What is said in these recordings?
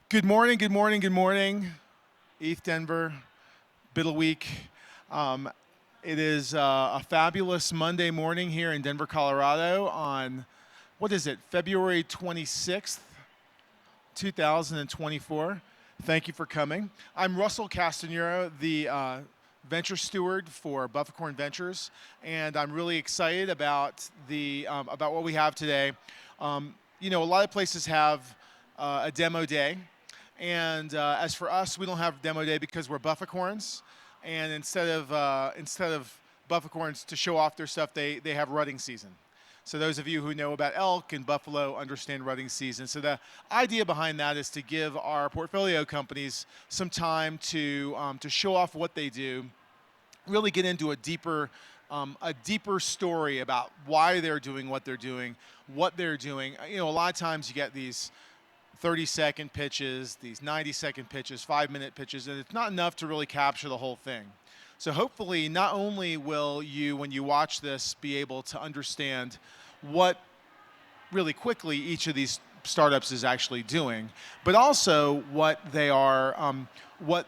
Good morning, good morning, good morning. ETHDenver, Biddle Week. Um, it is a fabulous Monday morning here in Denver, Colorado on, what is it, February 26th, 2024. Thank you for coming. I'm Russell Castanero, the venture steward for Bufficorn Ventures, and I'm really excited about about what we have today. A lot of places have a demo day. And as for us, we don't have demo day because we're Bufficorns, and instead of Bufficorns to show off their stuff, they have rutting season. So those of you who know about elk and buffalo understand rutting season. So the idea behind that is to give our portfolio companies some time to show off what they do, really get into a deeper story about why they're doing what they're doing, what they're doing. A lot of times you get these 30-second pitches, these 90-second pitches, 5-minute pitches, and it's not enough to really capture the whole thing. So hopefully, not only will you, when you watch this, be able to understand what, really quickly, each of these startups is actually doing, but also what they are, what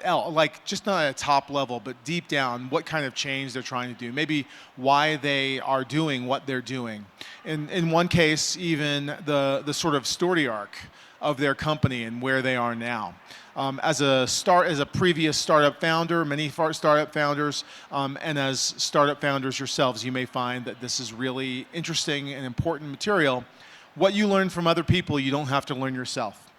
else, like just not at a top level, but deep down, what kind of change they're trying to do, maybe why they are doing what they're doing. In one case, even the sort of story arc of their company and where they are now. As a previous startup founder, many startup founders, and as startup founders yourselves, you may find that this is really interesting and important material. What you learn from other people, you don't have to learn yourself.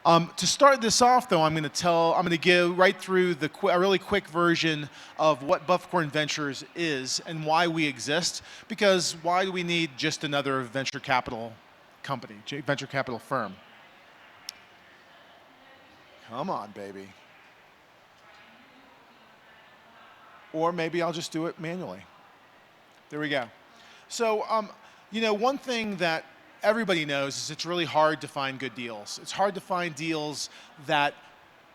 To start this off, though, I'm going to give right through a really quick version of what Bufficorn Ventures is and why we exist. Because why do we need just another venture capital company, venture capital firm? Come on, baby. Or maybe I'll just do it manually. There we go. So, one thing that everybody knows is it's really hard to find good deals. It's hard to find deals that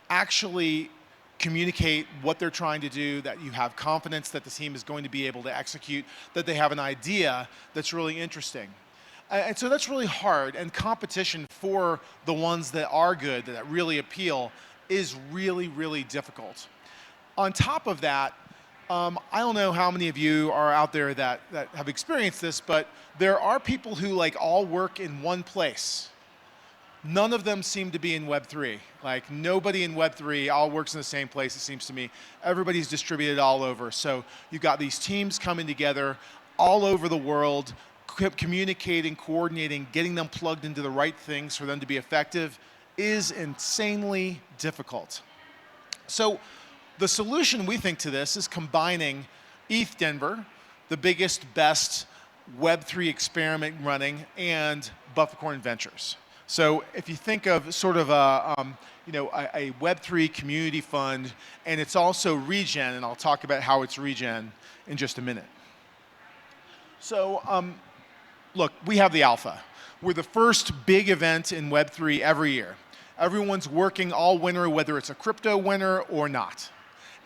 actually communicate what they're trying to do, that you have confidence that the team is going to be able to execute, that they have an idea that's really interesting. And so that's really hard, and competition for the ones that are good, that really appeal, is really, really difficult. On top of that, I don't know how many of you are out there that have experienced this, but there are people who all work in one place. None of them seem to be in Web3. Nobody in Web3 all works in the same place, it seems to me. Everybody's distributed all over. So you've got these teams coming together all over the world, communicating, coordinating, getting them plugged into the right things for them to be effective is insanely difficult. So the solution, we think, to this is combining ETHDenver, the biggest, best Web3 experiment running, and Bufficorn Ventures. So if you think of sort of a Web3 community fund, and it's also regen, and I'll talk about how it's regen in just a minute. So look, we have the Alpha. We're the first big event in Web3 every year. Everyone's working all winter, whether it's a crypto winter or not.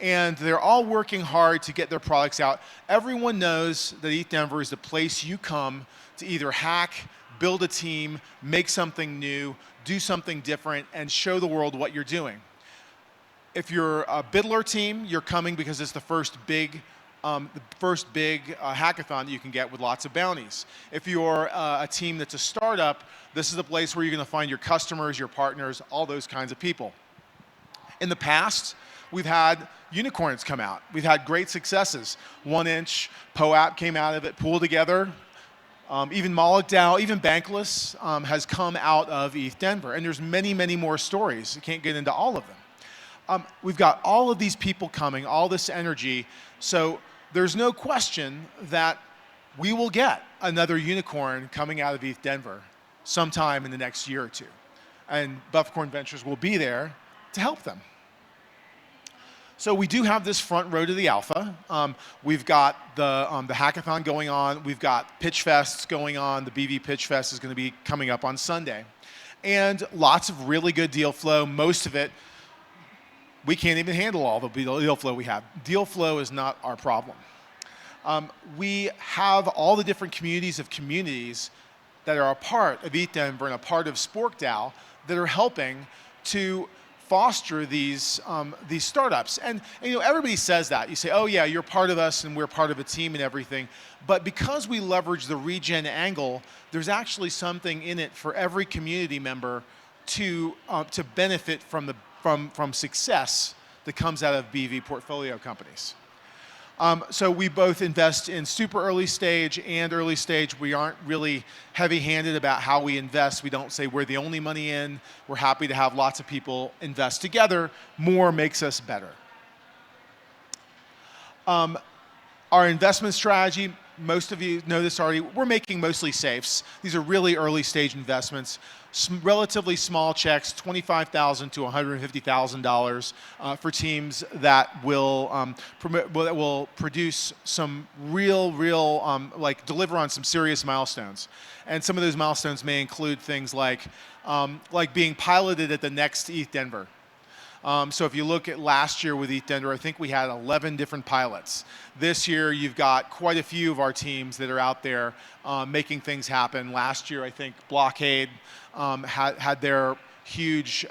And they're all working hard to get their products out. Everyone knows that ETHDenver is the place you come to either hack, build a team, make something new, do something different, and show the world what you're doing. If you're a Biddler team, you're coming because it's the first big hackathon that you can get with lots of bounties. If you're a team that's a startup, this is the place where you're going to find your customers, your partners, all those kinds of people. In the past, we've had unicorns come out. We've had great successes. 1inch, POAP came out of it, Pool Together. Even Moloch DAO, even Bankless has come out of ETHDenver. And there's many, many more stories. I can't get into all of them. We've got all of these people coming, all this energy. So there's no question that we will get another unicorn coming out of ETHDenver sometime in the next year or two. And Bufficorn Ventures will be there to help them. So we do have this front row to the Alpha. We've got the hackathon going on. We've got pitch fests going on. The BV Pitch Fest is going to be coming up on Sunday. And lots of really good deal flow. Most of it, we can't even handle all the deal flow we have. Deal flow is not our problem. We have all the different communities of communities that are a part of ETHDenver and a part of SporkDAO that are helping to foster these startups. And you know, everybody says that. You say, oh yeah, you're part of us and we're part of a team and everything. But because we leverage the regen angle, there's actually something in it for every community member to benefit from success that comes out of BV portfolio companies. So we both invest in super early stage and early stage. We aren't really heavy-handed about how we invest. We don't say we're the only money in. We're happy to have lots of people invest together. More makes us better. Our investment strategy, most of you know this already, we're making mostly safes. These are really early stage investments, relatively small checks, $25,000 to $150,000 for teams that will produce some real like deliver on some serious milestones. And some of those milestones may include things like being piloted at the next ETHDenver. So if you look at last year with ETHDenver, I think we had 11 different pilots. This year, you've got quite a few of our teams that are out there making things happen. Last year, I think Blockade had their huge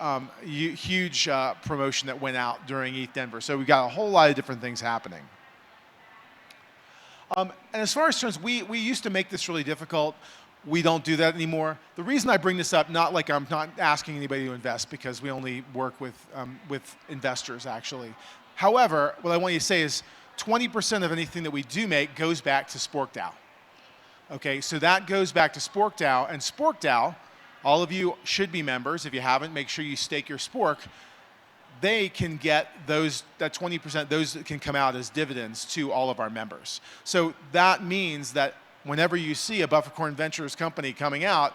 promotion that went out during ETHDenver. So we've got a whole lot of different things happening. And as far as terms, we used to make this really difficult. We don't do that anymore. The reason I bring this up, not like I'm not asking anybody to invest, because we only work with investors, actually. However, what I want you to say is 20% of anything that we do make goes back to SporkDAO. Okay, so that goes back to SporkDAO, and SporkDAO, all of you should be members. If you haven't, make sure you stake your Spork. They can get that 20%, those can come out as dividends to all of our members. So that means that whenever you see a Bufficorn Ventures company coming out,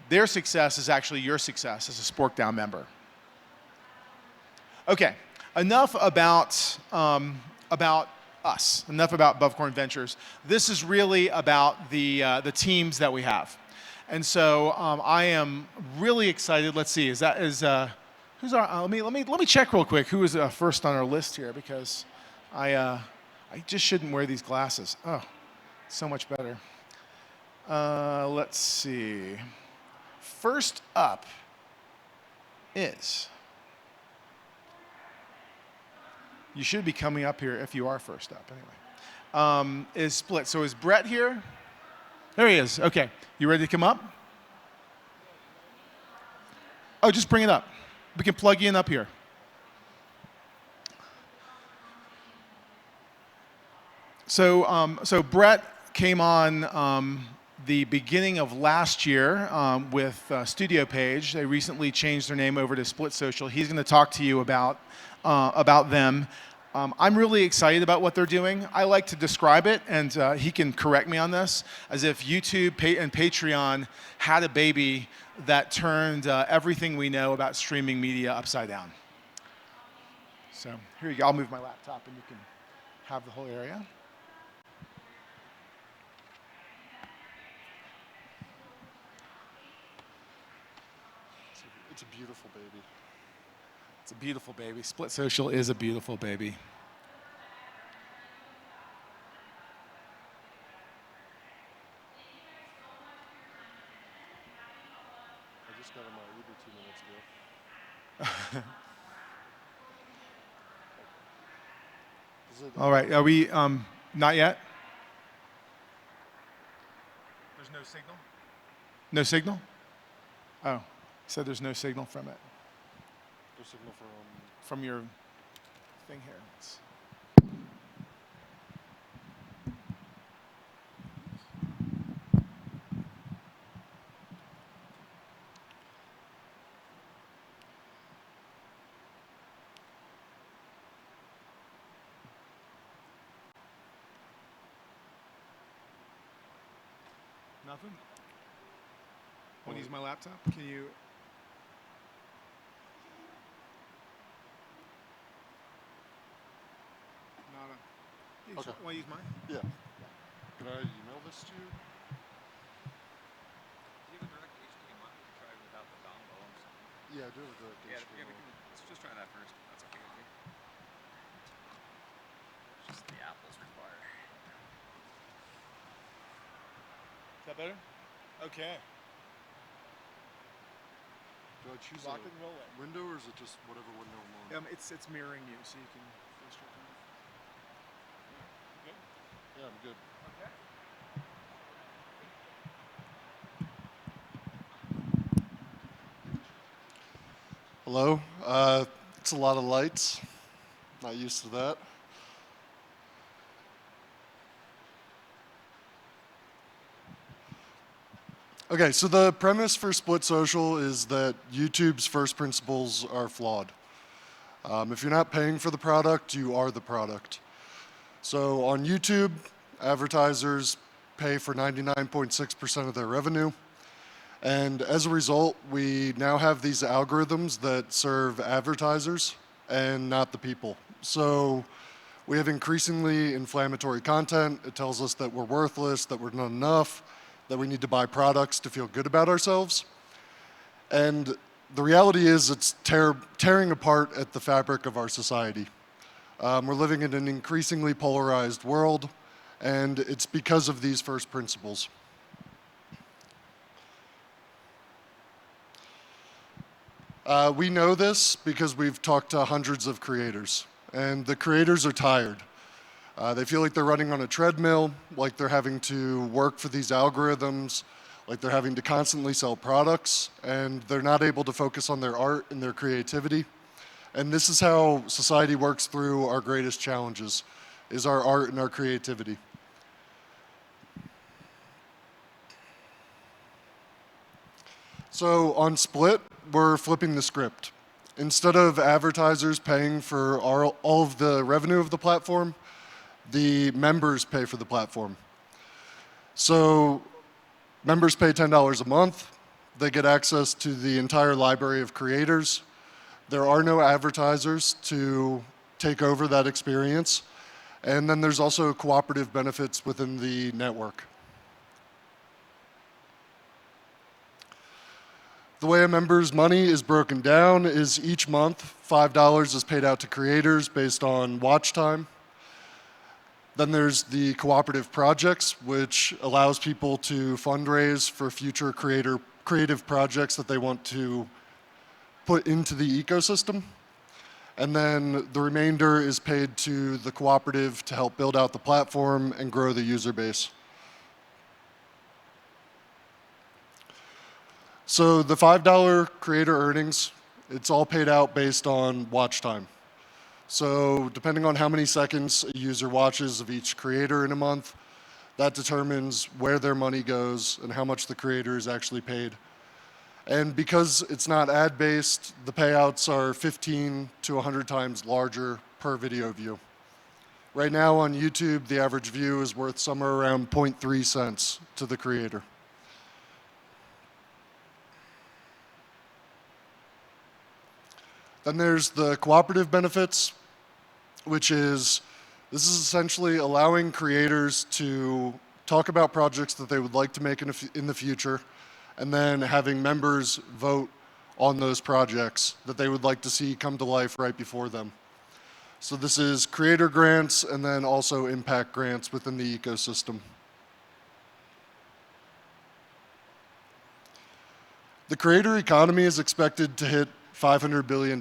their success is actually your success as a SporkDAO member. Okay, enough about us, enough about Bufficorn Ventures. This is really about the teams that we have. And so I am really excited. Let's see, who's our, let me check real quick who is first on our list here, because I just shouldn't wear these glasses. Oh. So much better. Let's see. First up is, you should be coming up here if you are first up anyway, is Split. So is Brett here? There he is. Okay. You ready to come up? Oh, just bring it up. We can plug you in up here. So Brett came on the beginning of last year with Studio Page. They recently changed their name over to Split Social. He's going to talk to you about them. I'm really excited about what they're doing. I like to describe it, and he can correct me on this, as if YouTube and Patreon had a baby that turned everything we know about streaming media upside down. So here you go. I'll move my laptop, and you can have the whole area. It's a beautiful baby. It's a beautiful baby. Split Social is a beautiful baby. I just got on my Uber 2 minutes ago. All right. Are we not yet? There's no signal? No signal? Oh. So there's no signal from it. No signal from your thing here. Nothing? Want to use my laptop? Can you? Okay. Want to use mine? Yeah. Can I email this to you? Do you have a direct HDMI? We can try without the dongle or something. Yeah, I do have a direct HDMI. Let's just try that first. That's okay with me. It's just the apples required. Is that better? Okay. Do I choose Lock a and roll it. window, or is it just whatever window I'm on? It's mirroring you, so you can go straight to it. Yeah, I'm good. Okay. Hello. It's a lot of lights. Not used to that. Okay, so the premise for Split Social is that YouTube's first principles are flawed. If you're not paying for the product, you are the product. So on YouTube, advertisers pay for 99.6% of their revenue. And as a result, we now have these algorithms that serve advertisers and not the people. So we have increasingly inflammatory content. It tells us that we're worthless, that we're not enough, that we need to buy products to feel good about ourselves. And the reality is it's tearing apart at the fabric of our society. We're living in an increasingly polarized world, and it's because of these first principles. We know this because we've talked to hundreds of creators, and the creators are tired. They feel like they're running on a treadmill, like they're having to work for these algorithms, like they're having to constantly sell products, and they're not able to focus on their art and their creativity. And this is how society works through our greatest challenges, is our art and our creativity. So on Split, we're flipping the script. Instead of advertisers paying for all of the revenue of the platform, the members pay for the platform. So members pay $10 a month. They get access to the entire library of creators. There are no advertisers to take over that experience. And then there's also cooperative benefits within the network. The way a member's money is broken down is each month, $5 is paid out to creators based on watch time. Then there's the cooperative projects, which allows people to fundraise for future creative projects that they want to put into the ecosystem. And then the remainder is paid to the cooperative to help build out the platform and grow the user base. So the $5 creator earnings, it's all paid out based on watch time. So depending on how many seconds a user watches of each creator in a month, that determines where their money goes and how much the creator is actually paid. And because it's not ad-based, the payouts are 15 to 100 times larger per video view. Right now on YouTube, the average view is worth somewhere around 0.3 cents to the creator. Then there's the cooperative benefits, which is, this is essentially allowing creators to talk about projects that they would like to make in the future, and then having members vote on those projects that they would like to see come to life right before them. So this is creator grants and then also impact grants within the ecosystem. The creator economy is expected to hit $500 billion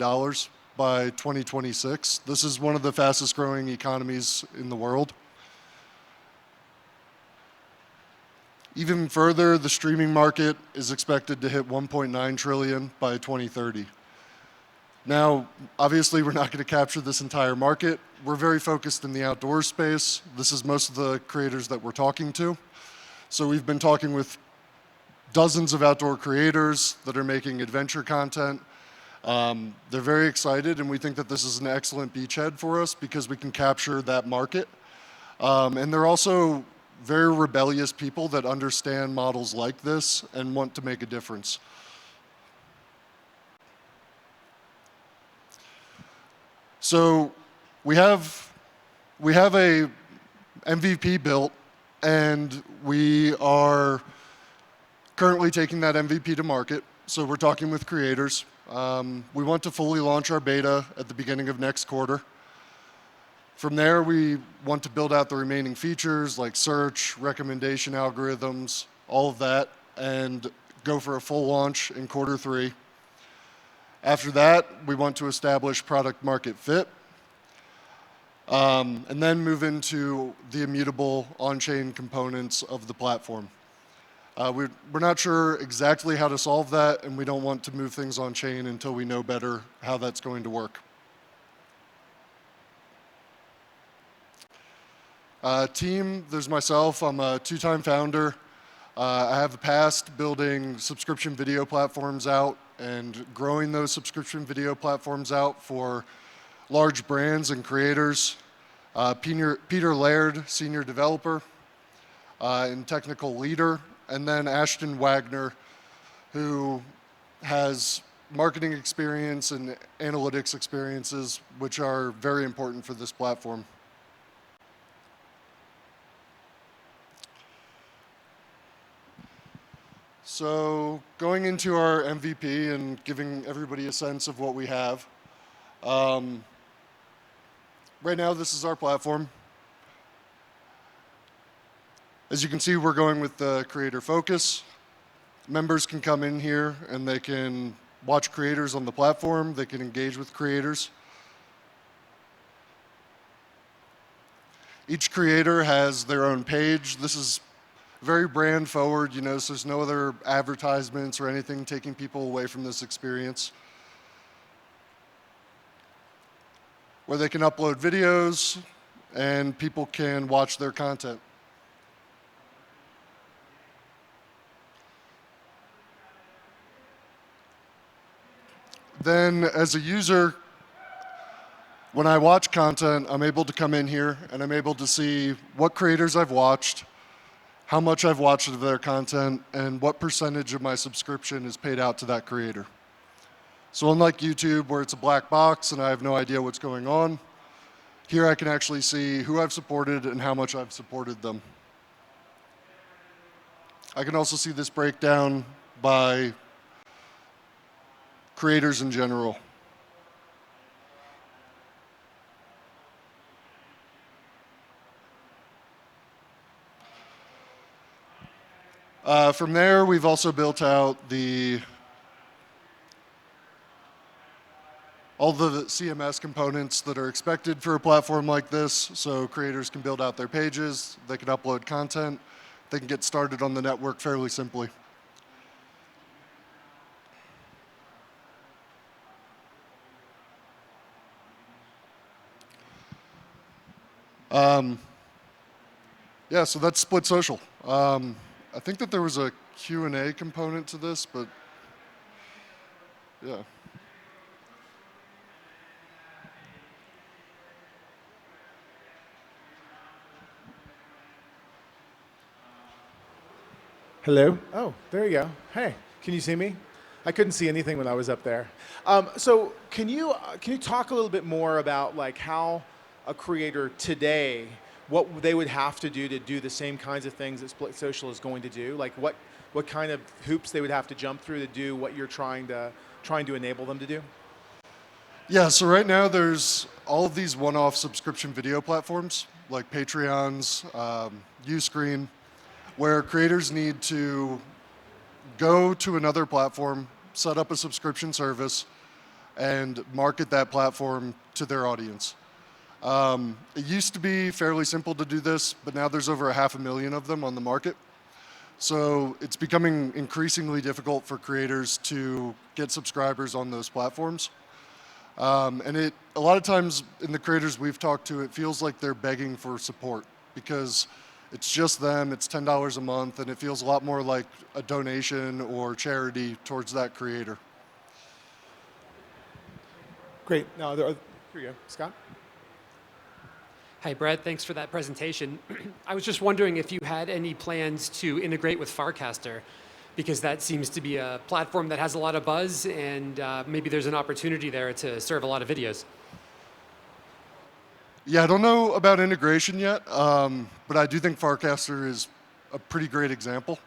by 2026. This is one of the fastest growing economies in the world. Even further, the streaming market is expected to hit 1.9 trillion by 2030. Now, obviously, we're not going to capture this entire market. We're very focused in the outdoor space. This is most of the creators that we're talking to. So we've been talking with dozens of outdoor creators that are making adventure content. They're very excited, and we think that this is an excellent beachhead for us because we can capture that market. And they're also very rebellious people that understand models like this and want to make a difference. So we have a MVP built, and we are currently taking that MVP to market. So we're talking with creators. We want to fully launch our beta at the beginning of next quarter. From there, we want to build out the remaining features like search, recommendation algorithms, all of that, and go for a full launch in quarter 3. After that, we want to establish product market fit, and then move into the immutable on-chain components of the platform. We're not sure exactly how to solve that, and we don't want to move things on-chain until we know better how that's going to work. Team, there's myself. I'm a 2-time founder. I have a past building subscription video platforms out and growing those subscription video platforms out for large brands and creators. Peter Laird, senior developer and technical leader, and then Ashton Wagner, who has marketing experience and analytics experiences, which are very important for this platform. So going into our MVP and giving everybody a sense of what we have. Right now, this is our platform. As you can see, we're going with the creator focus. Members can come in here and they can watch creators on the platform. They can engage with creators. Each creator has their own page. This is very brand forward, so there's no other advertisements or anything taking people away from this experience. Where they can upload videos and people can watch their content. Then as a user, when I watch content, I'm able to come in here and I'm able to see what creators I've watched, how much I've watched of their content, and what percentage of my subscription is paid out to that creator. So unlike YouTube, where it's a black box and I have no idea what's going on, here I can actually see who I've supported and how much I've supported them. I can also see this breakdown by creators in general. From there, we've also built out all the CMS components that are expected for a platform like this, so creators can build out their pages, they can upload content, they can get started on the network fairly simply. Yeah, so that's Split Social. I think that there was a Q&A component to this, but yeah. Hello? Oh, there you go. Hey, can you see me? I couldn't see anything when I was up there. So can you talk a little bit more about like how a creator today, what they would have to do the same kinds of things that Split Social is going to do? Like what kind of hoops they would have to jump through to do what you're trying to enable them to do? Yeah, so right now there's all of these one-off subscription video platforms like Patreons, Uscreen, where creators need to go to another platform, set up a subscription service, and market that platform to their audience. It used to be fairly simple to do this, but now there's over 500,000 of them on the market. So it's becoming increasingly difficult for creators to get subscribers on those platforms. And a lot of times in the creators we've talked to, it feels like they're begging for support because it's just them, it's $10 a month, and it feels a lot more like a donation or charity towards that creator. Great. Now, here you go. Scott? Hi, Brad. Thanks for that presentation. I was just wondering if you had any plans to integrate with Farcaster, because that seems to be a platform that has a lot of buzz, and maybe there's an opportunity there to serve a lot of videos. Yeah, I don't know about integration yet, but I do think Farcaster is a pretty great example.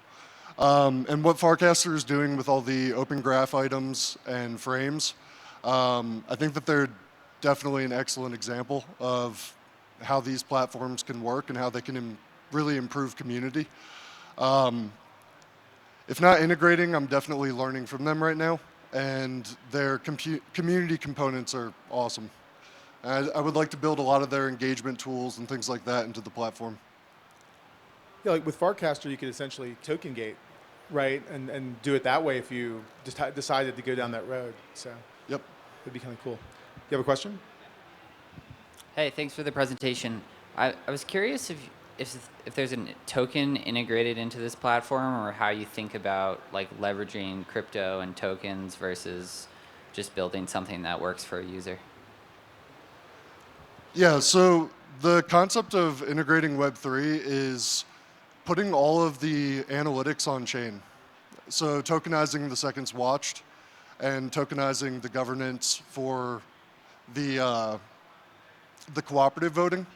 And what Farcaster is doing with all the open graph items and frames, I think that they're definitely an excellent example of how these platforms can work and how they can really improve community. If not integrating, I'm definitely learning from them right now. and their community components are awesome. I would like to build a lot of their engagement tools and things like that into the platform. Yeah, like with Farcaster, you could essentially token gate, right, and do it that way if you just decided to go down that road. So Yep. it'd be kind of cool. You have a question? Hey, thanks for the presentation. I was curious if there's a token integrated into this platform, or how you think about like leveraging crypto and tokens versus just building something that works for a user. Yeah, so the concept of integrating Web3 is putting all of the analytics on chain. So tokenizing the seconds watched and tokenizing the governance for the cooperative voting.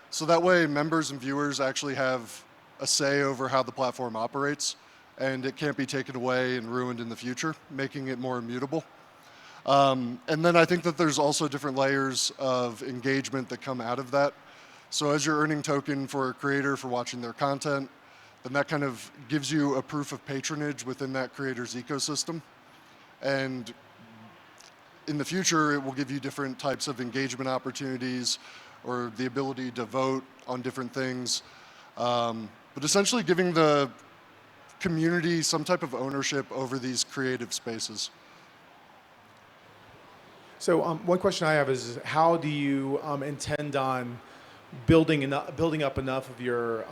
So that way members and viewers actually have a say over how the platform operates, and it can't be taken away and ruined in the future, making it more immutable. And then I think that there's also different layers of engagement that come out of that. So as you're earning token for a creator for watching their content, then that kind of gives you a proof of patronage within that creator's ecosystem. And in the future, it will give you different types of engagement opportunities or the ability to vote on different things. But essentially giving the community some type of ownership over these creative spaces. So one question I have is, how do you intend on building up enough of your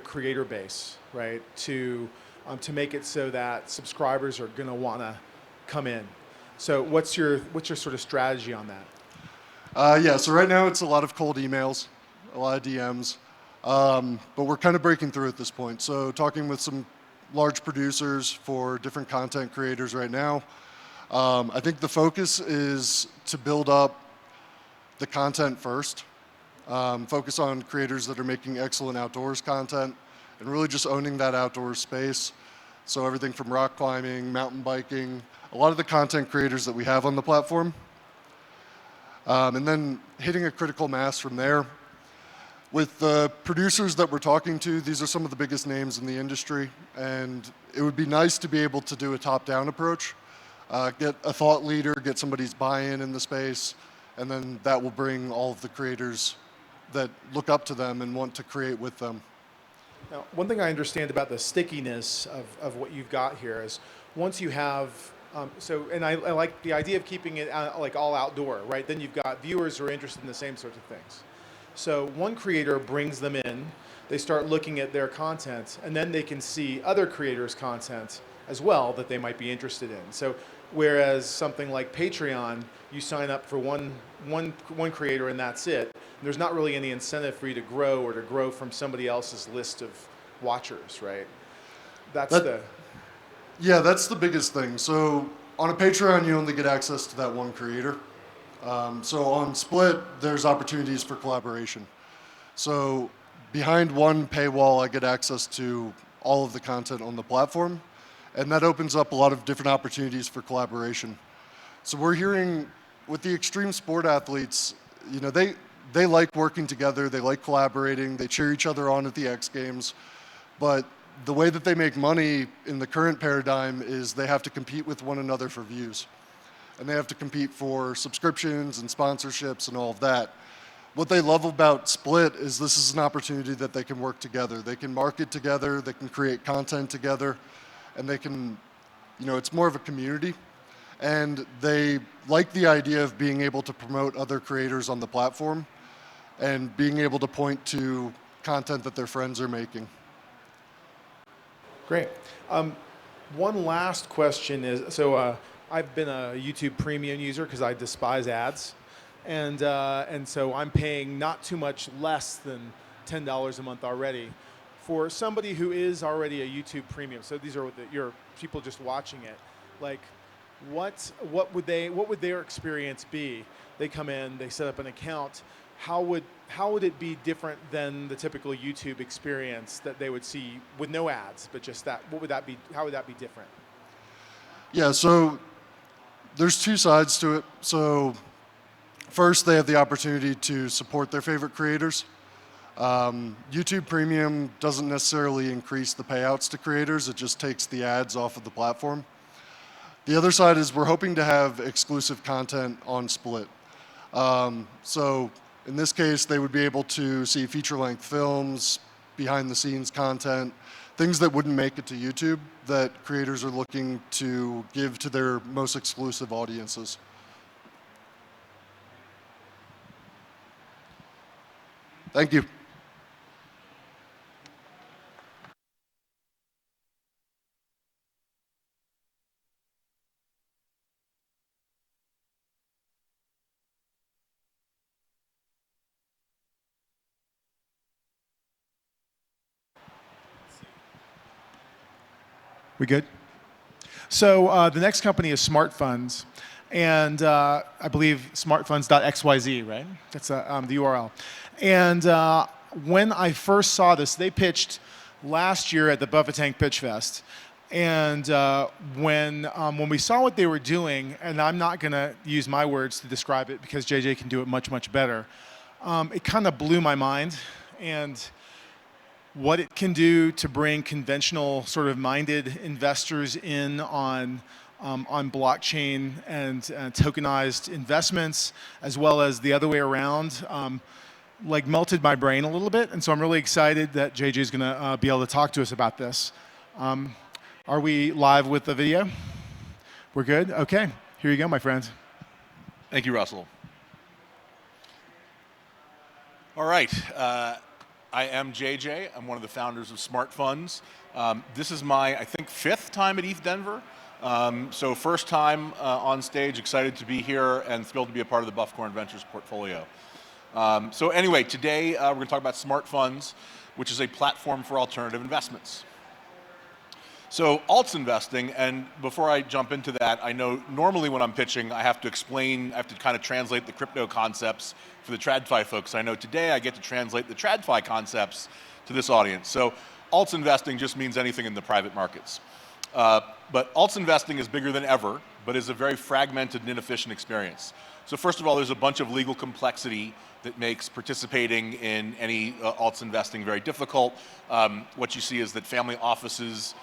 creator base, right, to make it so that subscribers are going to want to come in? So what's your sort of strategy on that? Yeah, so right now it's a lot of cold emails, a lot of DMs, but we're kind of breaking through at this point. So talking with some large producers for different content creators right now. I think the focus is to build up the content first, focus on creators that are making excellent outdoors content, and really just owning that outdoor space. So everything from rock climbing, mountain biking, a lot of the content creators that we have on the platform. And then hitting a critical mass from there. With the producers that we're talking to, these are some of the biggest names in the industry, and it would be nice to be able to do a top-down approach, get a thought leader, get somebody's buy-in in the space, and then that will bring all of the creators that look up to them and want to create with them. Now, one thing I understand about the stickiness of what you've got here is once you have, and I like the idea of keeping it like all outdoor, right? Then you've got viewers who are interested in the same sorts of things. So one creator brings them in, they start looking at their content, and then they can see other creators' content as well that they might be interested in. So whereas something like Patreon, you sign up for one creator and that's it. There's not really any incentive for you to grow or to grow from somebody else's list of watchers, right? Yeah, that's the biggest thing. So on a Patreon, you only get access to that one creator. So on Split, there's opportunities for collaboration. So behind one paywall, I get access to all of the content on the platform, and that opens up a lot of different opportunities for collaboration. So we're hearing with the extreme sport athletes, you know, they like working together, they like collaborating, they cheer each other on at the X Games, but the way that they make money in the current paradigm is they have to compete with one another for views. And they have to compete for subscriptions and sponsorships and all of that. What they love about Split is this is an opportunity that they can work together. They can market together, they can create content together, and they can, you know, it's more of a community. And they like the idea of being able to promote other creators on the platform and being able to point to content that their friends are making. Great. One last question is, so I've been a YouTube Premium user because I despise ads. And so I'm paying not too much less than $10 a month already. For somebody who is already a YouTube Premium, so these are your people just watching it, like what would their experience be? They come in, they set up an account. How would it be different than the typical YouTube experience that they would see with no ads, but just that? What would that be? How would that be different? Yeah, so there's two sides to it. So first, they have the opportunity to support their favorite creators. YouTube Premium doesn't necessarily increase the payouts to creators. It just takes the ads off of the platform. The other side is we're hoping to have exclusive content on Split. So in this case, they would be able to see feature-length films, behind-the-scenes content, things that wouldn't make it to YouTube that creators are looking to give to their most exclusive audiences. Thank you. We good? So the next company is Smart Funds, and I believe smartfunds.xyz, right? That's the URL. And when I first saw this, they pitched last year at the Bufficorn Pitch Fest. And when we saw what they were doing, and I'm not going to use my words to describe it because JJ can do it much, much better, it kind of blew my mind. And what it can do to bring conventional sort of minded investors in on blockchain and tokenized investments, as well as the other way around, like melted my brain a little bit. And so I'm really excited that JJ is going to be able to talk to us about this. Are we live with the video? We're good? Okay. Here you go, my friends. Thank you, Russell. All right. I am JJ. I'm one of the founders of Smart Funds. This is my, I think, 5th time at ETHDenver. So first time on stage, excited to be here and thrilled to be a part of the Bufficorn Ventures portfolio. So anyway, today we're going to talk about Smart Funds, which is a platform for alternative investments. So alts investing, and before I jump into that, I know normally when I'm pitching, I have to kind of translate the crypto concepts for the TradFi folks. I know today I get to translate the TradFi concepts to this audience. So alts investing just means anything in the private markets. But alts investing is bigger than ever, but is a very fragmented and inefficient experience. So first of all, there's a bunch of legal complexity that makes participating in any alts investing very difficult. What you see is that family offices,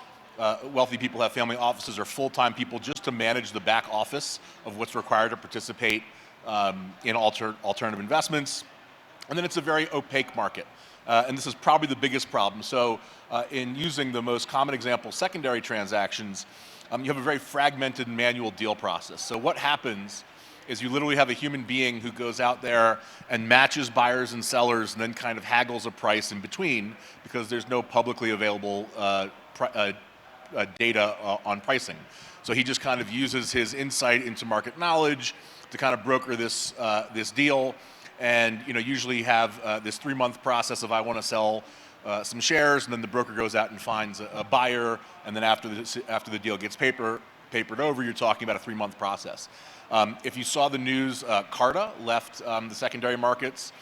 wealthy people have family offices or full-time people just to manage the back office of what's required to participate in alternative investments. And then it's a very opaque market. And this is probably the biggest problem. So in using the most common example, secondary transactions, you have a very fragmented manual deal process. So what happens is you literally have a human being who goes out there and matches buyers and sellers and then kind of haggles a price in between because there's no publicly available data on pricing. So he just kind of uses his insight into market knowledge to kind of broker this deal, and usually have this 3-month process of I want to sell some shares, and then the broker goes out and finds a buyer, and then after the deal gets papered over, you're talking about a 3-month process. If you saw the news, Carta left the secondary markets.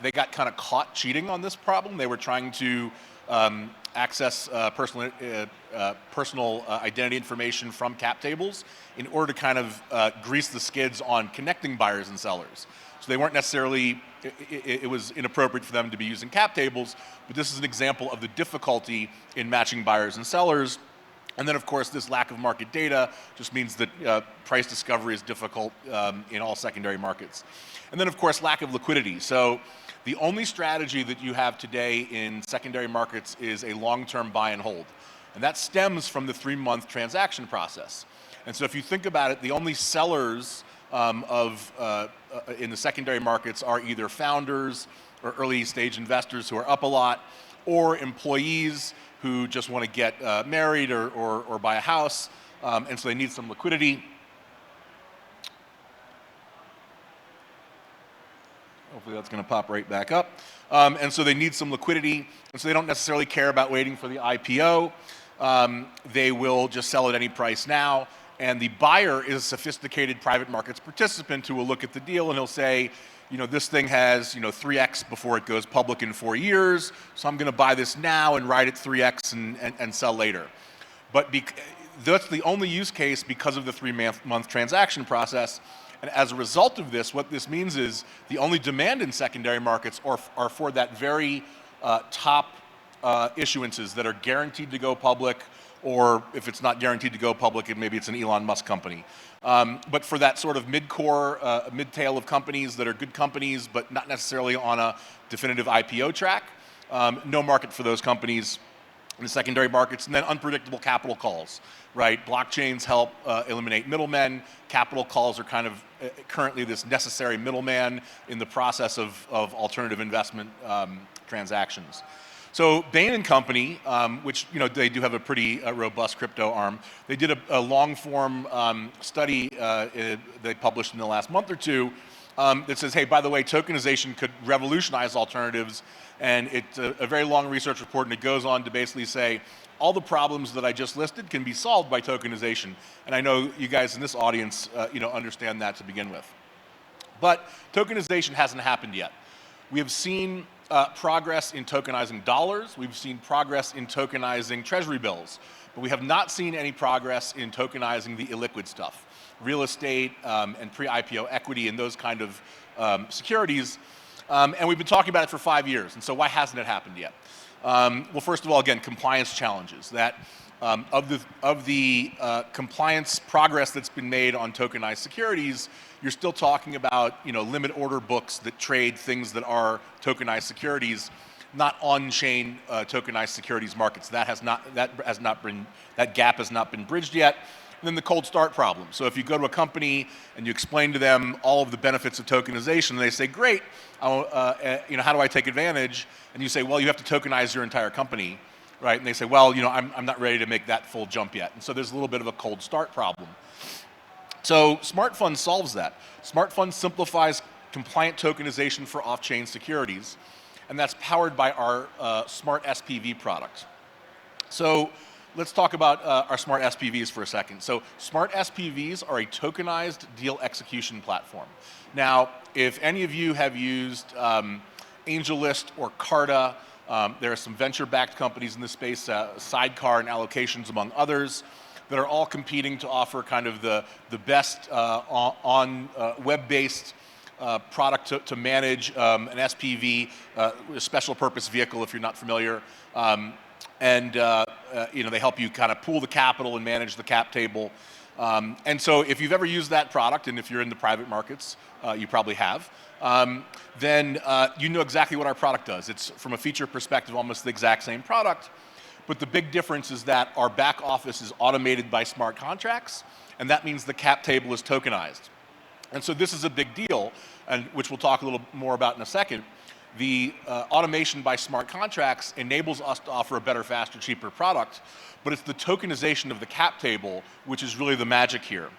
They got kind of caught cheating on this problem. They were trying to access personal identity information from cap tables in order to kind of grease the skids on connecting buyers and sellers. So they weren't necessarily, it was inappropriate for them to be using cap tables, but this is an example of the difficulty in matching buyers and sellers. And then, of course, this lack of market data just means that price discovery is difficult in all secondary markets. And then, of course, lack of liquidity. So the only strategy that you have today in secondary markets is a long-term buy and hold. And that stems from the 3-month transaction process. And so if you think about it, the only sellers in the secondary markets are either founders or early stage investors who are up a lot, or employees who just want to get married or buy a house, and so they need some liquidity. Hopefully that's going to pop right back up. And so they need some liquidity, and so they don't necessarily care about waiting for the IPO. They will just sell at any price now. And the buyer is a sophisticated private markets participant who will look at the deal and he'll say, this thing has 3x before it goes public in 4 years, so I'm going to buy this now and ride it 3x and sell later. But that's the only use case because of the 3-month transaction process. And as a result of this, what this means is the only demand in secondary markets are for that very top issuances that are guaranteed to go public, or if it's not guaranteed to go public, maybe it's an Elon Musk company. But for that sort of mid-core, mid-tail of companies that are good companies, but not necessarily on a definitive IPO track, no market for those companies in the secondary markets. And then unpredictable capital calls, right? Blockchains help eliminate middlemen. Capital calls are kind of currently this necessary middleman in the process of alternative investment transactions. So Bain and Company, which they do have a pretty robust crypto arm, they did a long-form study they published in the last month or two that says, hey, by the way, tokenization could revolutionize alternatives. And it's a very long research report, and it goes on to basically say all the problems that I just listed can be solved by tokenization. And I know you guys in this audience understand that to begin with. But tokenization hasn't happened yet. We have seen progress in tokenizing dollars. We've seen progress in tokenizing treasury bills. But we have not seen any progress in tokenizing the illiquid stuff, real estate and pre-IPO equity and those kind of securities. And we've been talking about it for 5 years. And so why hasn't it happened yet? Well, first of all, again, compliance challenges. That of the compliance progress that's been made on tokenized securities, you're still talking about limit order books that trade things that are tokenized securities, not on-chain tokenized securities markets. That gap has not been bridged yet. And then the cold start problem. So if you go to a company and you explain to them all of the benefits of tokenization, and they say, great, how do I take advantage? And you say, well, you have to tokenize your entire company, right? And they say, well, I'm not ready to make that full jump yet. And so there's a little bit of a cold start problem. So Smart Funds solves that. Smart Funds simplifies compliant tokenization for off-chain securities, and that's powered by our Smart SPV product. So let's talk about our Smart SPVs for a second. So Smart SPVs are a tokenized deal execution platform. Now, if any of you have used AngelList or Carta, there are some venture-backed companies in this space, Sidecar and Allocations among others, that are all competing to offer kind of the best on web-based product to manage an SPV, a special purpose vehicle if you're not familiar. They help you kind of pool the capital and manage the cap table. And so if you've ever used that product, and if you're in the private markets, you probably have, then you know exactly what our product does. It's, from a feature perspective, almost the exact same product. But the big difference is that our back office is automated by smart contracts, and that means the cap table is tokenized. And so this is a big deal, and which we'll talk a little more about in a second. The automation by smart contracts enables us to offer a better, faster, cheaper product, but it's the tokenization of the cap table which is really the magic here.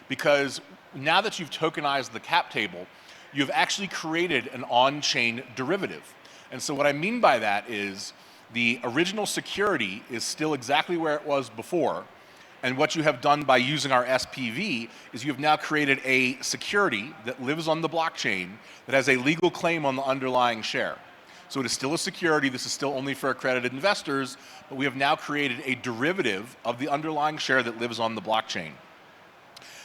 Because now that you've tokenized the cap table, you've actually created an on-chain derivative. And so what I mean by that is the original security is still exactly where it was before, and what you have done by using our SPV is you've now created a security that lives on the blockchain that has a legal claim on the underlying share. So it is still a security. This is still only for accredited investors, but we have now created a derivative of the underlying share that lives on the blockchain.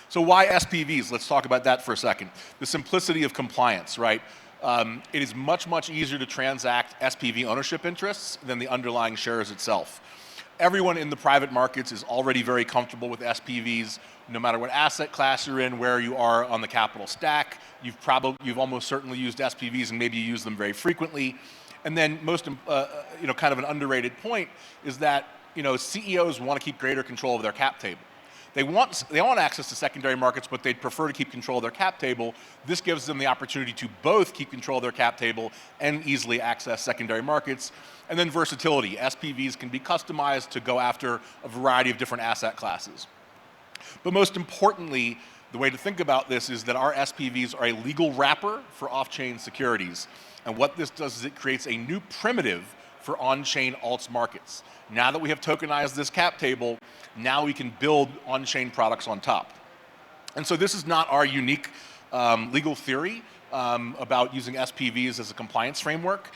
So why SPVs? Let's talk about that for a second. The simplicity of compliance, right? It is much, much easier to transact SPV ownership interests than the underlying shares itself. Everyone in the private markets is already very comfortable with SPVs, no matter what asset class you're in, where you are on the capital stack. You've almost certainly used SPVs, and maybe you use them very frequently. And then most, kind of an underrated point is that, CEOs want to keep greater control of their cap table. They want access to secondary markets, but they'd prefer to keep control of their cap table. This gives them the opportunity to both keep control of their cap table and easily access secondary markets. And then versatility. SPVs can be customized to go after a variety of different asset classes. But most importantly, the way to think about this is that our SPVs are a legal wrapper for off-chain securities. And what this does is it creates a new primitive for on-chain alts markets. Now that we have tokenized this cap table, now we can build on-chain products on top. And so this is not our unique legal theory about using SPVs as a compliance framework.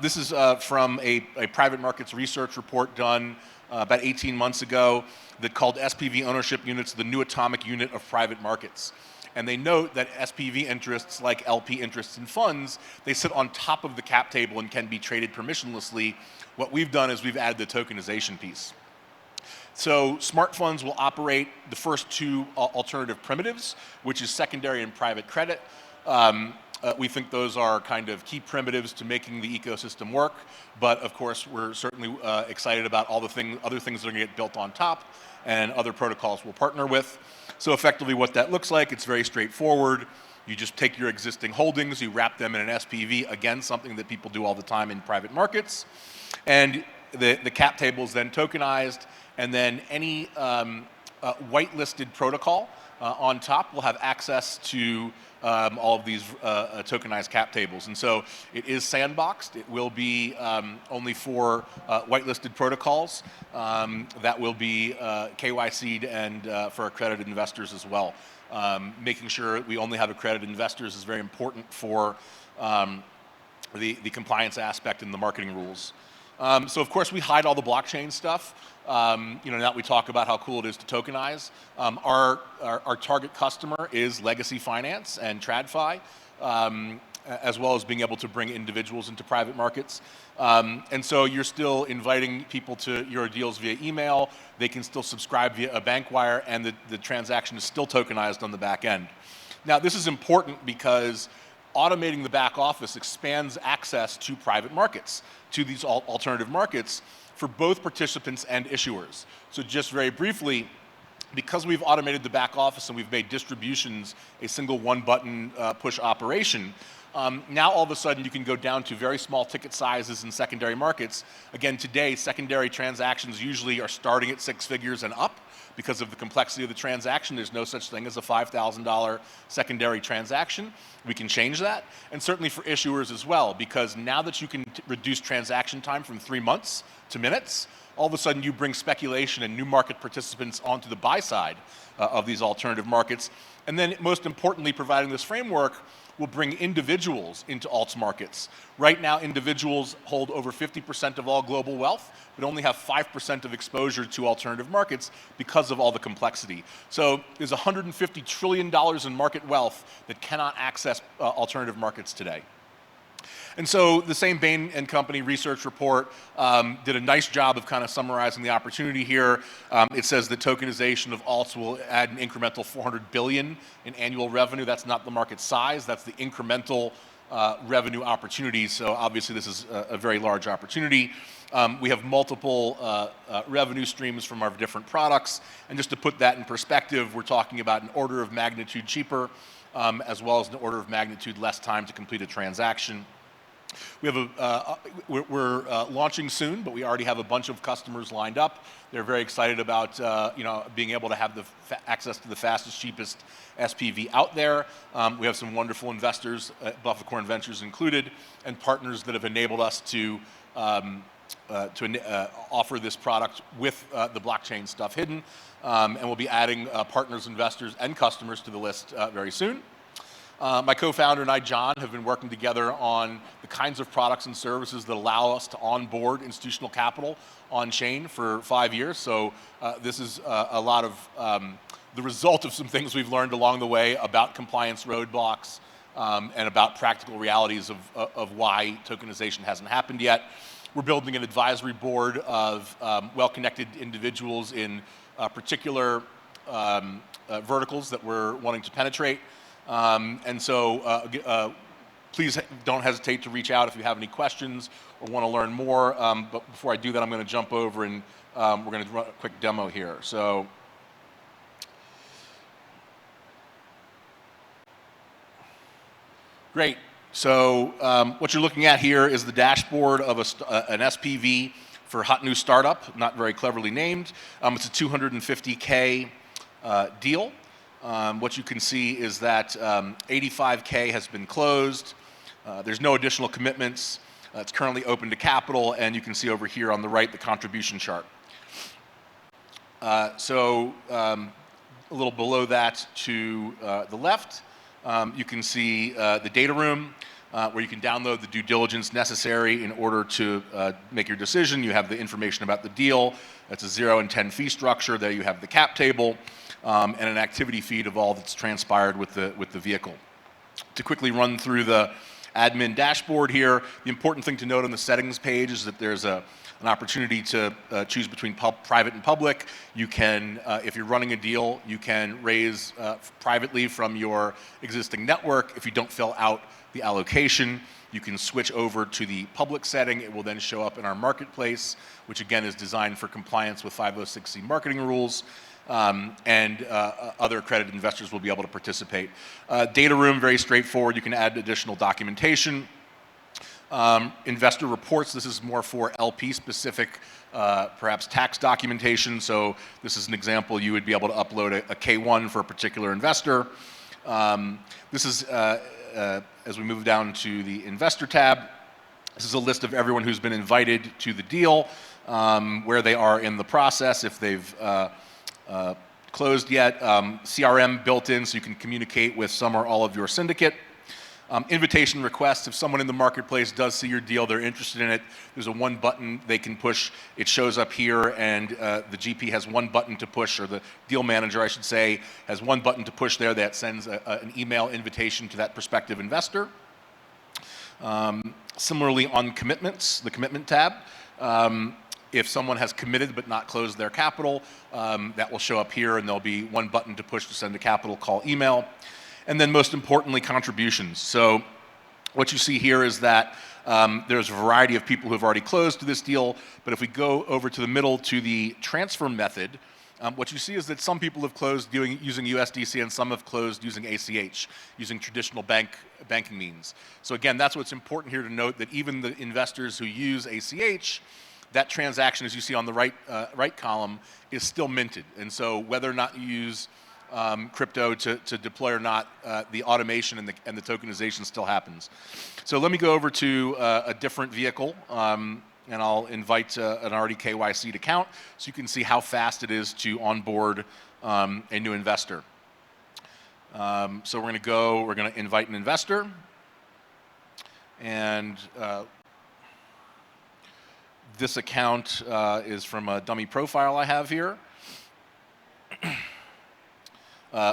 This is from a private markets research report done about 18 months ago that called SPV ownership units the new atomic unit of private markets. And they note that SPV interests, like LP interests in funds, they sit on top of the cap table and can be traded permissionlessly. What we've done is we've added the tokenization piece. So smart funds will operate the first two alternative primitives, which is secondary and private credit. We think those are kind of key primitives to making the ecosystem work, but of course we're certainly excited about all the other things that are going to get built on top and other protocols we'll partner with. So effectively what that looks like, it's very straightforward. You just take your existing holdings, you wrap them in an SPV, again, something that people do all the time in private markets, and the cap table is then tokenized, and then any whitelisted protocol on top will have access to all of these tokenized cap tables. And so it is sandboxed. It will be only for whitelisted protocols that will be KYC'd and for accredited investors as well. Making sure we only have accredited investors is very important for the compliance aspect and the marketing rules. So of course we hide all the blockchain stuff. Now that we talk about how cool it is to tokenize, our target customer is legacy finance and TradFi, as well as being able to bring individuals into private markets. And so you're still inviting people to your deals via email. They can still subscribe via a bank wire, and the transaction is still tokenized on the back end. Now this is important because automating the back office expands access to private markets, to these alternative markets, for both participants and issuers. So just very briefly, because we've automated the back office and we've made distributions a single one-button push operation, now all of a sudden you can go down to very small ticket sizes in secondary markets. Again, today, secondary transactions usually are starting at 6 figures and up. Because of the complexity of the transaction, there's no such thing as a $5,000 secondary transaction. We can change that, and certainly for issuers as well, because now that you can reduce transaction time from 3 months to minutes, all of a sudden you bring speculation and new market participants onto the buy side of these alternative markets. And then most importantly, providing this framework will bring individuals into alts markets. Right now, individuals hold over 50% of all global wealth, but only have 5% of exposure to alternative markets because of all the complexity. So there's $150 trillion in market wealth that cannot access alternative markets today. And so the same Bain & Company research report did a nice job of kind of summarizing the opportunity here. It says that tokenization of alts will add an incremental $400 billion in annual revenue. That's not the market size, that's the incremental revenue opportunity. So obviously this is a very large opportunity. We have multiple revenue streams from our different products. And just to put that in perspective, we're talking about an order of magnitude cheaper, as well as an order of magnitude less time to complete a transaction. We have we're launching soon, but we already have a bunch of customers lined up. They're very excited about being able to have the access to the fastest, cheapest SPV out there. We have some wonderful investors, Bufficorn Ventures included, and partners that have enabled us to offer this product with the blockchain stuff hidden. And we'll be adding partners, investors, and customers to the list very soon. My co-founder and I, John, have been working together on the kinds of products and services that allow us to onboard institutional capital on chain for 5 years. So this is a lot of the result of some things we've learned along the way about compliance roadblocks and about practical realities of why tokenization hasn't happened yet. We're building an advisory board of well-connected individuals in particular verticals that we're wanting to penetrate. And so please don't hesitate to reach out if you have any questions or want to learn more. But before I do that, I'm going to jump over and we're going to run a quick demo here. So great. So what you're looking at here is the dashboard of an SPV for hot new startup, not very cleverly named. It's a 250K deal. What you can see is that 85K has been closed. There's no additional commitments. It's currently open to capital, and you can see over here on the right the contribution chart. A little below that to the left, you can see the data room. where you can download the due diligence necessary in order to make your decision. You have the information about the deal. It's a 0 and 10 fee structure. There you have the cap table and an activity feed of all that's transpired with the vehicle. To quickly run through the admin dashboard here, the important thing to note on the settings page is that there's an opportunity to choose between private and public. You can, if you're running a deal, you can raise privately from your existing network. If you don't fill out the allocation, you can switch over to the public setting. It will then show up in our marketplace, which again is designed for compliance with 506c marketing rules. And other accredited investors will be able to participate. Data room, very straightforward. You can add additional documentation. Investor reports, this is more for LP specific, perhaps tax documentation. So this is an example, you would be able to upload a K1 for a particular investor. This is, as we move down to the investor tab, this is a list of everyone who's been invited to the deal, where they are in the process, if they've closed yet. CRM built in so you can communicate with some or all of your syndicate. Invitation requests, if someone in the marketplace does see your deal, they're interested in it, there's a one button they can push. It shows up here, and the GP has one button to push, or the deal manager, I should say, has one button to push there that sends an email invitation to that prospective investor. Similarly, on commitments, the commitment tab, if someone has committed but not closed their capital, that will show up here, and there'll be one button to push to send a capital call email. And then most importantly, contributions. So what you see here is that there's a variety of people who have already closed to this deal, but if we go over to the middle to the transfer method, what you see is that some people have closed using USDC and some have closed using ACH, using traditional banking means. So again, that's what's important here to note, that even the investors who use ACH, that transaction, as you see on the right column, is still minted. And so whether or not you use crypto to deploy or not, the automation and the tokenization still happens. So let me go over to a different vehicle, and I'll invite an already KYC'd account so you can see how fast it is to onboard a new investor. So we're going to invite an investor, and this account is from a dummy profile I have here.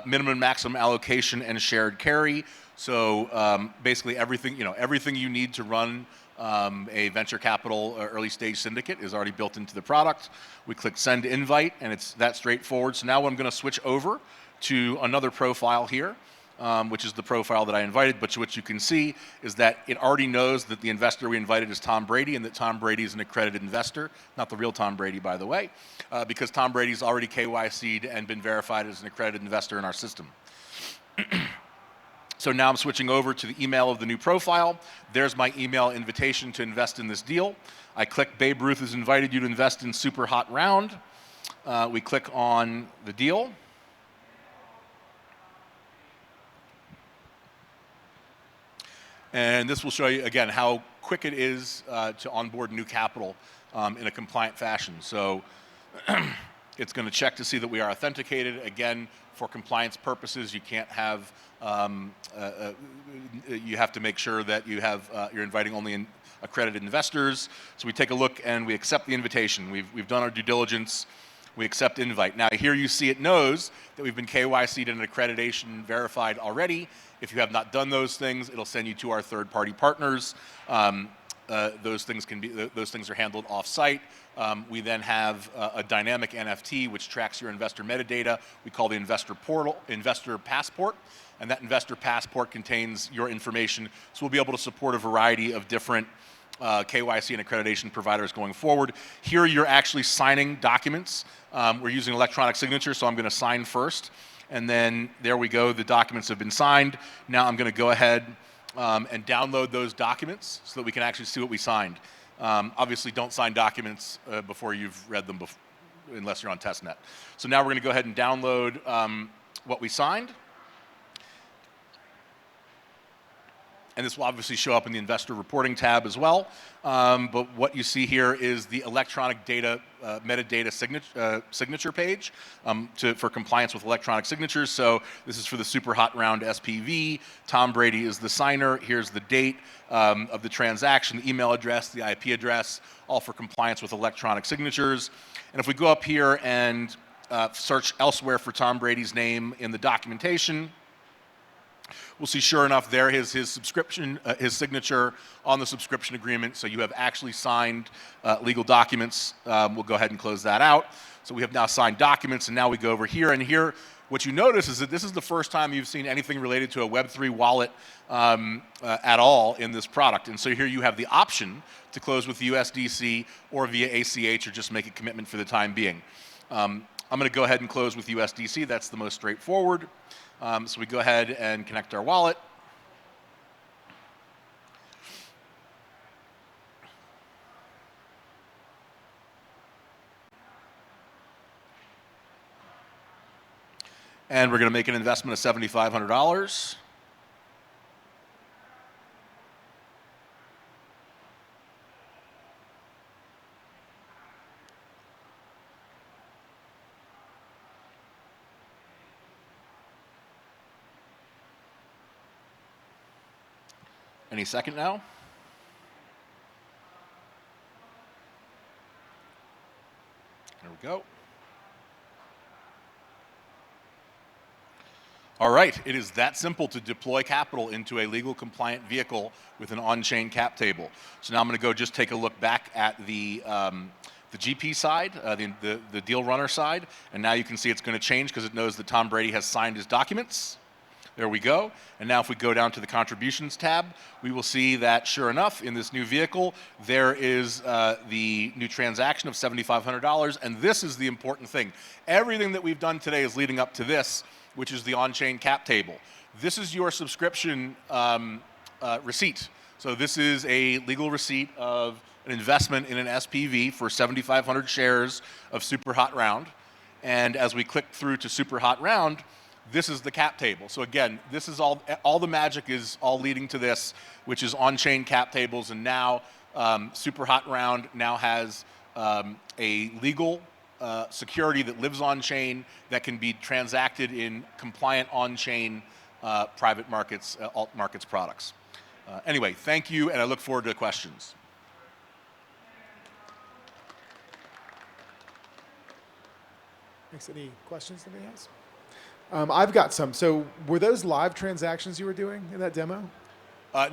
Minimum, maximum allocation, and shared carry. So basically everything you need to run a venture capital or early stage syndicate is already built into the product. We click send invite, and it's that straightforward. So now I'm going to switch over to another profile here, which is the profile that I invited, but what you can see is that it already knows that the investor we invited is Tom Brady, and that Tom Brady is an accredited investor, not the real Tom Brady, by the way, because Tom Brady's already KYC'd and been verified as an accredited investor in our system. So now I'm switching over to the email of the new profile. There's my email invitation to invest in this deal. I click Babe Ruth has invited you to invest in Super Hot Round. We click on the deal. And this will show you, again, how quick it is to onboard new capital in a compliant fashion. So it's going to check to see that we are authenticated. Again, for compliance purposes, you can't have, you have to make sure that you have, you're inviting only accredited investors. So we take a look and we accept the invitation. We've done our due diligence. We accept invite. Now here you see it knows that we've been KYC'd and accreditation verified already. If you have not done those things, it'll send you to our third-party partners. Those things are handled off-site. We then have a dynamic NFT which tracks your investor metadata. We call the investor passport, and that investor passport contains your information. So we'll be able to support a variety of different KYC and accreditation providers going forward. Here you're actually signing documents. We're using electronic signature, so I'm going to sign first. And then there we go, the documents have been signed. Now I'm going to go ahead and download those documents so that we can actually see what we signed. Obviously don't sign documents before you've read them, unless you're on testnet. So now we're going to go ahead and download what we signed. and this will obviously show up in the investor reporting tab as well. But what you see here is the electronic data metadata signature page for compliance with electronic signatures. So this is for the super hot round SPV. Tom Brady is the signer. Here's the date of the transaction, the email address, the IP address, all for compliance with electronic signatures. And if we go up here and search elsewhere for Tom Brady's name in the documentation, we'll see, sure enough, there is his subscription, his signature on the subscription agreement. So you have actually signed legal documents. We'll go ahead and close that out. So we have now signed documents, and now we go over here. And here, what you notice is that this is the first time you've seen anything related to a Web3 wallet at all in this product. And so here you have the option to close with USDC or via ACH, or just make a commitment for the time being. I'm going to go ahead and close with USDC. That's the most straightforward. So we go ahead and connect our wallet. And we're going to make an investment of $7,500. Any second now. There we go. All right, it is that simple to deploy capital into a legal compliant vehicle with an on-chain cap table. So now I'm going to go just take a look back at the GP side, the deal runner side, and now you can see it's going to change because it knows that Tom Brady has signed his documents. There we go. And now if we go down to the contributions tab, we will see that, sure enough, in this new vehicle, there is the new transaction of $7,500. And this is the important thing. Everything that we've done today is leading up to this, which is the on-chain cap table. This is your subscription receipt. So this is a legal receipt of an investment in an SPV for 7,500 shares of Super Hot Round. And as we click through to Super Hot Round, this is the cap table. So again, this is all the magic is all leading to this, which is on-chain cap tables. And now Super Hot Round now has a legal security that lives on-chain that can be transacted in compliant on-chain private markets, alt markets products. Anyway, thank you, and I look forward to questions. Thanks. Any questions anybody has? I've got some. So were those live transactions you were doing in that demo?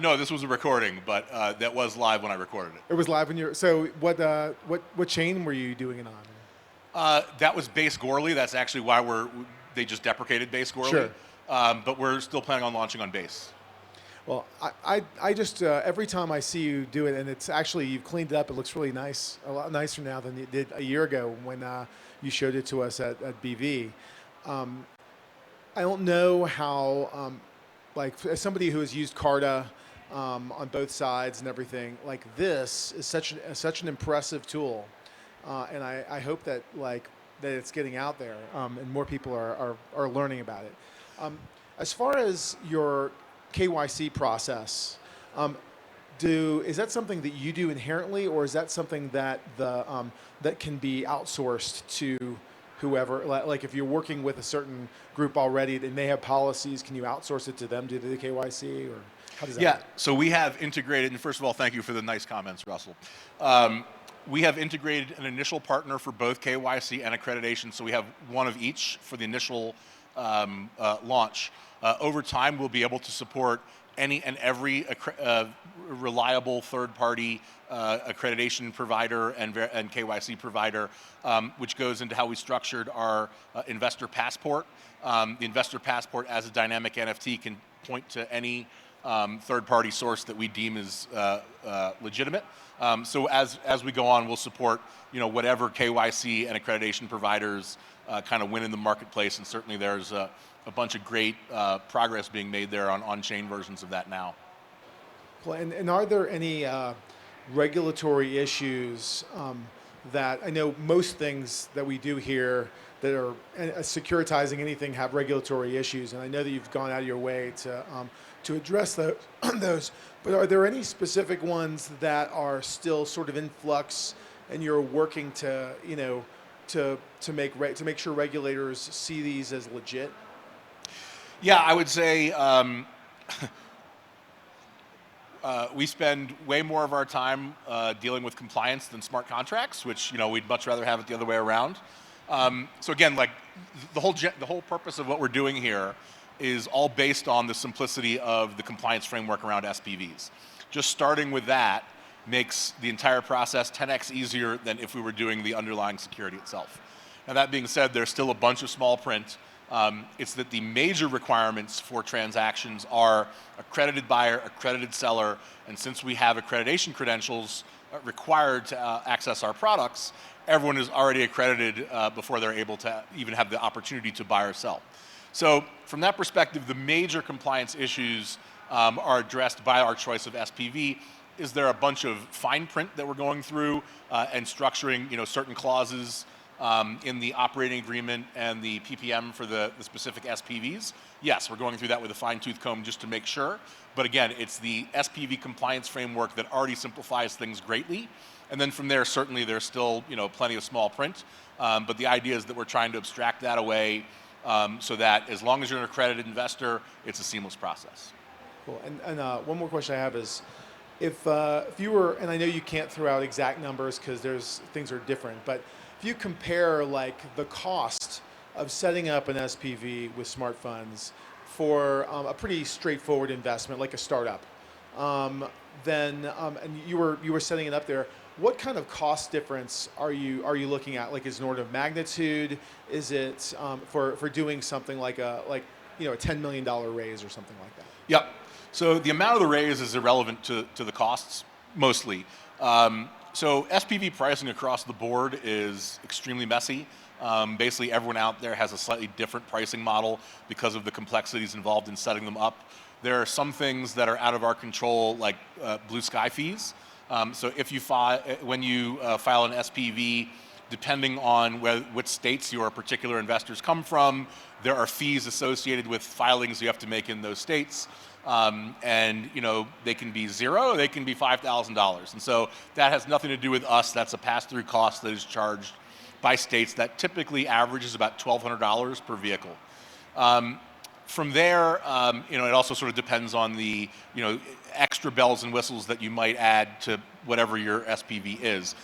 No, this was a recording, but that was live when I recorded it. It was live when you're. So what chain were you doing it on? That was Base Goerli. That's actually why they just deprecated Base Goerli. Sure. But we're still planning on launching on Base. Well, I just every time I see you do it, and it's actually, you've cleaned it up. It looks really nice, a lot nicer now than it did a year ago when you showed it to us at BV. I don't know how, like, as somebody who has used Carta on both sides and everything, like, this is such an impressive tool, and I hope that that it's getting out there and more people are learning about it. As far as your KYC process, is that something that you do inherently, or is that something that that can be outsourced to whoever? Like if you're working with a certain group already and they have policies, can you outsource it to them to do the KYC, or how does that work? So we have integrated, and first of all, thank you for the nice comments, Russell. We have integrated an initial partner for both KYC and accreditation, so we have one of each for the initial launch. Over time, we'll be able to support any and every reliable third-party accreditation provider and KYC provider, which goes into how we structured our investor passport. The investor passport as a dynamic NFT can point to any third-party source that we deem is legitimate. So as we go on, we'll support whatever KYC and accreditation providers kind of win in the marketplace, and certainly there's a bunch of great progress being made there on on-chain versions of that now. Well, and are there any regulatory issues that, I know most things that we do here that are securitizing anything have regulatory issues, and I know that you've gone out of your way to address those. But are there any specific ones that are still sort of in flux, and you're working to make sure regulators see these as legit? Yeah, I would say we spend way more of our time dealing with compliance than smart contracts, which we'd much rather have it the other way around. So again, like the whole purpose of what we're doing here is all based on the simplicity of the compliance framework around SPVs. Just starting with that makes the entire process 10x easier than if we were doing the underlying security itself. Now that being said, there's still a bunch of small print. It's that the major requirements for transactions are accredited buyer, accredited seller, and since we have accreditation credentials required to access our products, everyone is already accredited before they're able to even have the opportunity to buy or sell. So from that perspective, the major compliance issues are addressed by our choice of SPV. Is there a bunch of fine print that we're going through and structuring certain clauses in the operating agreement and the PPM for the specific SPVs? Yes, we're going through that with a fine-tooth comb just to make sure. But again, it's the SPV compliance framework that already simplifies things greatly. And then from there, certainly there's still plenty of small print. But the idea is that we're trying to abstract that away so that as long as you're an accredited investor, it's a seamless process. Cool. And one more question I have is, if you were, and I know you can't throw out exact numbers because things are different, but if you compare like the cost of setting up an SPV with smart funds for a pretty straightforward investment like a startup, then and you were setting it up there, what kind of cost difference are you looking at? Like, is an order of magnitude? Is it for doing something like a $10 million raise or something like that? Yep. So the amount of the raise is irrelevant to the costs mostly. So SPV pricing across the board is extremely messy. Basically, everyone out there has a slightly different pricing model because of the complexities involved in setting them up. There are some things that are out of our control, like blue sky fees. So if you when you file an SPV, depending on which states your particular investors come from, there are fees associated with filings you have to make in those states. And they can be $0, they can be $5,000. And so that has nothing to do with us. That's a pass-through cost that is charged by states that typically averages about $1,200 per vehicle. From there, it also sort of depends on the, extra bells and whistles that you might add to whatever your SPV is.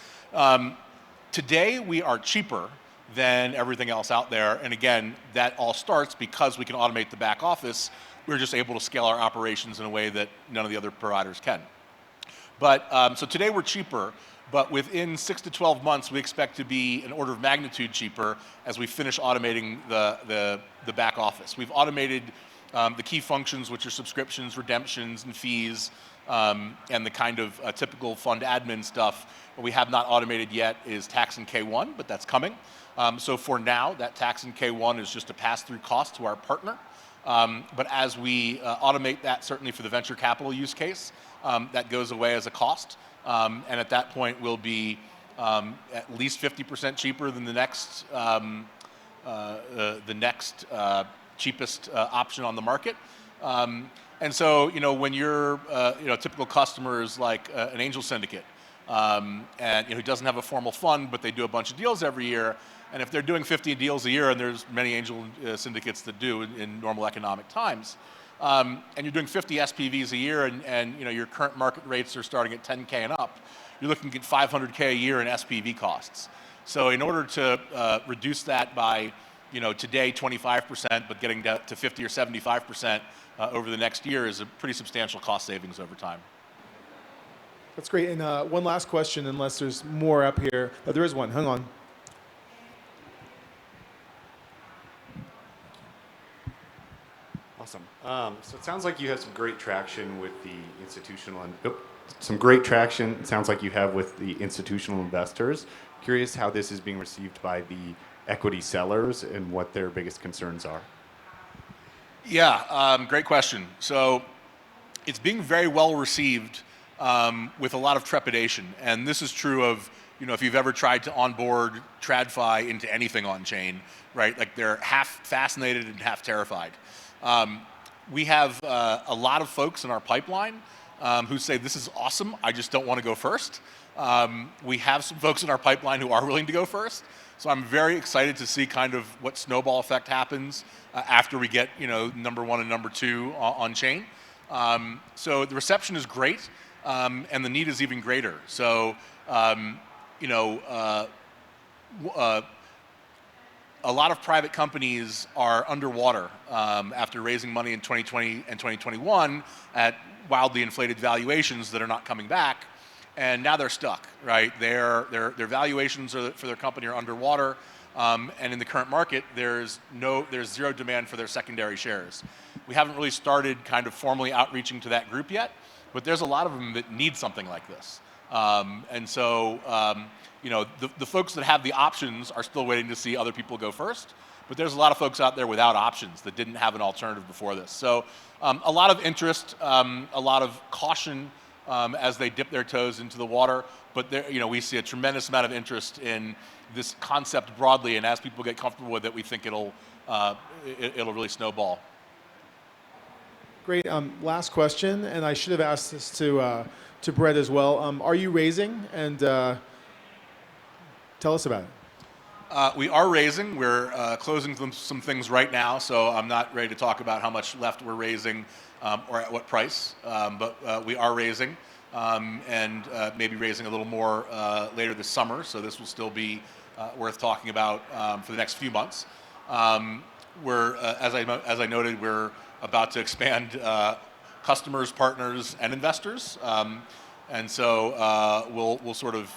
Today, we are cheaper than everything else out there. And again, that all starts because we can automate the back office. We're just able to scale our operations in a way that none of the other providers can. But so today we're cheaper, but within 6 to 12 months, we expect to be an order of magnitude cheaper as we finish automating the back office. We've automated the key functions, which are subscriptions, redemptions, and fees, and the kind of typical fund admin stuff. What we have not automated yet is tax and K1, but that's coming. So for now, that tax and K1 is just a pass-through cost to our partner. But as we automate that, certainly for the venture capital use case, that goes away as a cost. And at that point, we'll be at least 50% cheaper than the next cheapest option on the market. And so, when you're, typical customers like an angel syndicate, and who doesn't have a formal fund, but they do a bunch of deals every year. And if they're doing 50 deals a year, and there's many angel syndicates that do in normal economic times, and you're doing 50 SPVs a year, and your current market rates are starting at 10K and up, you're looking at 500K a year in SPV costs. So in order to reduce that by, today 25%, but getting down to 50 or 75% over the next year is a pretty substantial cost savings over time. That's great. And one last question, unless there's more up here. Oh, there is one. Hang on. Awesome. So it sounds like you have some great traction with the institutional it sounds like you have with the institutional investors. Curious how this is being received by the equity sellers and what their biggest concerns are. Yeah, great question. So it's being very well received with a lot of trepidation. And this is true of if you've ever tried to onboard TradFi into anything on chain, right? Like they're half fascinated and half terrified. We have a lot of folks in our pipeline who say, this is awesome, I just don't want to go first. We have some folks in our pipeline who are willing to go first. So I'm very excited to see kind of what snowball effect happens after we get, number 1 and number 2 on chain. So the reception is great, and the need is even greater. So, a lot of private companies are underwater after raising money in 2020 and 2021 at wildly inflated valuations that are not coming back, and now they're stuck, right? Their valuations for their company are underwater, and in the current market, there's zero demand for their secondary shares. We haven't really started kind of formally outreaching to that group yet, but there's a lot of them that need something like this. And so, the folks that have the options are still waiting to see other people go first, but there's a lot of folks out there without options that didn't have an alternative before this. So a lot of interest, a lot of caution as they dip their toes into the water, but we see a tremendous amount of interest in this concept broadly, and as people get comfortable with it, we think it'll really snowball. Great. Last question, and I should have asked this to Brett as well. Are you raising? And tell us about it. We are raising. We're closing some things right now, so I'm not ready to talk about how much left we're raising or at what price, but we are raising and maybe raising a little more later this summer, so this will still be worth talking about for the next few months. We're, as I noted, we're about to expand customers, partners, and investors, and so we'll sort of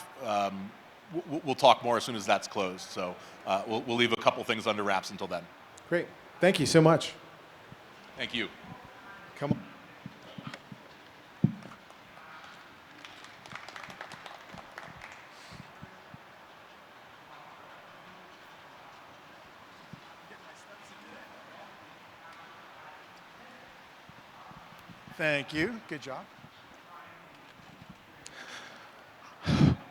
we'll talk more as soon as that's closed. So we'll leave a couple things under wraps until then. Great. Thank you so much. Thank you. Come on. Thank you. Good job.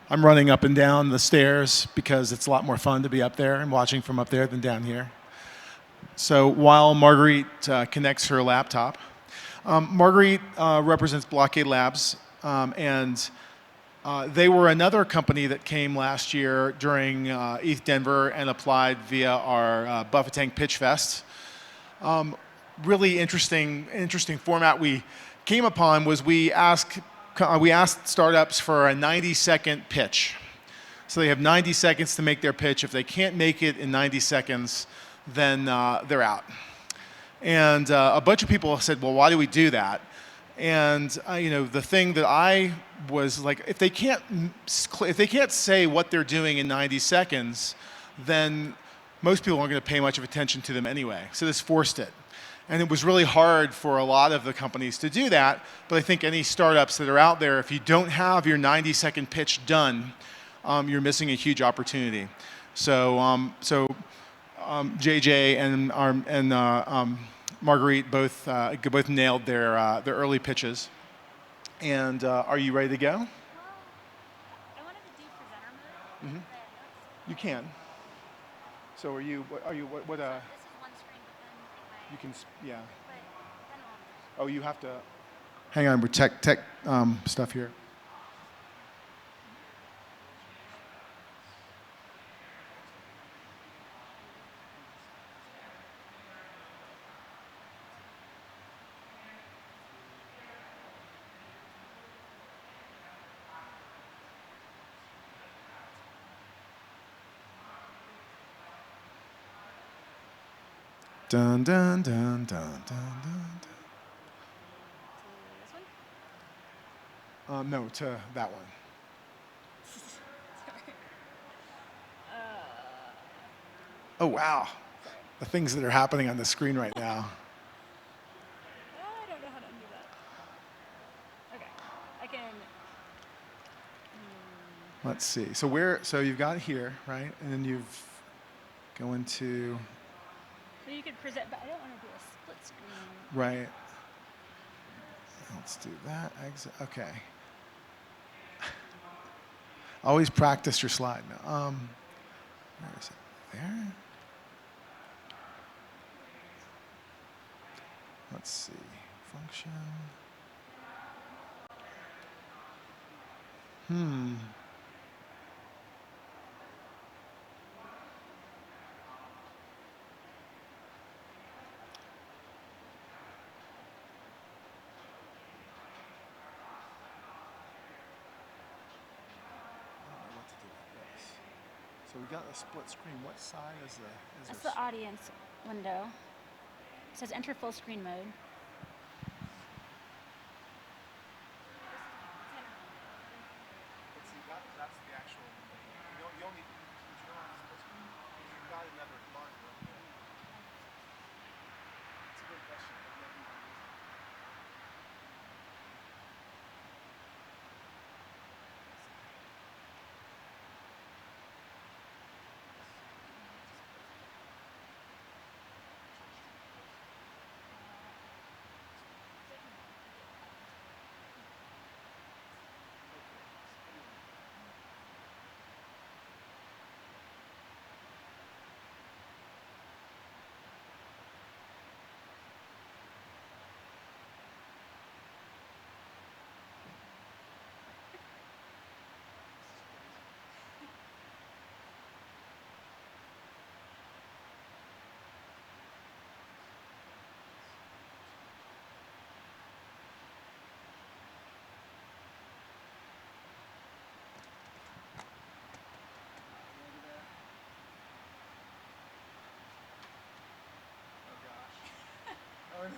I'm running up and down the stairs because it's a lot more fun to be up there and watching from up there than down here. So while Marguerite connects her laptop, Marguerite represents Blockade Labs, and they were another company that came last year during ETHDenver and applied via our Bufficorn Pitch Fest. Really interesting format we came upon was we asked startups for a 90-second pitch. So they have 90 seconds to make their pitch. If they can't make it in 90 seconds, then they're out. And a bunch of people said, well, why do we do that? And the thing that I was like, if they can't say what they're doing in 90 seconds, then most people aren't going to pay much of attention to them anyway. So this forced it. And it was really hard for a lot of the companies to do that. But I think any startups that are out there, if you don't have your 90-second pitch done, you're missing a huge opportunity. So, JJ and Marguerite both nailed their early pitches. And are you ready to go? Well, I wanted to do presenter mode. Mm-hmm. You can. So are you? What? This is one screen, but then You can. Yeah. But then Oh, you have to. Hang on, we're tech stuff here. Dun dun dun dun dun dun. this one? No, to that one. Sorry. Oh wow, the things that are happening on the screen right now. I don't know how to undo that. Okay. I can. Let's see. So you've got here, right? And then you've go into So you could present, but I don't want to do a split screen. right. Let's do that. Exit. Okay. Always practice your slide. Where is it? There? Let's see. Function. So we got a split screen. What side is the? That's the audience window. It says enter full screen mode. Let's see, that's the actual. You don't need. You don't have split screen. You've got another monitor. That's a good question. I've never even used it. Oh no.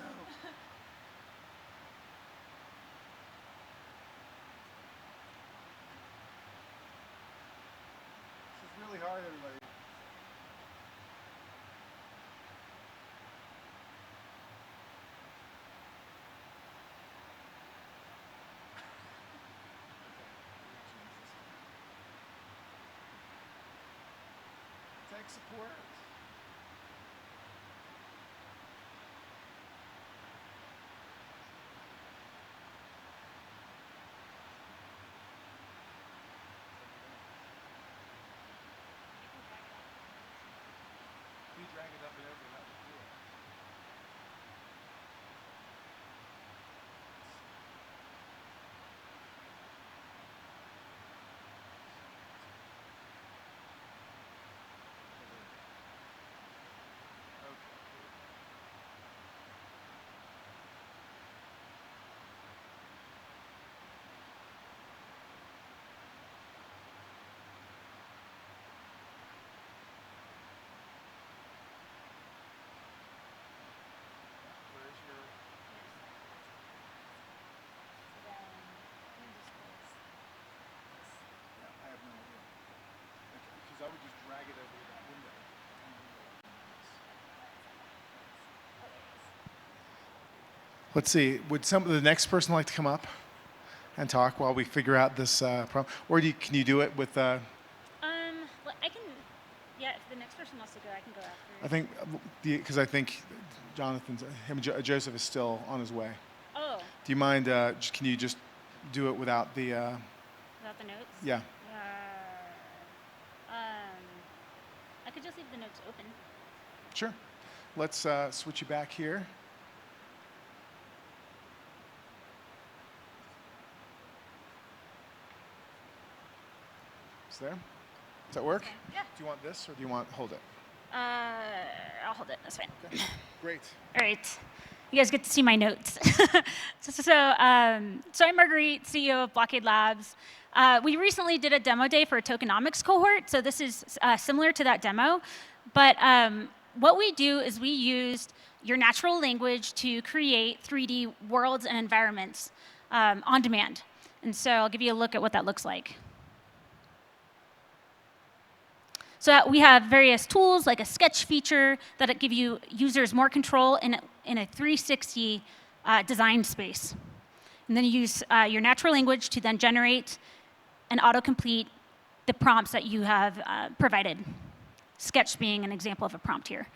This is really hard, everybody. Tech support. You drag it up and over, that would do it. Where's your? Yeah, I have no idea. Because I would just drag it over to that window. Let's see. Would the next person like to come up and talk while we figure out this problem? Or can you do it with? Well, I can. Yeah, if the next person wants to go, I can go after. I think because I think Joseph is still on his way. Oh. Do you mind? Can you just do it without the? Without the notes? Yeah. I could just leave the notes open. Sure. Let's switch you back here. Is there? Does that work? Yeah. Do you want this or do you want hold it? I'll hold it. That's fine. Okay. Great. All right. You guys get to see my notes. So I'm Marguerite, CEO of Blockade Labs. We recently did a demo day for a tokenomics cohort, so this is similar to that demo. But what we do is we used your natural language to create 3D worlds and environments on demand. And so I'll give you a look at what that looks like. So we have various tools like a sketch feature that give you users more control in a 360 design space. And then you use your natural language to then generate and autocomplete the prompts that you have provided. Sketch being an example of a prompt here.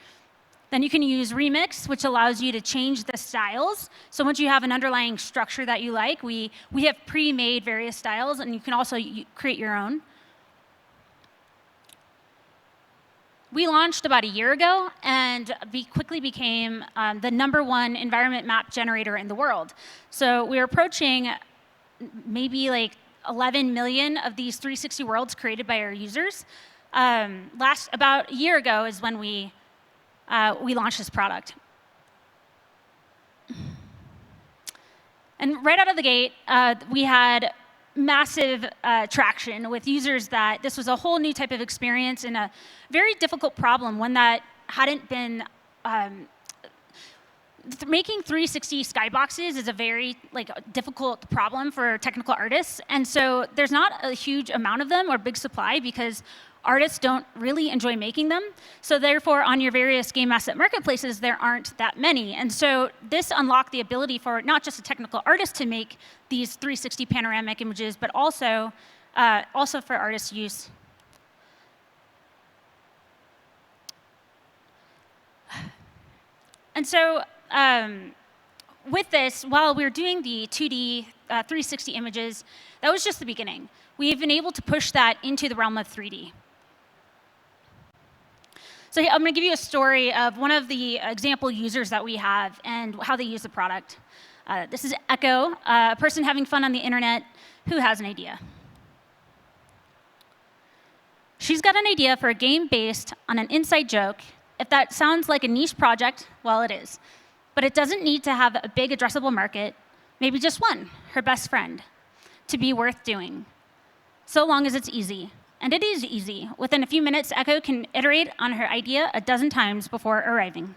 Then you can use Remix, which allows you to change the styles. So once you have an underlying structure that you like, we have pre-made various styles, and you can also create your own. We launched about a year ago, and we quickly became the #1 environment map generator in the world. So we're approaching maybe like 11 million of these 360 worlds created by our users. About a year ago is when we launched this product. And right out of the gate, we had massive traction with users that this was a whole new type of experience and a very difficult problem, one that hadn't been making 360 skyboxes is a very difficult problem for technical artists, and so there's not a huge amount of them or big supply because artists don't really enjoy making them. So therefore, on your various game asset marketplaces, there aren't that many. And so this unlocked the ability for not just a technical artist to make these 360 panoramic images, but also for artist use. And so with this, while we were doing the 2D 360 images, that was just the beginning. We've been able to push that into the realm of 3D. So I'm going to give you a story of one of the example users that we have and how they use the product. This is Echo, a person having fun on the internet who has an idea. She's got an idea for a game based on an inside joke. If that sounds like a niche project, well, it is. But it doesn't need to have a big addressable market, maybe just one, her best friend, to be worth doing, so long as it's easy. And it is easy. Within a few minutes, Echo can iterate on her idea a dozen times before arriving.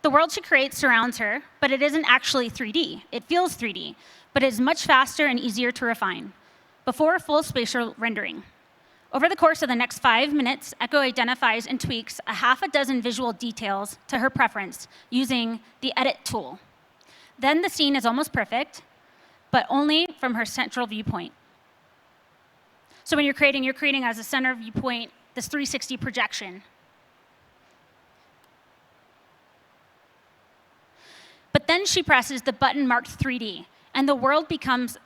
The world she creates surrounds her, but it isn't actually 3D. It feels 3D, but it is much faster and easier to refine before full spatial rendering. Over the course of the next 5 minutes, Echo identifies and tweaks a half a dozen visual details to her preference using the Edit tool. Then the scene is almost perfect, but only from her central viewpoint. So when you're creating as a center viewpoint this 360 projection. But then she presses the button marked 3D, and the world comes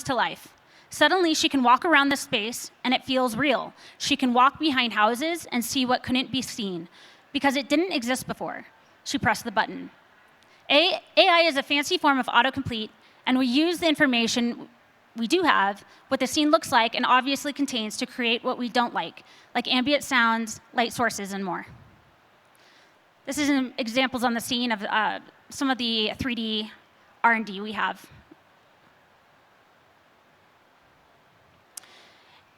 to life. Suddenly, she can walk around the space, and it feels real. She can walk behind houses and see what couldn't be seen, because it didn't exist before. She pressed the button. AI is a fancy form of autocomplete, and we use the information we do have, what the scene looks like and obviously contains to create what we don't like ambient sounds, light sources, and more. This is examples on the scene of some of the 3D R&D we have.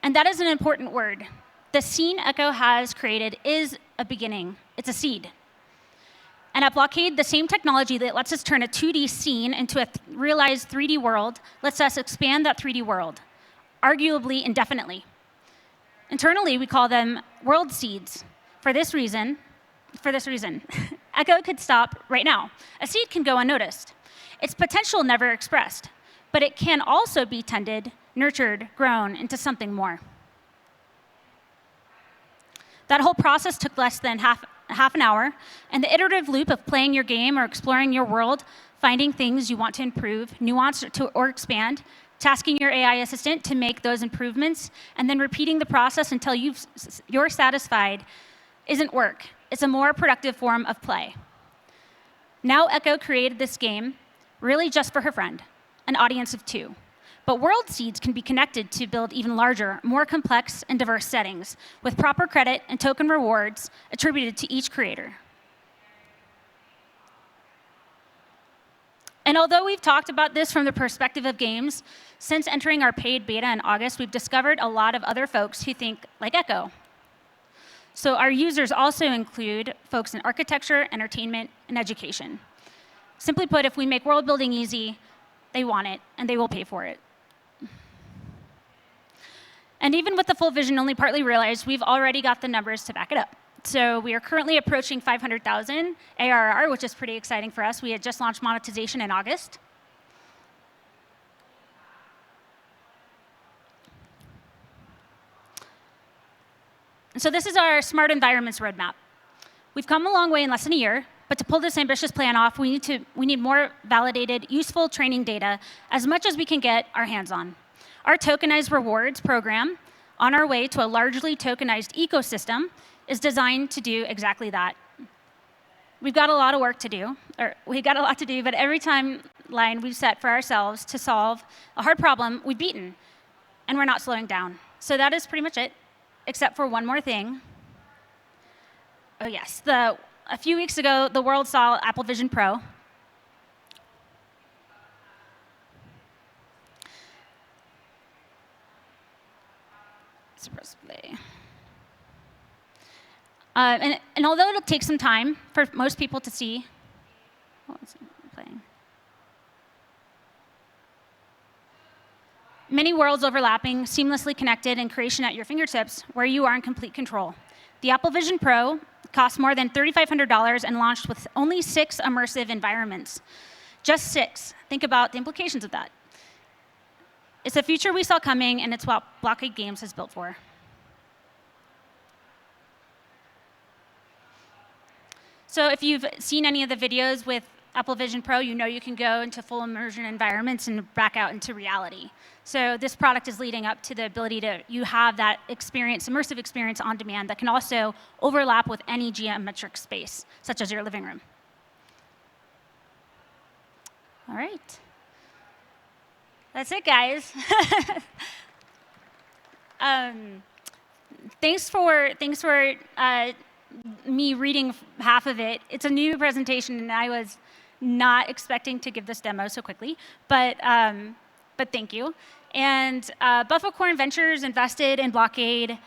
And that is an important word. The scene Echo has created is a beginning. It's a seed. And at Blockade, the same technology that lets us turn a 2D scene into a realized 3D world lets us expand that 3D world, arguably indefinitely. Internally, we call them world seeds. For this reason, Echo could stop right now. A seed can go unnoticed. Its potential never expressed, but it can also be tended, nurtured, grown into something more. That whole process took less than half an hour, and the iterative loop of playing your game or exploring your world, finding things you want to improve, nuance or expand, tasking your AI assistant to make those improvements, and then repeating the process until you're satisfied isn't work. It's a more productive form of play. Now Echo created this game really just for her friend, an audience of 2. But world seeds can be connected to build even larger, more complex and diverse settings with proper credit and token rewards attributed to each creator. And although we've talked about this from the perspective of games, since entering our paid beta in August, we've discovered a lot of other folks who think like Echo. So our users also include folks in architecture, entertainment, and education. Simply put, if we make world building easy, they want it, and they will pay for it. And even with the full vision only partly realized, we've already got the numbers to back it up. So we are currently approaching 500,000 ARR, which is pretty exciting for us. We had just launched monetization in August. So this is our smart environments roadmap. We've come a long way in less than a year, but to pull this ambitious plan off, we need more validated, useful training data, as much as we can get our hands on. Our tokenized rewards program on our way to a largely tokenized ecosystem is designed to do exactly that. We've got a lot of work to do, but every timeline we've set for ourselves to solve a hard problem, we've beaten, and we're not slowing down. So that is pretty much it, except for one more thing. Oh yes, a few weeks ago, the world saw Apple Vision Pro. Suppress play. And although it'll take some time for most people to see, playing? Many worlds overlapping, seamlessly connected, and creation at your fingertips, where you are in complete control. The Apple Vision Pro costs more than $3,500 and launched with only 6 immersive environments. Just 6. Think about the implications of that. It's a future we saw coming, and it's what Blockade Games is built for. So if you've seen any of the videos with Apple Vision Pro, you know you can go into full immersion environments and back out into reality. So this product is leading up to the ability to, you have that experience, immersive experience on demand that can also overlap with any geometric space, such as your living room. All right. That's it, guys. Thanks for me reading half of it. It's a new presentation, and I was not expecting to give this demo so quickly, but thank you. And Bufficorn Ventures invested in Blockade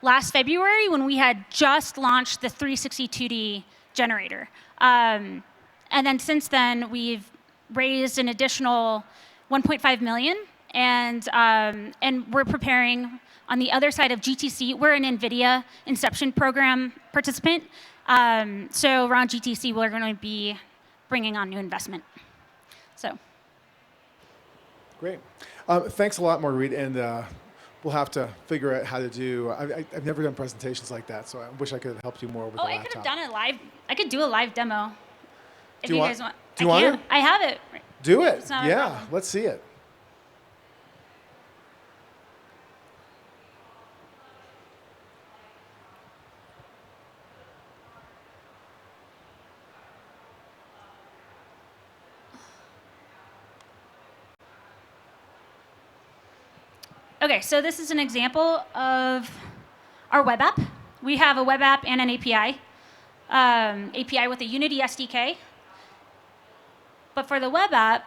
last February when we had just launched the 360 2D generator. And then since then, we've raised an additional 1.5 million, and we're preparing on the other side of GTC. We're an NVIDIA Inception Program participant, so around GTC, we're going to be bringing on new investment. So, Great. Thanks a lot, Marguerite, and we'll have to figure out how to do. I've never done presentations like that, so I wish I could have helped you more with the laptop. I could have done a live. I could do a live demo. If you guys want. Do you want it? I have it. Do it. It's not a Yeah, problem. let's see it. Okay, so this is an example of our web app. We have a web app and an API. API with a Unity SDK. But for the web app,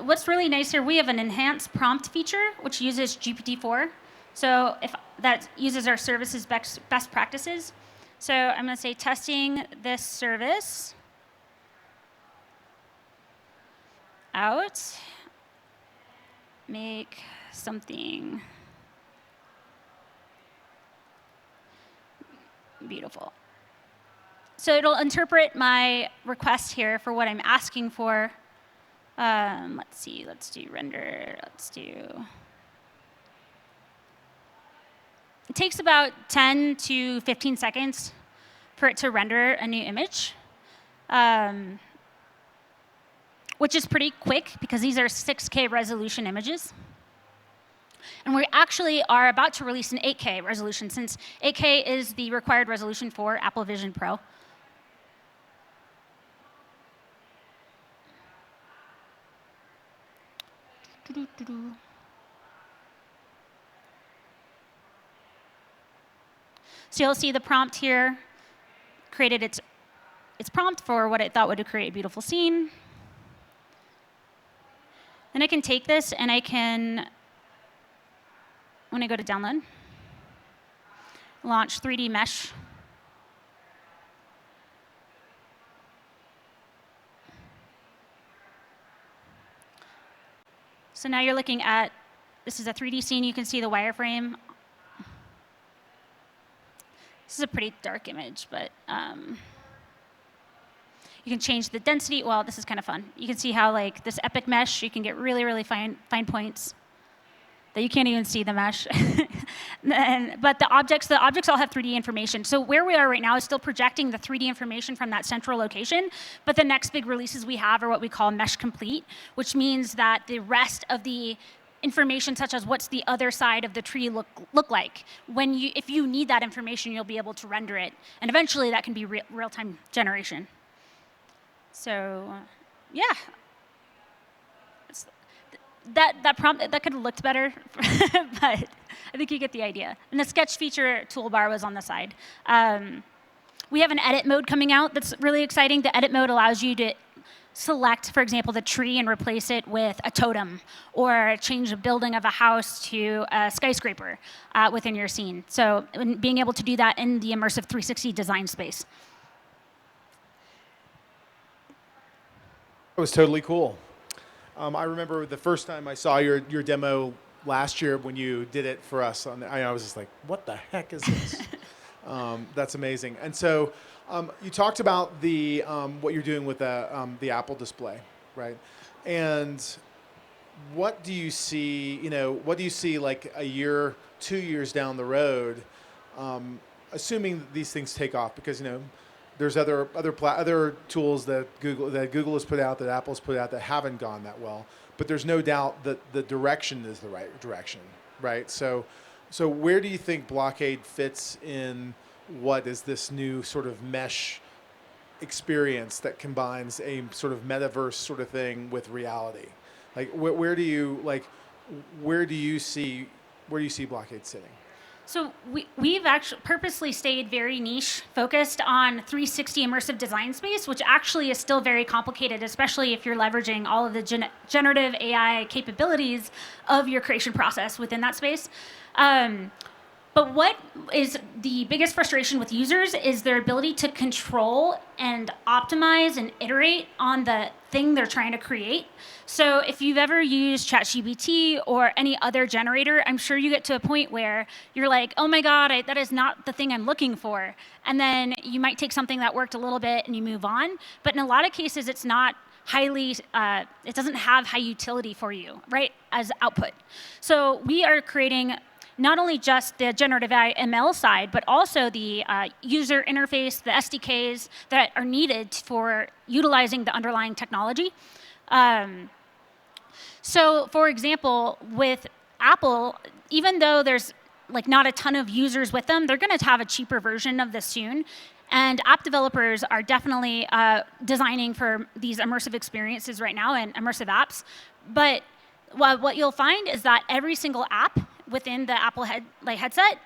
what's really nice here, we have an enhanced prompt feature, which uses GPT-4. So if that uses our services best practices. So I'm going to say testing this service out. Make something beautiful. So it'll interpret my request here for what I'm asking for. Let's see, let's do render, It takes about 10 to 15 seconds for it to render a new image, which is pretty quick because these are 6K resolution images. And we actually are about to release an 8K resolution, since 8K is the required resolution for Apple Vision Pro. So you'll see the prompt here created its prompt for what it thought would create a beautiful scene. Then I can take this and I can, when I go to download, launch 3D Mesh. So now you're looking at, this is a 3D scene. You can see the wireframe. This is a pretty dark image, but you can change the density. Well, this is kind of fun. You can see how, like, this epic mesh, you can get really, really fine points that you can't even see the mesh. But the objects all have 3D information. So where we are right now is still projecting the 3D information from that central location, but the next big releases we have are what we call mesh complete, which means that the rest of the information such as what's the other side of the tree look like. If you need that information, you'll be able to render it, and eventually that can be real-time generation. So, yeah. That prompt that could have looked better, but I think you get the idea. And the sketch feature toolbar was on the side. We have an edit mode coming out that's really exciting. The edit mode allows you to select, for example, the tree and replace it with a totem, or change the building of a house to a skyscraper within your scene. So being able to do that in the immersive 360 design space. It was totally cool. I remember the first time I saw your demo last year when you did it for us. I was just like, what the heck is this? That's amazing. And so you talked about what you're doing with the Apple display, right? And what do you see, what do you see like a year, 2 years down the road, assuming that these things take off? Because, there's other tools that Google has put out, that Apple's put out, that haven't gone that well. But there's no doubt that the direction is the right direction, right? So where do you think Blockade fits in what is this new sort of mesh experience that combines a sort of metaverse sort of thing with reality? Like where do you see Blockade sitting? So we've actually purposely stayed very niche, focused on 360 immersive design space, which actually is still very complicated, especially if you're leveraging all of the generative AI capabilities of your creation process within that space. But what is the biggest frustration with users is their ability to control and optimize and iterate on the thing they're trying to create. So if you've ever used ChatGPT or any other generator, I'm sure you get to a point where you're like, oh my God, that is not the thing I'm looking for. And then you might take something that worked a little bit and you move on. But in a lot of cases, it's not it doesn't have high utility for you, right, as output. So we are creating not only just the generative AI ML side, but also the user interface, the SDKs that are needed for utilizing the underlying technology. So for example, with Apple, even though there's like not a ton of users with them, they're going to have a cheaper version of this soon. And app developers are definitely designing for these immersive experiences right now and immersive apps. But what you'll find is that every single app within the Apple headset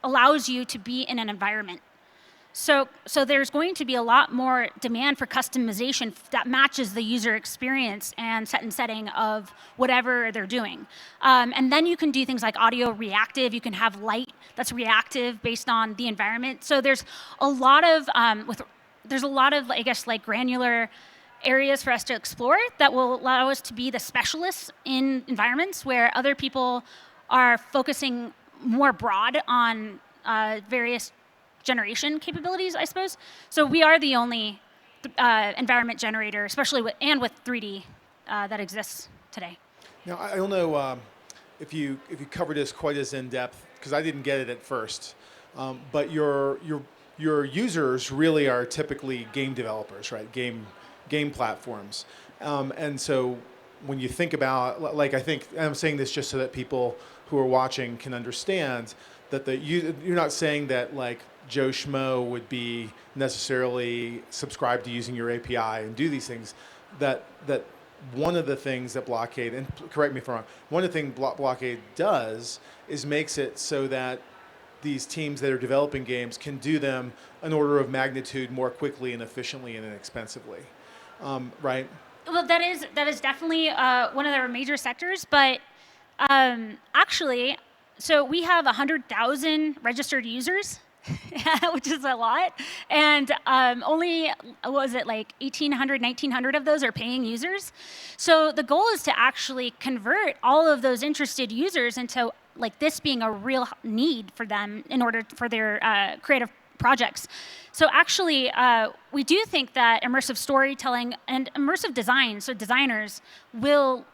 allows you to be in an environment. So there's going to be a lot more demand for customization that matches the user experience and setting of whatever they're doing. And then you can do things like audio reactive. You can have light that's reactive based on the environment. So there's a lot of I guess, like granular areas for us to explore that will allow us to be the specialists in environments where other people are focusing more broad on various generation capabilities, I suppose. So we are the only environment generator, especially with 3D, that exists today. Now, I don't know if you covered this quite as in depth, because I didn't get it at first. But your users really are typically game developers, right? Game platforms, and so when you think about, like, I think I'm saying this just so that people who are watching can understand that you're not saying that like Joe Schmo would be necessarily subscribed to using your API and do these things. That one of the things that Blockade, and correct me if I'm wrong, one of the things Blockade does is makes it so that these teams that are developing games can do them an order of magnitude more quickly and efficiently and inexpensively, right? Well, that is definitely one of their major sectors, but actually, so we have 100,000 registered users, which is a lot, and only, what was it, like 1,800, 1,900 of those are paying users. So the goal is to actually convert all of those interested users into like this being a real need for them in order for their creative projects. So actually, we do think that immersive storytelling and immersive design, so designers will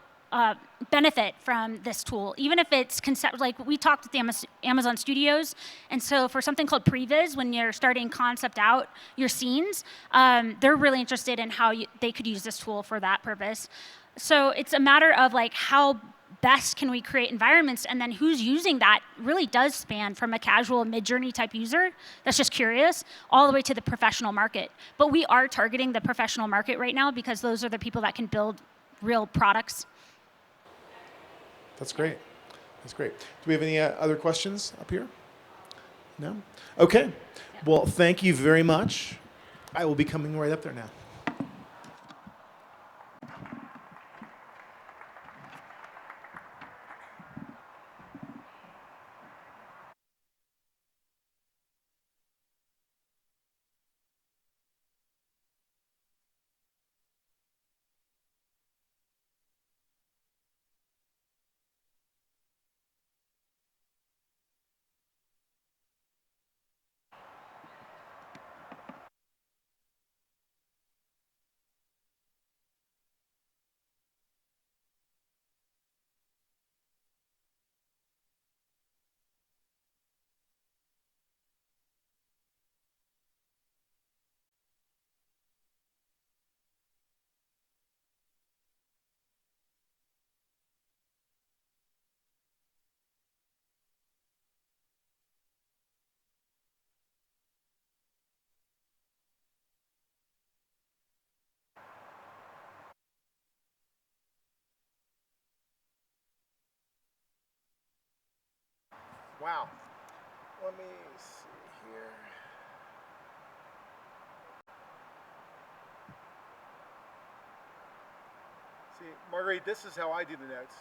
benefit from this tool, even if it's like we talked with the Amazon Studios, and so for something called previs, when you're starting concept out your scenes, they're really interested in how they could use this tool for that purpose. So it's a matter of like how best can we create environments, and then who's using that really does span from a casual mid-journey type user that's just curious all the way to the professional market. But we are targeting the professional market right now because those are the people that can build real products. That's great. That's great. Do we have any other questions up here? No? Okay. Well, thank you very much. I will be coming right up there now. Wow. Let me see here. See, Marguerite, this is how I do the notes.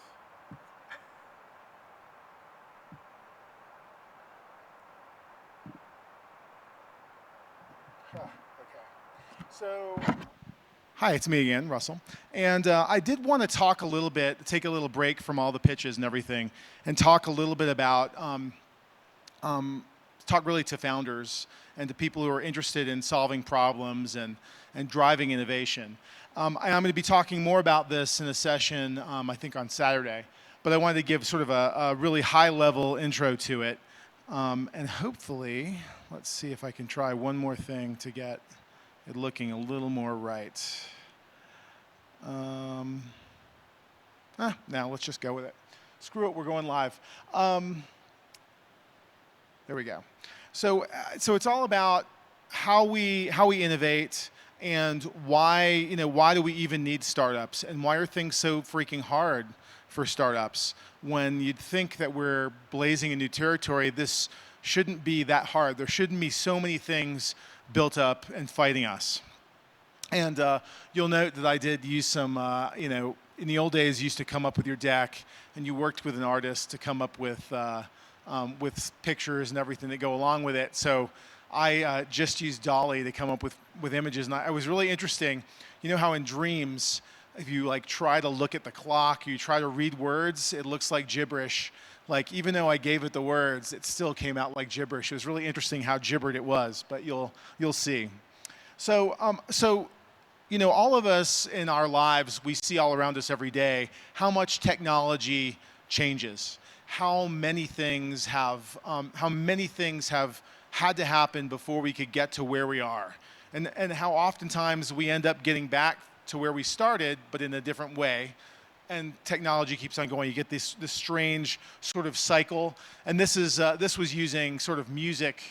Okay. So, hi, it's me again, Russell. And I did want to talk a little bit, take a little break from all the pitches and everything, and talk a little bit about, talk really to founders and to people who are interested in solving problems and driving innovation. I'm going to be talking more about this in a session, I think on Saturday, but I wanted to give sort of a really high-level intro to it. And hopefully, let's see if I can try one more thing to get it looking a little more right. Now let's just go with it. Screw it, we're going live. There we go. So it's all about how we innovate and why do we even need startups, and why are things so freaking hard for startups when you'd think that we're blazing a new territory. This shouldn't be that hard. There shouldn't be so many things built up and fighting us. And you'll note that I did use some, in the old days, you used to come up with your deck, and you worked with an artist to come up with pictures and everything that go along with it. So I just used Dolly to come up with images. And it was really interesting. You know how in dreams, if you try to look at the clock, you try to read words, it looks like gibberish. Even though I gave it the words, it still came out like gibberish. It was really interesting how gibbered it was, but you'll see. So all of us in our lives, we see all around us every day how much technology changes, how many things have had to happen before we could get to where we are, and how oftentimes we end up getting back to where we started, but in a different way. And technology keeps on going. You get this strange sort of cycle. And this was using sort of music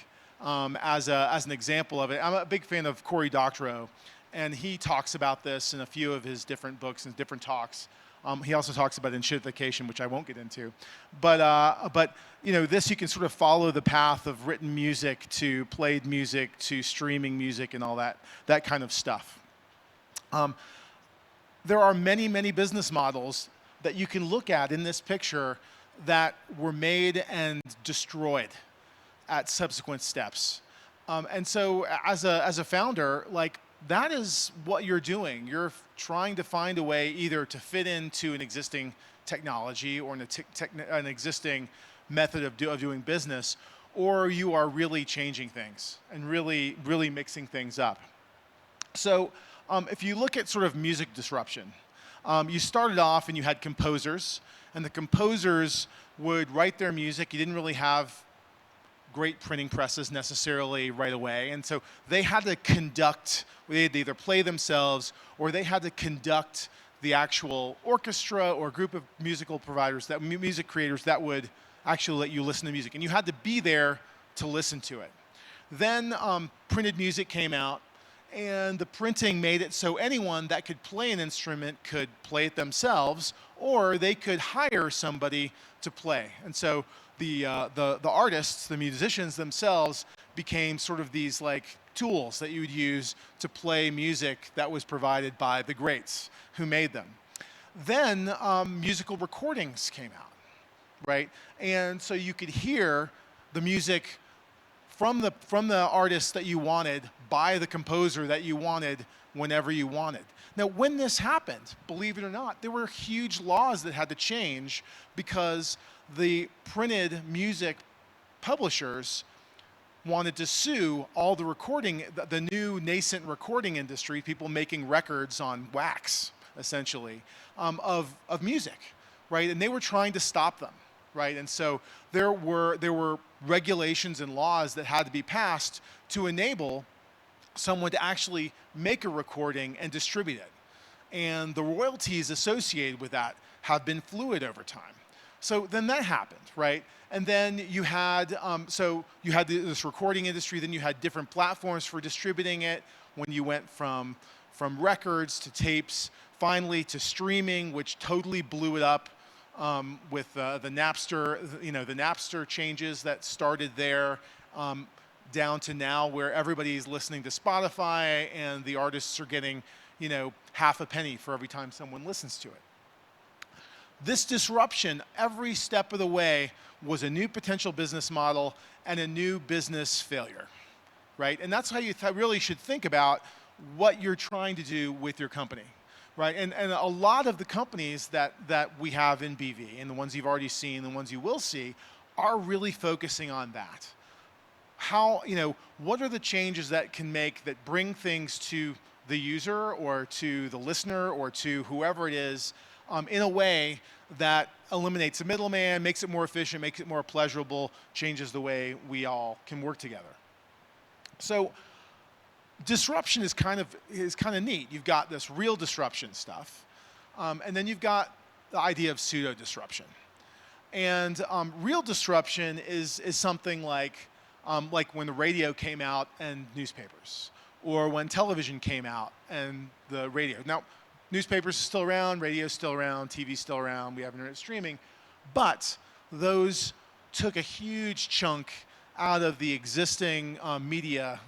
as an example of it. I'm a big fan of Cory Doctorow, and he talks about this in a few of his different books and different talks. He also talks about enshittification, which I won't get into. But this, you can sort of follow the path of written music to played music to streaming music and all that kind of stuff. There are many, many business models that you can look at in this picture that were made and destroyed at subsequent steps. And so as a founder, that is what you're doing. You're trying to find a way either to fit into an existing technology or an existing method of doing business, or you are really changing things and really, really mixing things up. So if you look at sort of music disruption, you started off and you had composers, and the composers would write their music. You didn't really have great printing presses necessarily right away, and so they had to conduct, they had to either play themselves or they had to conduct the actual orchestra or group of musical providers, that music creators that would actually let you listen to music. And you had to be there to listen to it. Then printed music came out, and the printing made it so anyone that could play an instrument could play it themselves, or they could hire somebody to play. And so the artists, the musicians themselves, became sort of these like tools that you would use to play music that was provided by the greats who made them. Then musical recordings came out, right? And so you could hear the music from the artist that you wanted, by the composer that you wanted, whenever you wanted. Now, when this happened, believe it or not, there were huge laws that had to change because the printed music publishers wanted to sue all the recording, the new nascent recording industry, people making records on wax, essentially, of music, right? And they were trying to stop them, right? And so there were regulations and laws that had to be passed to enable someone to actually make a recording and distribute it. And the royalties associated with that have been fluid over time. So then that happened, right? And then you had, this recording industry, then you had different platforms for distributing it when you went from records to tapes, finally to streaming, which totally blew it up with the Napster, the Napster changes that started there, down to now where everybody's listening to Spotify and the artists are getting, half a penny for every time someone listens to it. This disruption, every step of the way, was a new potential business model and a new business failure, right? And that's how you really should think about what you're trying to do with your company, right? And a lot of the companies that we have in BV, and the ones you've already seen, the ones you will see, are really focusing on that. How, what are the changes that can make, that bring things to the user or to the listener or to whoever it is in a way that eliminates the middleman, makes it more efficient, makes it more pleasurable, changes the way we all can work together. So disruption is kind of neat. You've got this real disruption stuff, and then you've got the idea of pseudo disruption. And real disruption is something like when the radio came out and newspapers, or when television came out and the radio. Now, newspapers are still around, radio's still around, TV's still around, we have internet streaming, but those took a huge chunk out of the existing media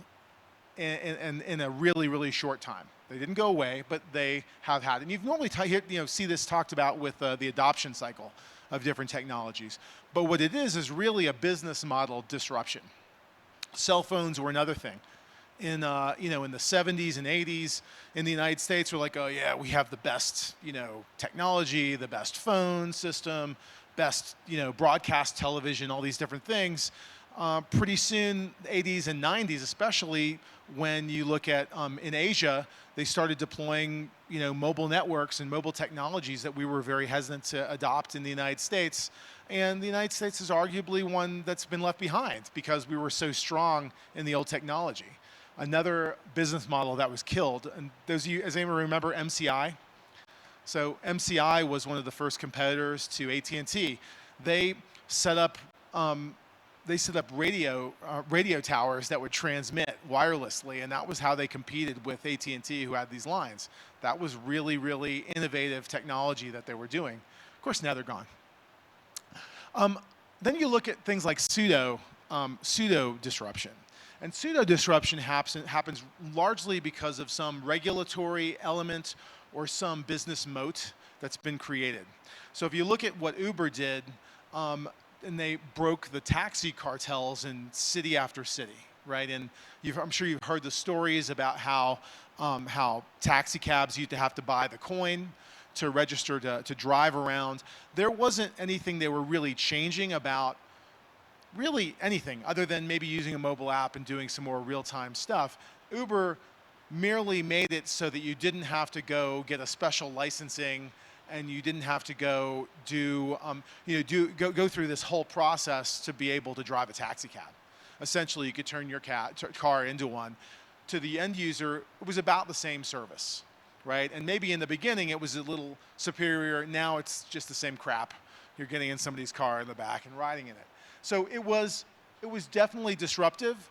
in a really, really short time. They didn't go away, but they have had. And you've normally see this talked about with the adoption cycle of different technologies. But what it is really a business model disruption. Cell phones were another thing. In the 70s and 80s in the United States, we're like, oh yeah, we have the best technology, the best phone system, best broadcast television, all these different things. Pretty soon, the 80s and 90s, especially when you look at in Asia, they started deploying mobile networks and mobile technologies that we were very hesitant to adopt in the United States. And the United States is arguably one that's been left behind because we were so strong in the old technology. Another business model that was killed, and those of you, as anyone remember MCI? So MCI was one of the first competitors to AT&T. They set up radio towers that would transmit wirelessly, and that was how they competed with AT&T, who had these lines. That was really, really innovative technology that they were doing. Of course, now they're gone. Then you look at things like pseudo disruption. And pseudo disruption happens largely because of some regulatory element or some business moat that's been created. So if you look at what Uber did, and they broke the taxi cartels in city after city, right? And I'm sure you've heard the stories about how taxi cabs used to have to buy the coin to register to drive around. There wasn't anything they were really changing about really anything other than maybe using a mobile app and doing some more real-time stuff. Uber merely made it so that you didn't have to go get a special licensing and you didn't have to go go through this whole process to be able to drive a taxi cab. Essentially, you could turn your car into one. To the end user, it was about the same service, right? And maybe in the beginning it was a little superior. Now it's just the same crap. You're getting in somebody's car in the back and riding in it. So it was definitely disruptive.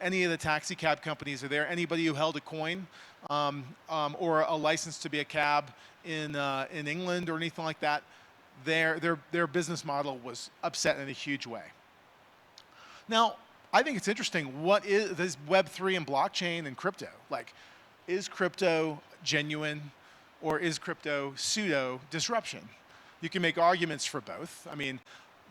Any of the taxi cab companies are there. Anybody who held a coin or a license to be a cab in England or anything like that, their business model was upset in a huge way. Now, I think it's interesting. What is this Web3 and blockchain and crypto? Like, is crypto genuine or is crypto pseudo disruption? You can make arguments for both. I mean,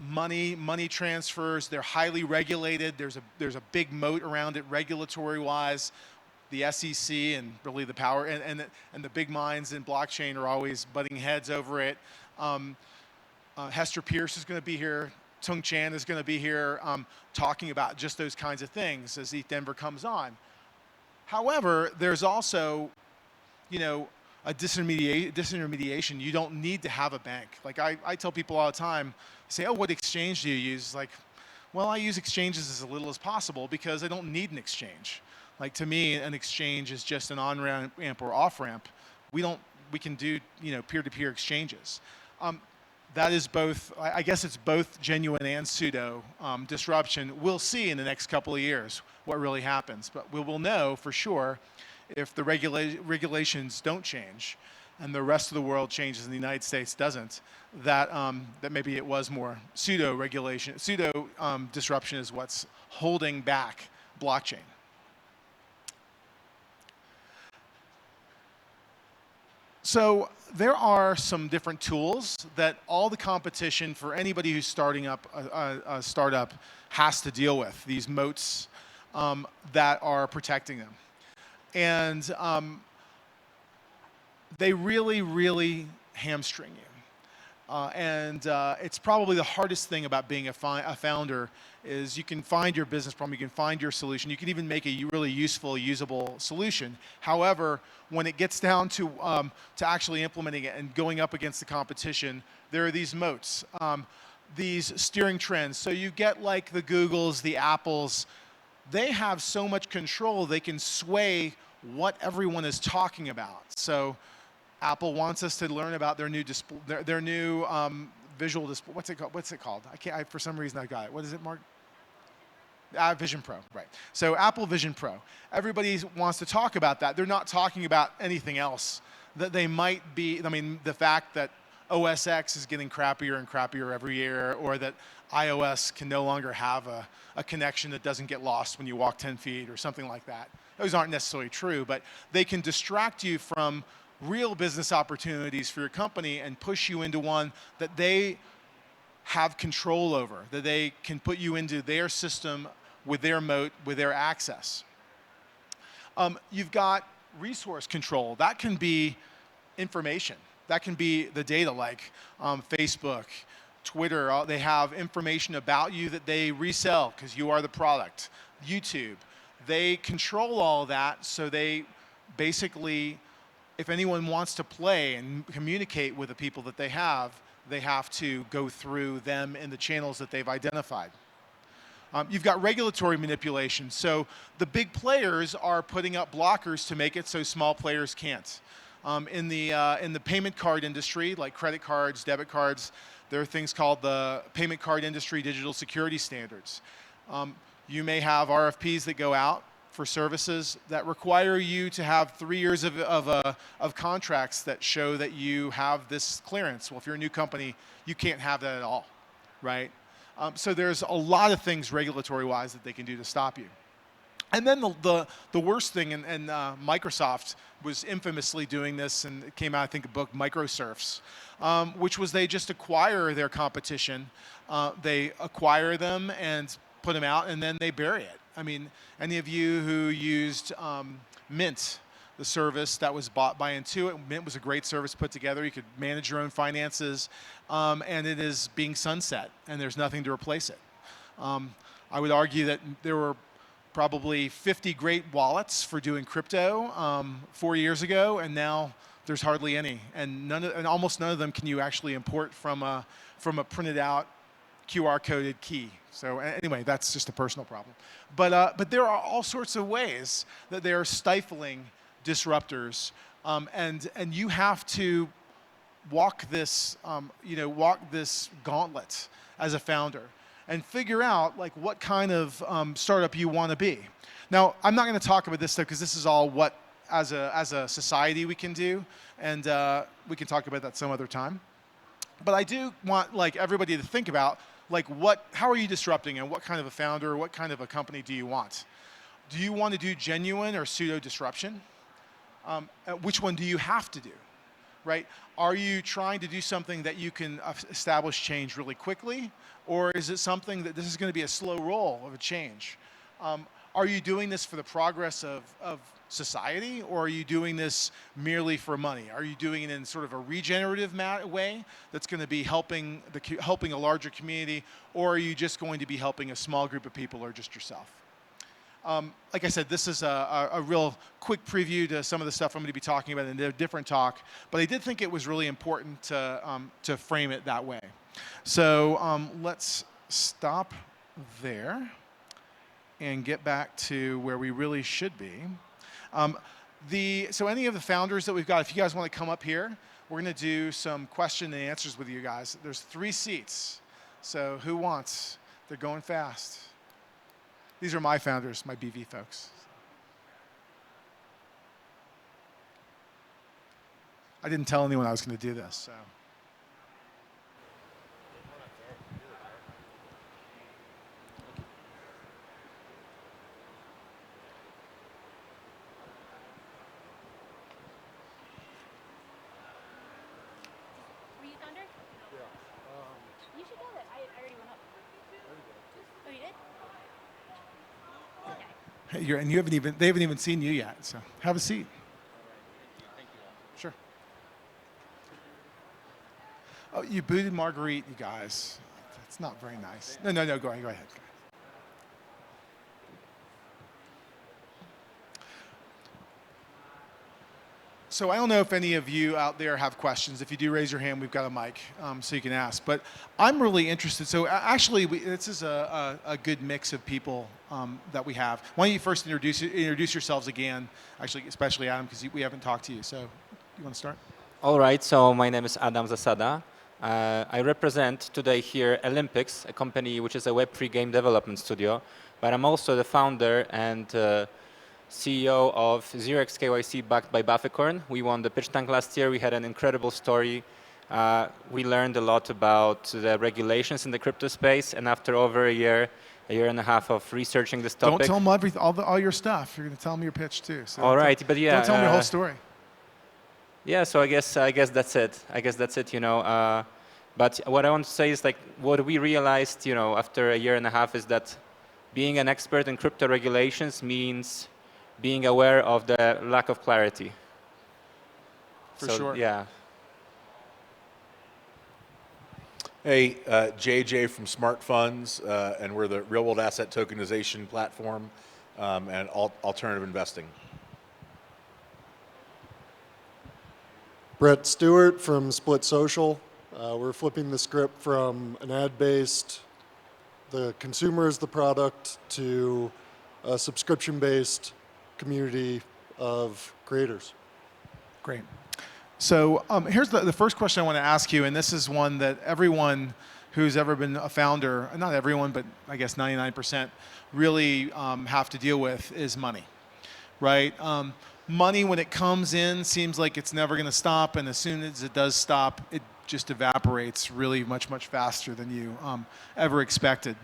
money transfers, they're highly regulated. There's a big moat around it regulatory-wise. The SEC and really the power and the big minds in blockchain are always butting heads over it. Hester Pierce is going to be here. Tung Chan is going to be here talking about just those kinds of things as ETHDenver comes on. However, there's also, a disintermediation. You don't need to have a bank. Like I tell people all the time, say, oh, what exchange do you use? Like, well, I use exchanges as little as possible because I don't need an exchange. Like, to me, an exchange is just an on-ramp or off-ramp. We can do, peer-to-peer exchanges. That is both, I guess it's both genuine and pseudo disruption. We'll see in the next couple of years what really happens. But we will know for sure if the regulations don't change and the rest of the world changes and the United States doesn't, that maybe it was more pseudo disruption is what's holding back blockchain. So there are some different tools that all the competition for anybody who's starting up a startup has to deal with, these moats that are protecting them. And they really, really hamstring you. It's probably the hardest thing about being a founder is you can find your business problem, you can find your solution, you can even make a really useful, usable solution. However, when it gets down to actually implementing it and going up against the competition, there are these moats, these steering trends. So you get like the Googles, the Apples, they have so much control, they can sway what everyone is talking about. So Apple wants us to learn about their new visual display. What's it called? For some reason I got it. What is it, Mark? Vision Pro, right. So Apple Vision Pro. Everybody wants to talk about that. They're not talking about anything else. That they might be, the fact that OS X is getting crappier and crappier every year, or that iOS can no longer have a connection that doesn't get lost when you walk 10 feet or something like that. Those aren't necessarily true, but they can distract you from real business opportunities for your company and push you into one that they have control over, that they can put you into their system with their moat, with their access. You've got resource control. That can be information. That can be the data, like Facebook, Twitter. They have information about you that they resell because you are the product. YouTube. They control all that, so they basically, if anyone wants to play and communicate with the people that they have to go through them in the channels that they've identified. You've got regulatory manipulation. So the big players are putting up blockers to make it so small players can't. In the payment card industry, like credit cards, debit cards, there are things called the Payment Card Industry Digital Security Standards. You may have RFPs that go out for services that require you to have 3 years of contracts that show that you have this clearance. Well, if you're a new company, you can't have that at all, right? So there's a lot of things regulatory-wise that they can do to stop you. And then the worst thing, and Microsoft was infamously doing this, and it came out, I think, a book, Microserfs, which was they just acquire their competition. They acquire them and put them out, and then they bury it. I mean, any of you who used Mint, the service that was bought by Intuit, Mint was a great service put together. You could manage your own finances, and it is being sunset, and there's nothing to replace it. I would argue that there were probably 50 great wallets for doing crypto 4 years ago, and now there's hardly any, and almost none of them can you actually import from a printed out QR-coded key. So anyway, that's just a personal problem. But there are all sorts of ways that they are stifling disruptors And you have to walk this walk this gauntlet as a founder and figure out like what kind of startup you want to be. Now, I'm not going to talk about this stuff because this is all what as a society we can do, and we can talk about that some other time. But I do want like everybody to think about like how are you disrupting, and what kind of a founder, what kind of a company do you want? Do you want to do genuine or pseudo disruption? Which one do you have to do? Right? Are you trying to do something that you can establish change really quickly? Or is it something that this is going to be a slow roll of a change? Are you doing this for the progress of society, or are you doing this merely for money? Are you doing it in sort of a regenerative way that's going to be helping a larger community, or are you just going to be helping a small group of people or just yourself? Like I said, this is a real quick preview to some of the stuff I'm going to be talking about in a different talk, but I did think it was really important to frame it that way. So let's stop there and get back to where we really should be. So any of the founders that we've got, if you guys want to come up here, we're going to do some question and answers with you guys. There's 3 seats, so who wants? They're going fast. These are my founders, my BV folks. I didn't tell anyone I was going to do this, so. Were you founder? Yeah. You should know that. I already went up. Oh, you did? Hey, and they haven't even seen you yet, so have a seat. Thank you. Sure. Oh, you booted Marguerite, you guys. That's not very nice. No, go ahead. So I don't know if any of you out there have questions. If you do, raise your hand. We've got a mic, so you can ask. But I'm really interested. So actually, this is a good mix of people that we have. Why don't you first introduce yourselves again? Actually, especially Adam, because we haven't talked to you. So you want to start? All right. So my name is Adam Zasada. I represent today here Olympics, a company which is a Web3 game development studio. But I'm also the founder and CEO of 0x KYC backed by Bufficorn. We won the pitch tank last year. We had an incredible story. We learned a lot about the regulations in the crypto space, and after over a year and a half of researching this topic. Don't tell them all your stuff. You're going to tell them your pitch too. So all right, but yeah. Don't tell them your whole story. Yeah, so I guess that's it. You know. But what I want to say is like what we realized, you know, after a year and a half is that being an expert in crypto regulations means being aware of the lack of clarity. For sure. Yeah. Hey, JJ from Smart Funds, and we're the real-world asset tokenization platform and alternative investing. Brett Stewart from Split Social. We're flipping the script from an ad-based, the consumer is the product, to a subscription-based community of creators. Great. So here's the first question I want to ask you, and this is one that everyone who's ever been a founder, not everyone, but I guess 99%, really have to deal with is money, right? Money, when it comes in, seems like it's never going to stop, and as soon as it does stop, it just evaporates really much faster than you ever expected.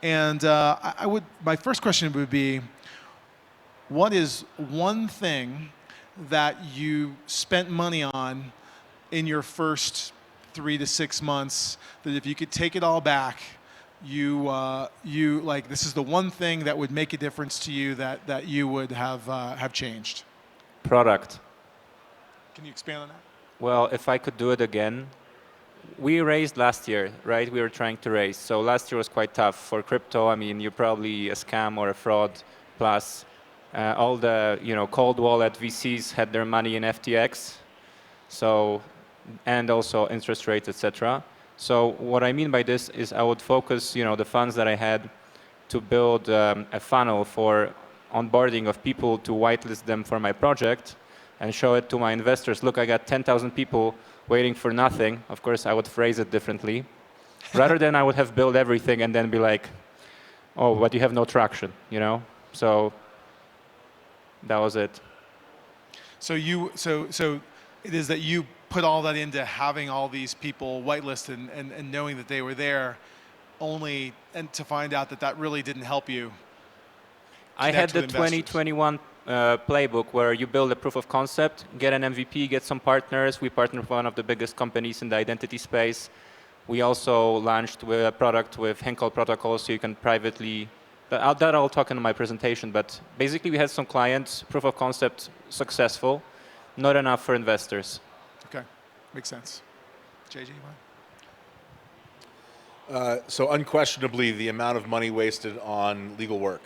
And my first question would be, what is one thing that you spent money on in your first 3 to 6 months that if you could take it all back, you like this is the one thing that would make a difference to you that you would have changed? Product. Can you expand on that? Well, if I could do it again, we raised last year, right? We were trying to raise. So last year was quite tough for crypto. I mean, you're probably a scam or a fraud. Plus, all the cold wallet VCs had their money in FTX. So, and also interest rates, etc. So what I mean by this is I would focus, the funds that I had to build a funnel for onboarding of people to whitelist them for my project. and show it to my investors. Look, I got 10,000 people waiting for nothing. Of course, I would phrase it differently. Rather than I would have built everything and then be like, oh, but you have no traction, you know? So that was it. So it is that you put all that into having all these people whitelisted and knowing that they were there, only and to find out that that really didn't help you. I had the Connect with investors. 2021 playbook where you build a proof of concept, get an MVP, get some partners. We partnered with one of the biggest companies in the identity space. We also launched with a product with Henkel protocol, so you can privately, that I'll talk in my presentation, but basically we had some clients, proof of concept successful, not enough for investors. Okay, makes sense. JJ, you So unquestionably, the amount of money wasted on legal work.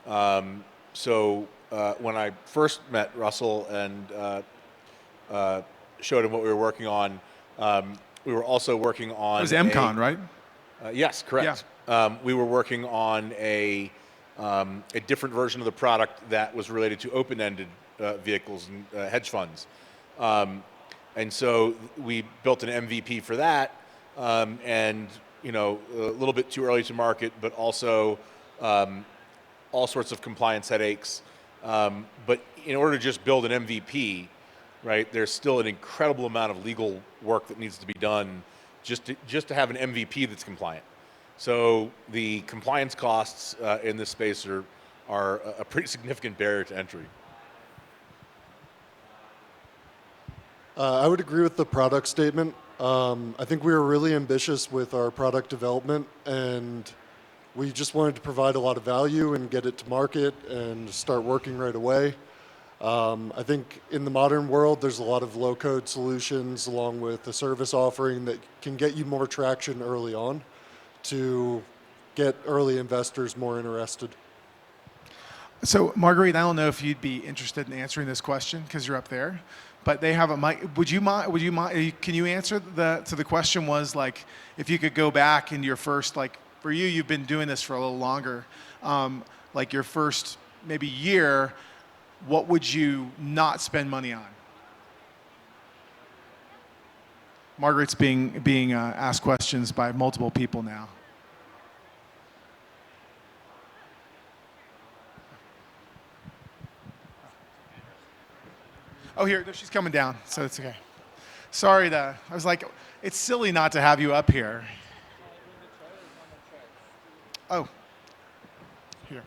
When I first met Russell and showed him what we were working on, we were also working on. It was MCon, right? Yes, correct. Yeah. We were working on a different version of the product that was related to open-ended vehicles and hedge funds. And so we built an MVP for that, and a little bit too early to market, but also all sorts of compliance headaches. But in order to just build an MVP, right, there's still an incredible amount of legal work that needs to be done just to have an MVP that's compliant. So the compliance costs in this space are a pretty significant barrier to entry. I would agree with the product statement. I think we were really ambitious with our product development, and we just wanted to provide a lot of value and get it to market and start working right away. I think in the modern world, there's a lot of low-code solutions along with a service offering that can get you more traction early on to get early investors more interested. So Marguerite, I don't know if you'd be interested in answering this question because you're up there, but they have a mic. Would you mind? Can you answer the question was like, if you could go back in your first, like for you, you've been doing this for a little longer, like your first maybe year, what would you not spend money on? Margaret's being asked questions by multiple people now. Oh, here, no, she's coming down, so it's okay. Sorry I was like, it's silly not to have you up here. Oh, here.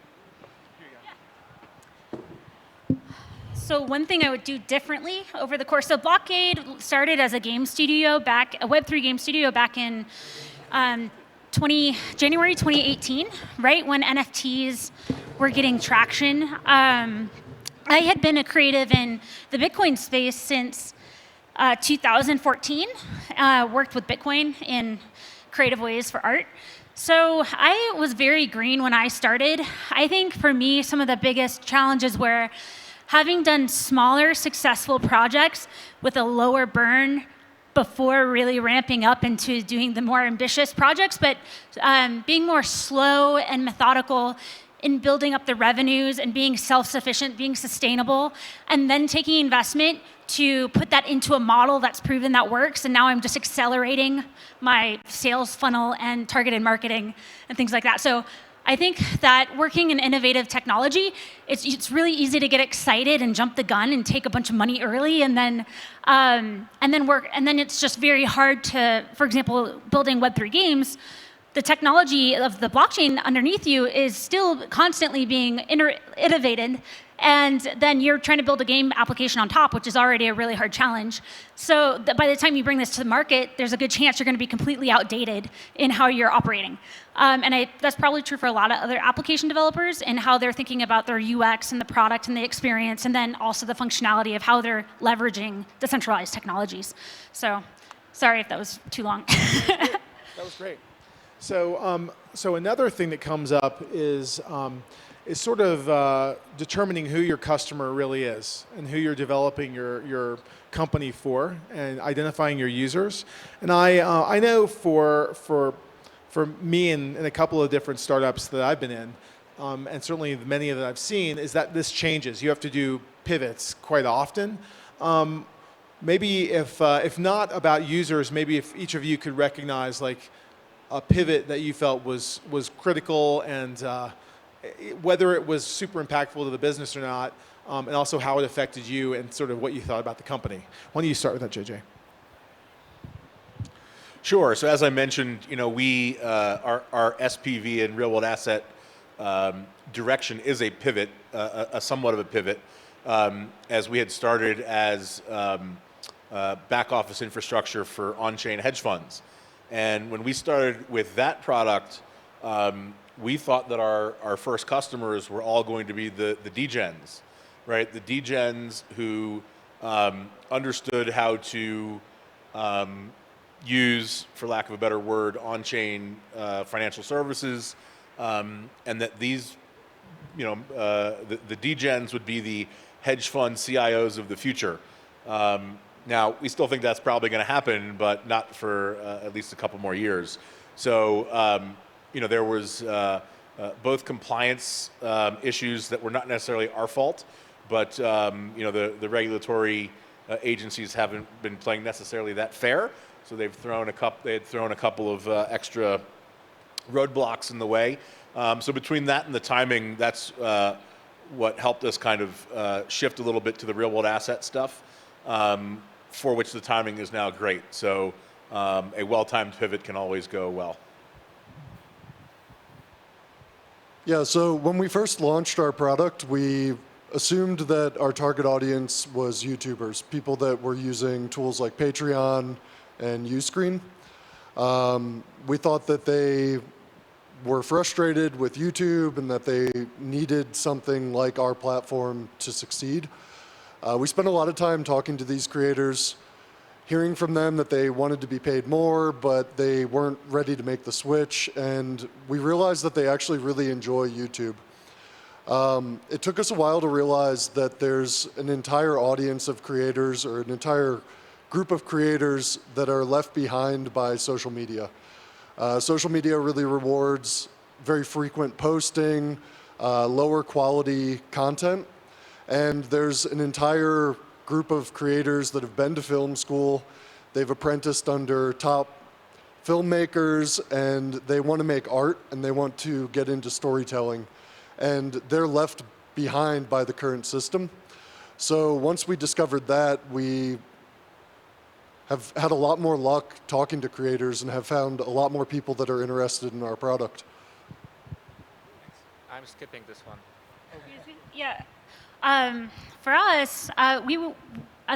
So one thing I would do differently over the course, so Blockade started as a game studio a Web3 game studio back in January 2018, right when NFTs were getting traction. I had been a creative in the Bitcoin space since 2014, worked with Bitcoin in creative ways for art. So I was very green when I started. I think for me, some of the biggest challenges were having done smaller, successful projects with a lower burn before really ramping up into doing the more ambitious projects, but being more slow and methodical in building up the revenues and being self-sufficient, being sustainable, and then taking investment to put that into a model that's proven that works. And now I'm just accelerating my sales funnel and targeted marketing and things like that. So I think that working in innovative technology, it's really easy to get excited and jump the gun and take a bunch of money early, and then work. And then it's just very hard to, for example, building Web3 games. The technology of the blockchain underneath you is still constantly being innovated, and then you're trying to build a game application on top, which is already a really hard challenge. So by the time you bring this to the market, there's a good chance you're going to be completely outdated in how you're operating. That's probably true for a lot of other application developers and how they're thinking about their UX and the product and the experience, and then also the functionality of how they're leveraging decentralized technologies. So sorry if that was too long. That was great. So, so another thing that comes up is sort of determining who your customer really is and who you're developing your company for, and identifying your users. And I know for me and a couple of different startups that I've been in, and certainly many that I've seen, is that this changes. You have to do pivots quite often. Maybe if not about users, maybe if each of you could recognize like a pivot that you felt was critical, and whether it was super impactful to the business or not, and also how it affected you and sort of what you thought about the company. Why don't you start with that, JJ? Sure. So as I mentioned, we our SPV and real world asset direction is a pivot, a somewhat of a pivot, as we had started as back office infrastructure for on-chain hedge funds. And when we started with that product, we thought that our first customers were all going to be the degens, right? The degens who understood how to use, for lack of a better word, on-chain financial services, and that these, the degens would be the hedge fund CIOs of the future. Now, we still think that's probably going to happen, but not for at least a couple more years. So, there was both compliance issues that were not necessarily our fault, but the regulatory agencies haven't been playing necessarily that fair. So they had thrown a couple of extra roadblocks in the way. So between that and the timing, that's what helped us kind of shift a little bit to the real world asset stuff, for which the timing is now great. So a well-timed pivot can always go well. Yeah, so when we first launched our product, we assumed that our target audience was YouTubers, people that were using tools like Patreon and Uscreen. We thought that they were frustrated with YouTube and that they needed something like our platform to succeed. We spent a lot of time talking to these creators, hearing from them that they wanted to be paid more, but they weren't ready to make the switch, and we realized that they actually really enjoy YouTube. It took us a while to realize that there's an entire audience of creators, or an entire group of creators that are left behind by social media. Social media really rewards very frequent posting, lower quality content, and there's an entire group of creators that have been to film school. They've apprenticed under top filmmakers, and they want to make art, and they want to get into storytelling, and they're left behind by the current system. So once we discovered that, we have had a lot more luck talking to creators and have found a lot more people that are interested in our product. I'm skipping this one. Yeah. For us, as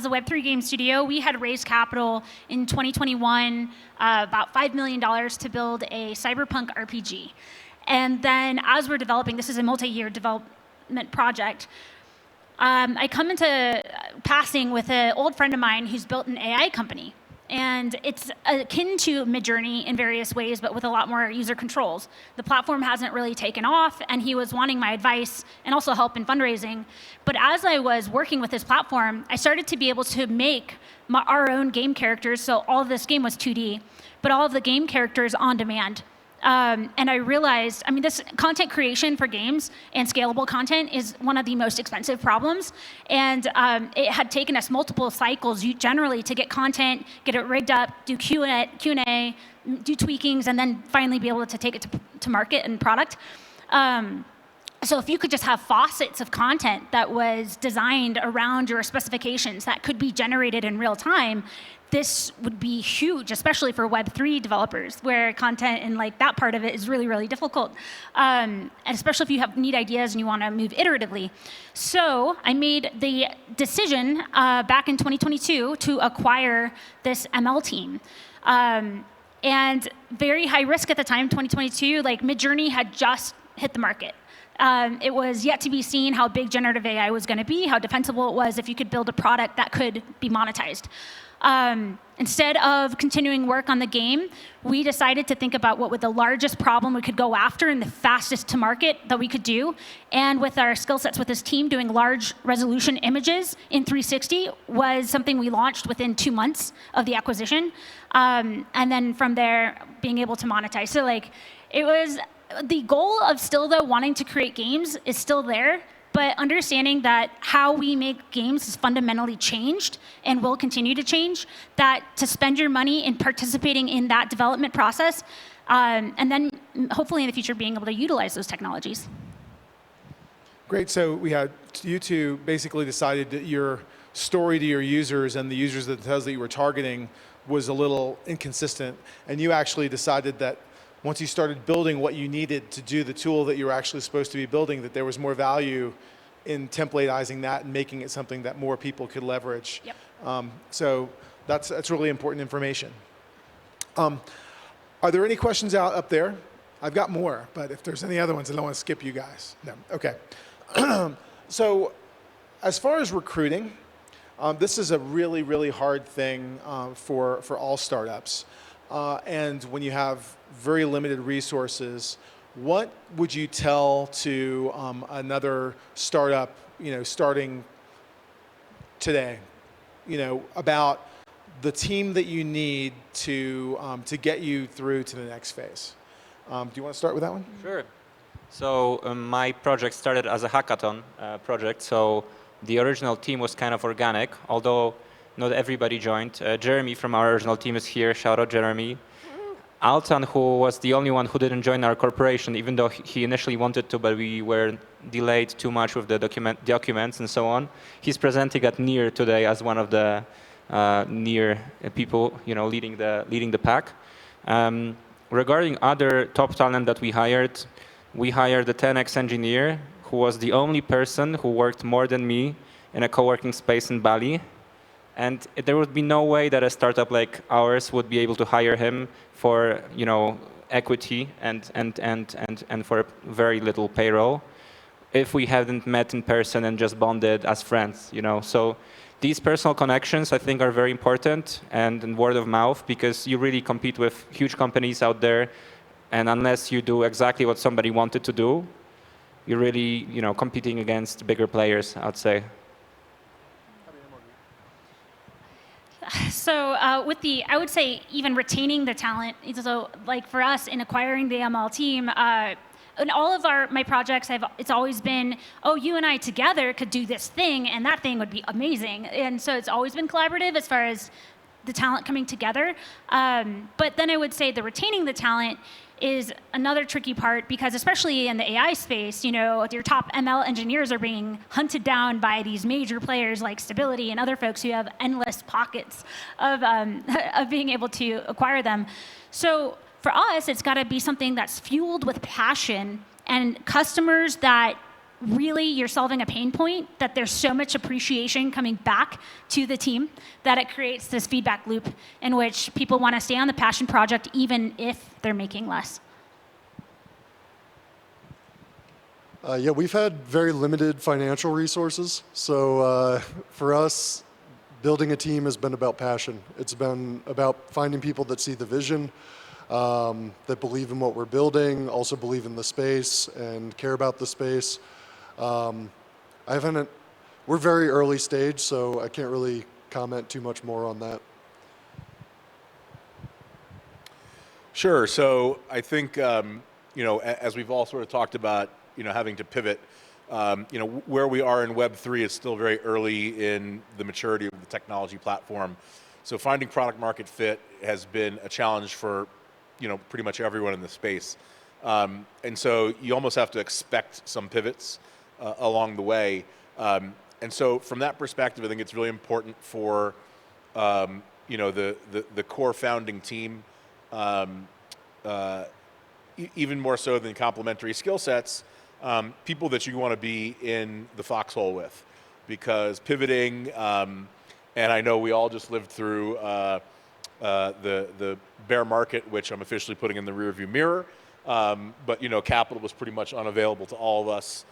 a Web3 game studio, we had raised capital in 2021, about $5 million to build a cyberpunk RPG. And then as we're developing, this is a multi-year development project, I come into passing with an old friend of mine who's built an AI company. And it's akin to Midjourney in various ways, but with a lot more user controls. The platform hasn't really taken off, and he was wanting my advice and also help in fundraising. But as I was working with this platform, I started to be able to make our own game characters. So all of this game was 2D, but all of the game characters on demand. And I realized, this content creation for games and scalable content is one of the most expensive problems. And it had taken us multiple cycles generally to get content, get it rigged up, do Q&A, do tweakings, and then finally be able to take it to market and product. So if you could just have faucets of content that was designed around your specifications that could be generated in real time, this would be huge, especially for Web3 developers, where content and that part of it is really, really difficult, and especially if you need ideas and you want to move iteratively. So I made the decision back in 2022 to acquire this ML team. And very high risk at the time, 2022, Midjourney had just hit the market. It was yet to be seen how big generative AI was going to be, how defensible it was if you could build a product that could be monetized. Instead of continuing work on the game, we decided to think about what would the largest problem we could go after and the fastest to market that we could do. And with our skill sets with this team, doing large resolution images in 360 was something we launched within 2 months of the acquisition. And then from there, being able to monetize. So it was the goal of still though wanting to create games is still there. but understanding that how we make games has fundamentally changed and will continue to change, that to spend your money in participating in that development process, and then hopefully in the future being able to utilize those technologies. Great. So we had you two basically decided that your story to your users and the users that you were targeting was a little inconsistent, and you actually decided that once you started building what you needed to do the tool that you were actually supposed to be building, that there was more value in templateizing that and making it something that more people could leverage. Yep. So that's really important information. Are there any questions out up there? I've got more, but if there's any other ones, I don't want to skip you guys. No. Okay. So as far as recruiting, this is a really, really hard thing for all startups. And when you have very limited resources, what would you tell to another startup, starting today, about the team that you need to get you through to the next phase? Do you want to start with that one? Sure. So my project started as a hackathon project. So the original team was kind of organic, although not everybody joined. Jeremy from our original team is here. Shout out, Jeremy. Altan, who was the only one who didn't join our corporation, even though he initially wanted to, but we were delayed too much with the documents and so on. He's presenting at NEAR today as one of the NEAR people, leading the pack. Regarding other top talent that we hired a 10x engineer who was the only person who worked more than me in a co-working space in Bali. And there would be no way that a startup like ours would be able to hire him for, equity and for very little payroll if we hadn't met in person and just bonded as friends, So these personal connections, I think, are very important, and word of mouth, because you really compete with huge companies out there, and unless you do exactly what somebody wanted to do, you're really, competing against bigger players, I'd say. So I would say even retaining the talent. So like for us in acquiring the ML team, in all of my projects, it's always been, oh, you and I together could do this thing, and that thing would be amazing. And so it's always been collaborative as far as the talent coming together. But then I would say the retaining the talent is another tricky part, because especially in the AI space, your top ML engineers are being hunted down by these major players like Stability and other folks who have endless pockets of being able to acquire them. So for us, it's got to be something that's fueled with passion and customers that really you're solving a pain point, that there's so much appreciation coming back to the team that it creates this feedback loop in which people want to stay on the passion project even if they're making less. Yeah, we've had very limited financial resources. So for us, building a team has been about passion. It's been about finding people that see the vision, that believe in what we're building, also believe in the space and care about the space. We're very early stage, so I can't really comment too much more on that. Sure. So I think, as we've all sort of talked about, having to pivot, where we are in Web3 is still very early in the maturity of the technology platform. So finding product market fit has been a challenge for, pretty much everyone in the space. And so you almost have to expect some pivots along the way. And so from that perspective, I think it's really important for, the core founding team, even more so than complementary skill sets, people that you want to be in the foxhole with. Because pivoting, and I know we all just lived through the bear market, which I'm officially putting in the rearview mirror, but capital was pretty much unavailable to all of us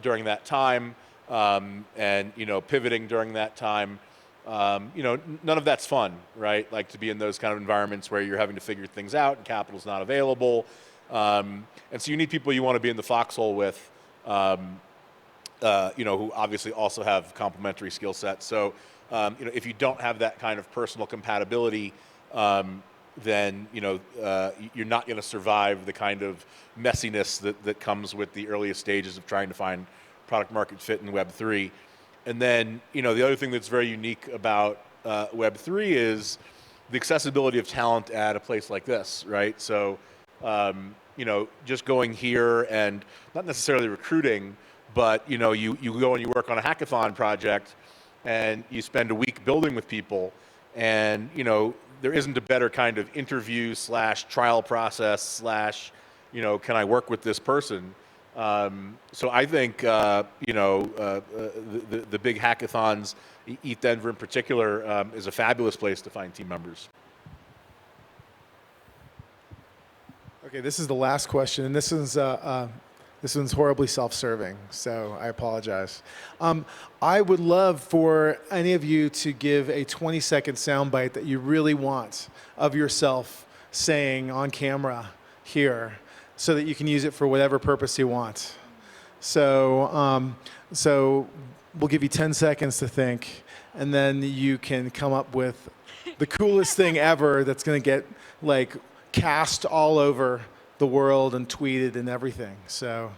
during that time, and pivoting during that time, none of that's fun, right? Like to be in those kind of environments where you're having to figure things out and capital's not available, and so you need people you want to be in the foxhole with, who obviously also have complementary skill sets. So if you don't have that kind of personal compatibility, then you're not going to survive the kind of messiness that comes with the earliest stages of trying to find product market fit in Web3. And then, the other thing that's very unique about Web3 is the accessibility of talent at a place like this, right? So, just going here and not necessarily recruiting, but you go and you work on a hackathon project, and you spend a week building with people, and there isn't a better kind of interview / trial process / can I work with this person? So I think the big hackathons, ETHDenver in particular, is a fabulous place to find team members. Okay, this is the last question, and this one's horribly self-serving, so I apologize. I would love for any of you to give a 20-second soundbite that you really want of yourself saying on camera here, so that you can use it for whatever purpose you want. So, we'll give you 10 seconds to think, and then you can come up with the coolest thing ever that's going to get cast all over the world and tweeted and everything. So,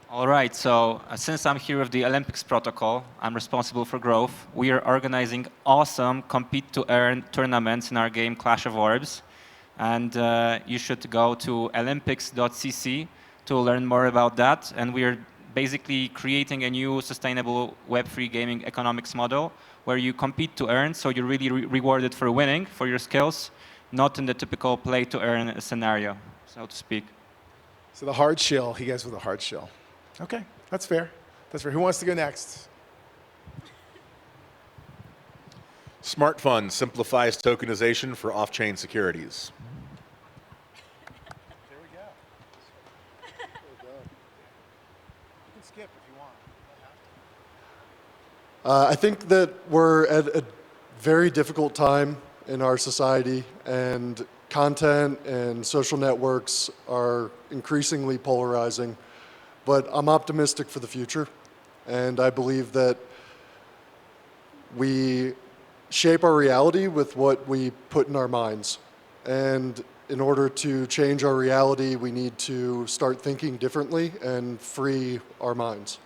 All right, so since I'm here with the Olympics protocol, I'm responsible for growth. We are organizing awesome compete-to-earn tournaments in our game Clash of Orbs. And you should go to olympics.cc to learn more about that. And we are basically creating a new sustainable Web3 gaming economics model where you compete to earn, so you're really rewarded for winning, for your skills, not in the typical play-to-earn scenario, so to speak. So the hard shell, he goes with the hard shell. Okay, that's fair. That's fair. Who wants to go next? Smart Fund simplifies tokenization for off-chain securities. There we go. You can skip if you want. I think that we're at a very difficult time in our society, and content and social networks are increasingly polarizing. But I'm optimistic for the future, and I believe that we shape our reality with what we put in our minds. And in order to change our reality, we need to start thinking differently and free our minds.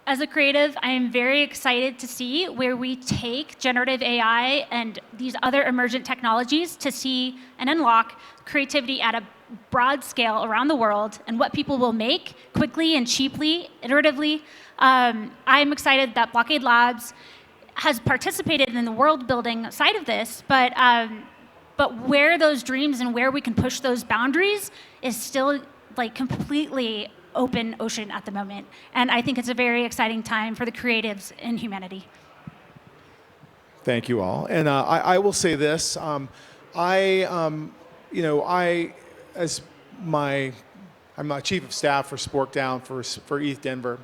As a creative, I am very excited to see where we take generative AI and these other emergent technologies to see and unlock creativity at a broad scale around the world, and what people will make quickly and cheaply, iteratively. I'm excited that Blockade Labs has participated in the world building side of this, but where those dreams and where we can push those boundaries is still completely open ocean at the moment. And I think it's a very exciting time for the creatives in humanity. Thank you all. And I will say this, I'm chief of staff for Sporkdown for ETHDenver.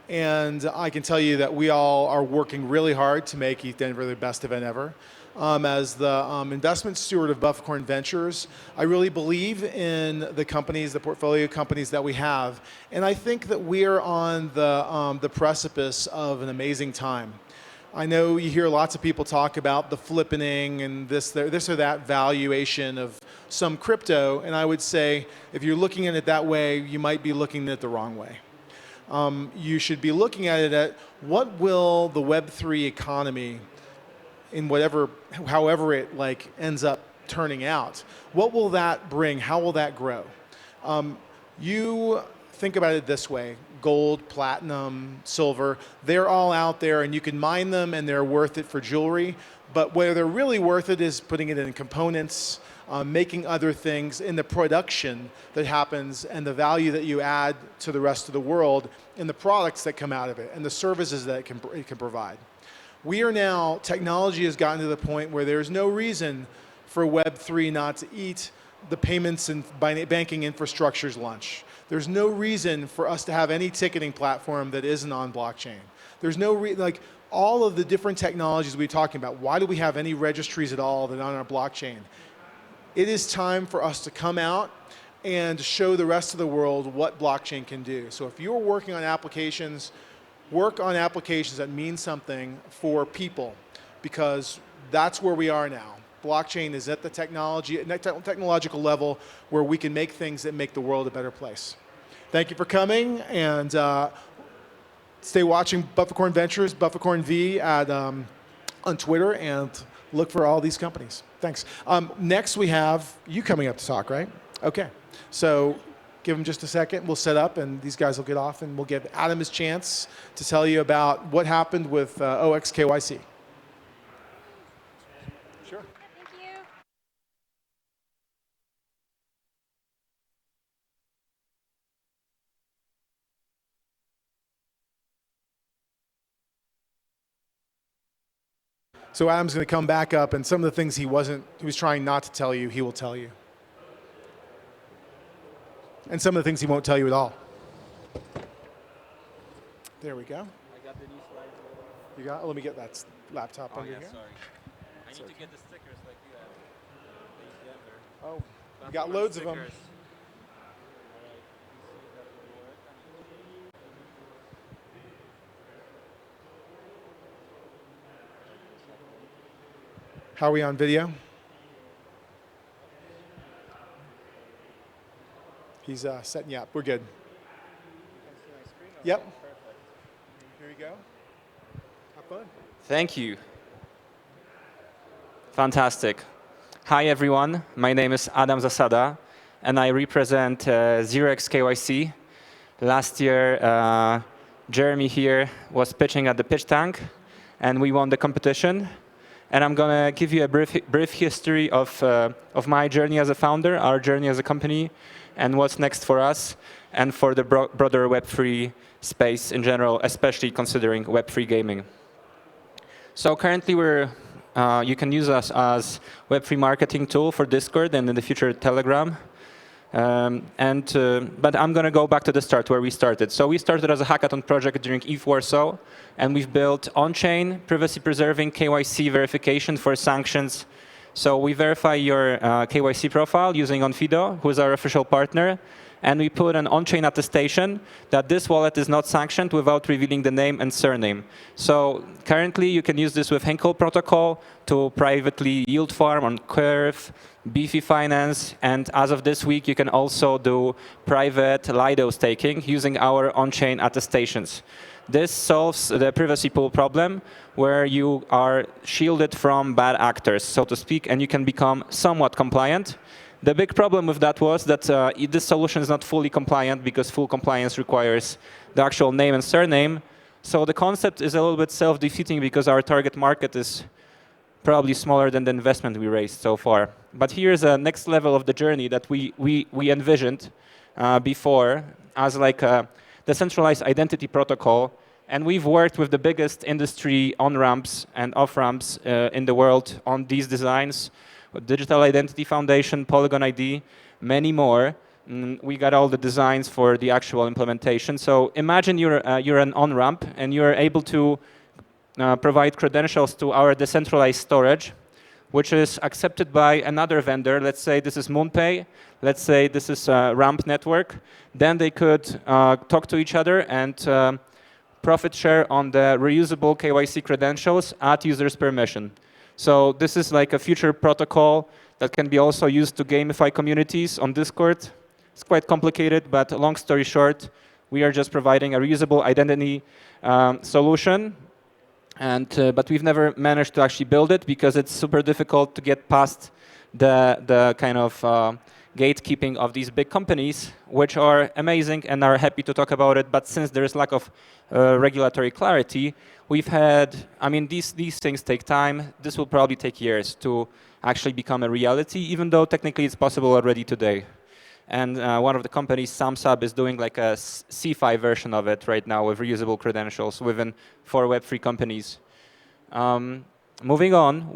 And I can tell you that we all are working really hard to make ETHDenver the best event ever. As the investment steward of Bufficorn Ventures, I really believe in the companies, the portfolio companies that we have. And I think that we're on the precipice of an amazing time. I know you hear lots of people talk about the flippening and this or that valuation of some crypto. And I would say, if you're looking at it that way, you might be looking at it the wrong way. You should be looking at it at what will the Web3 economy, in however it ends up turning out, what will that bring? How will that grow? You think about it this way: gold, platinum, silver, they're all out there, and you can mine them, and they're worth it for jewelry. But where they're really worth it is putting it in components, making other things, in the production that happens, and the value that you add to the rest of the world, and the products that come out of it, and the services that it can provide. We are now, technology has gotten to the point where there's no reason for Web3 not to eat the payments and banking infrastructure's lunch. There's no reason for us to have any ticketing platform that isn't on blockchain. There's no all of the different technologies we're talking about, why do we have any registries at all that are on our blockchain? It is time for us to come out and show the rest of the world what blockchain can do. So if you're working on applications, work on applications that mean something for people, because that's where we are now. Blockchain is at the technological level where we can make things that make the world a better place. Thank you for coming, and stay watching Bufficorn Ventures, Bufficorn V on Twitter, and look for all these companies. Thanks. Next, we have you coming up to talk, right? Okay. So give him just a second. We'll set up, and these guys will get off, and we'll give Adam his chance to tell you about what happened with OXKYC. Sure. Thank you. So Adam's going to come back up, and some of the things he was trying not to tell you, he will tell you. And some of the things he won't tell you at all. There we go. I got the new slides. You got? Let me get that laptop under here. Sorry. I need to get the stickers like you have. Oh, we got loads of them. How are we on video? He's setting you up. We're good. Yep. Here you go. Have fun. Thank you. Fantastic. Hi, everyone. My name is Adam Zasada, and I represent 0xKYC. Last year, Jeremy here was pitching at the pitch tank, and we won the competition. And I'm going to give you a brief history of my journey as a founder, our journey as a company, and what's next for us, and for the broader Web3 space in general, especially considering Web3 gaming. So currently, you can use us as Web3 marketing tool for Discord and in the future Telegram. But I'm going to go back to the start where we started. So we started as a hackathon project during ETH Warsaw, and we've built on-chain, privacy-preserving KYC verification for sanctions. So we verify your KYC profile using Onfido, who is our official partner, and we put an on-chain attestation that this wallet is not sanctioned without revealing the name and surname. So currently, you can use this with Henkel protocol to privately yield farm on Curve, Beefy Finance, and as of this week, you can also do private Lido staking using our on-chain attestations. This solves the privacy pool problem where you are shielded from bad actors, so to speak, and you can become somewhat compliant. The big problem with that was that this solution is not fully compliant because full compliance requires the actual name and surname. So the concept is a little bit self-defeating because our target market is probably smaller than the investment we raised so far. But here's a next level of the journey that we envisioned before as like a decentralized identity protocol. And we've worked with the biggest industry on-ramps and off-ramps in the world on these designs. Digital Identity Foundation, Polygon ID, many more. We got all the designs for the actual implementation. So imagine you're an on-ramp and you're able to provide credentials to our decentralized storage, which is accepted by another vendor. Let's say this is MoonPay. Let's say this is Ramp Network. Then they could talk to each other and profit share on the reusable KYC credentials at user's permission. So this is like a future protocol that can be also used to gamify communities on Discord. It's quite complicated, but long story short, we are just providing a reusable identity solution. But we've never managed to actually build it because it's super difficult to get past the kind of gatekeeping of these big companies, which are amazing and are happy to talk about it. But since there is lack of regulatory clarity, we've had, I mean, these things take time. This will probably take years to actually become a reality, even though technically it's possible already today. And one of the companies, SamSub, is doing like a C5 version of it right now with reusable credentials for Web3 companies. Moving on,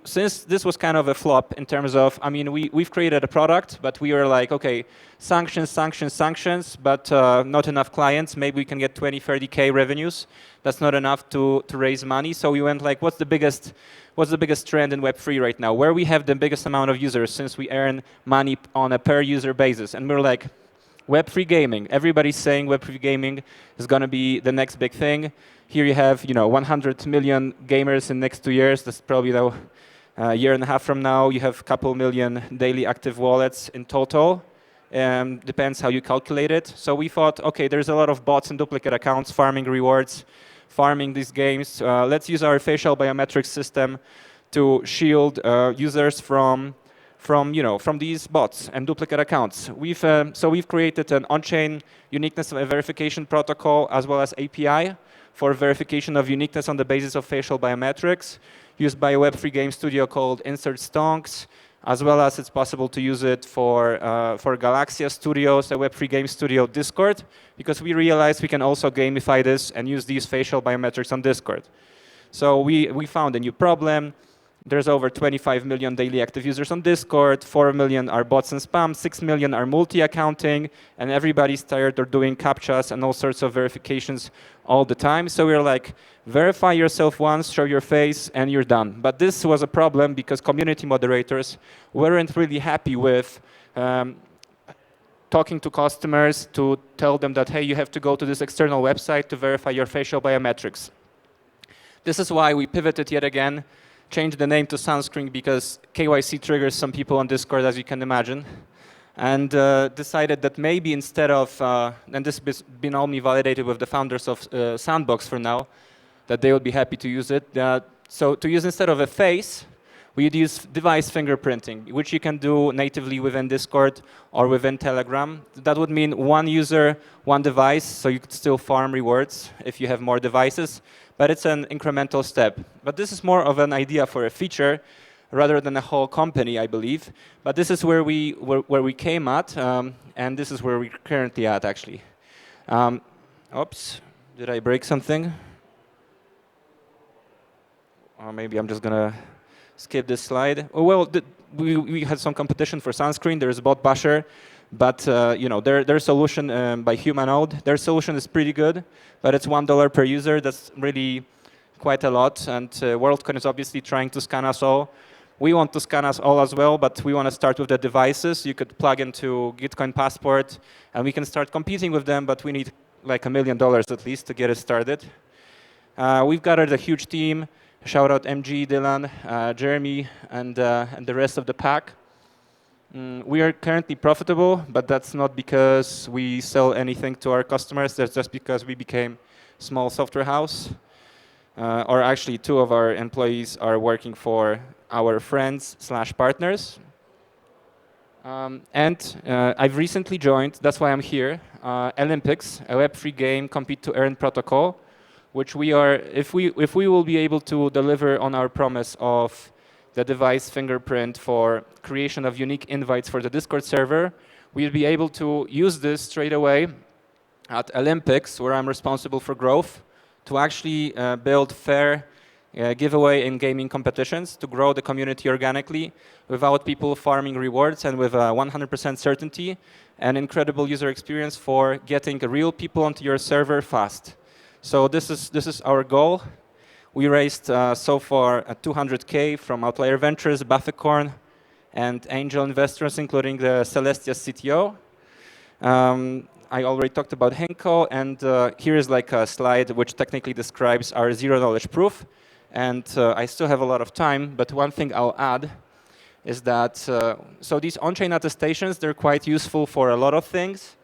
since this was kind of a flop in terms of, I mean, we've created a product, but we were like, okay, sanctions, sanctions, sanctions, but not enough clients. Maybe we can get 20, 30K revenues. That's not enough to raise money. So we went like, what's the biggest trend in Web3 right now? Where we have the biggest amount of users since we earn money on a per user basis. And we're like, Web3 gaming. Everybody's saying Web3 gaming is going to be the next big thing. Here you have, 100 million gamers in the next 2 years. That's probably A year and a half from now, you have a couple million daily active wallets in total. Depends how you calculate it. So we thought, okay, there's a lot of bots and duplicate accounts farming rewards, farming these games. Let's use our facial biometrics system to shield users from these bots and duplicate accounts. We've created an on-chain uniqueness verification protocol as well as API for verification of uniqueness on the basis of facial biometrics, used by a Web3 game studio called Insert Stonks, as well as it's possible to use it for Galaxia Studios, a Web3 game studio Discord, because we realized we can also gamify this and use these facial biometrics on Discord. So we found a new problem. There's over 25 million daily active users on Discord, 4 million are bots and spam, 6 million are multi-accounting, and everybody's tired of doing CAPTCHAs and all sorts of verifications all the time. So we're like, verify yourself once, show your face, and you're done. But this was a problem because community moderators weren't really happy with talking to customers to tell them that, hey, you have to go to this external website to verify your facial biometrics. This is why we pivoted yet again, changed the name to Sunscreen because KYC triggers some people on Discord, as you can imagine, and decided that maybe instead of, and this has been only validated with the founders of Sandbox for now, that they would be happy to use it. So to use instead of a face, we'd use device fingerprinting, which you can do natively within Discord or within Telegram. That would mean one user, one device, so you could still farm rewards if you have more devices. But it's an incremental step. But this is more of an idea for a feature rather than a whole company, I believe. But this is where we came at, and this is where we're currently at, actually. Oops, did I break something? Or maybe I'm just going to skip this slide. Oh, well, we had some competition for Sunscreen. There's Bot Basher. But their solution by Humanoid, their solution is pretty good, but it's $1 per user. That's really quite a lot. And WorldCoin is obviously trying to scan us all. We want to scan us all as well, but we want to start with the devices. You could plug into Gitcoin Passport, and we can start competing with them, but we need like $1 million at least to get it started. We've gathered a huge team. Shout out MG, Dylan, Jeremy, and the rest of the pack. We are currently profitable, but that's not because we sell anything to our customers. That's just because we became a small software house. Or actually, 2 of our employees are working for our friends/partners. I've recently joined, that's why I'm here, Olympics, a Web3 game compete to earn protocol, which we are, if we will be able to deliver on our promise of the device fingerprint for creation of unique invites for the Discord server, we'll be able to use this straight away at Olympics, where I'm responsible for growth, to actually build fair giveaway in gaming competitions, to grow the community organically without people farming rewards, and with 100% certainty and incredible user experience for getting real people onto your server fast. So this is our goal. We raised so far 200K from Outlier Ventures, Bufficorn, and angel investors, including the Celestia CTO. I already talked about Henko, and here is like a slide which technically describes our zero-knowledge proof. And I still have a lot of time, but one thing I'll add is that, so these on-chain attestations, they're quite useful for a lot of things.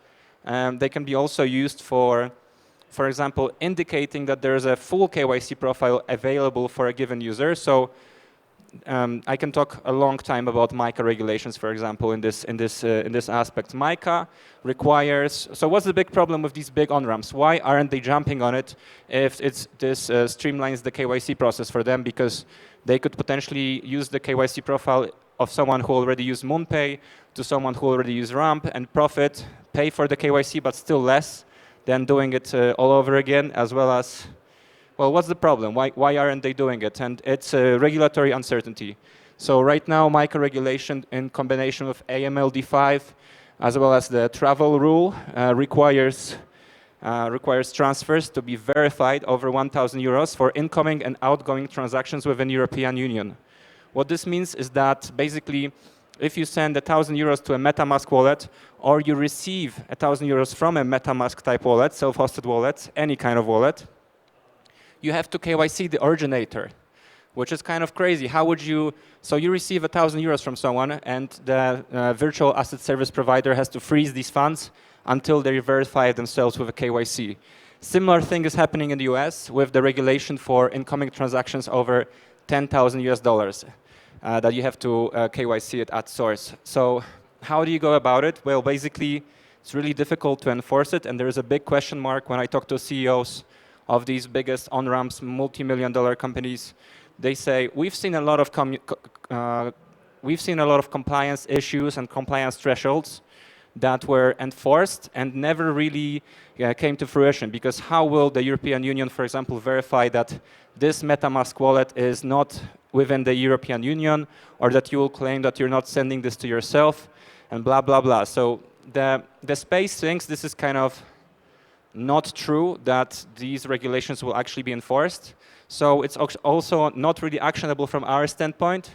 They can be also used for example, indicating that there is a full KYC profile available for a given user. So I can talk a long time about MiCA regulations, for example, in this aspect. MiCA requires. So what's the big problem with these big on-ramps? Why aren't they jumping on it if this streamlines the KYC process for them? Because they could potentially use the KYC profile of someone who already used MoonPay to someone who already used Ramp and profit, pay for the KYC, but still less than doing it all over again, as well as, well, what's the problem? Why aren't they doing it? And it's regulatory uncertainty. So right now, MiCA regulation in combination with AML-D5, as well as the travel rule, requires transfers to be verified over 1,000 euros for incoming and outgoing transactions within European Union. What this means is that basically, if you send 1,000 euros to a MetaMask wallet, or you receive 1,000 euros from a MetaMask type wallet, self-hosted wallet, any kind of wallet, you have to KYC the originator, which is kind of crazy. How would you, so you receive €1,000 from someone, and the virtual asset service provider has to freeze these funds until they verify themselves with a KYC. Similar thing is happening in the US with the regulation for incoming transactions over $10,000 that you have to KYC it at source. So how do you go about it? Well, basically, it's really difficult to enforce it, and there is a big question mark when I talk to CEOs of these biggest on-ramps, multi-million-dollar companies. They say, we've seen a lot of compliance issues and compliance thresholds that were enforced and never really came to fruition, because how will the European Union, for example, verify that this MetaMask wallet is not within the European Union, or that you will claim that you're not sending this to yourself, and blah, blah, blah. So the space thinks this is kind of not true, that these regulations will actually be enforced. So it's also not really actionable from our standpoint.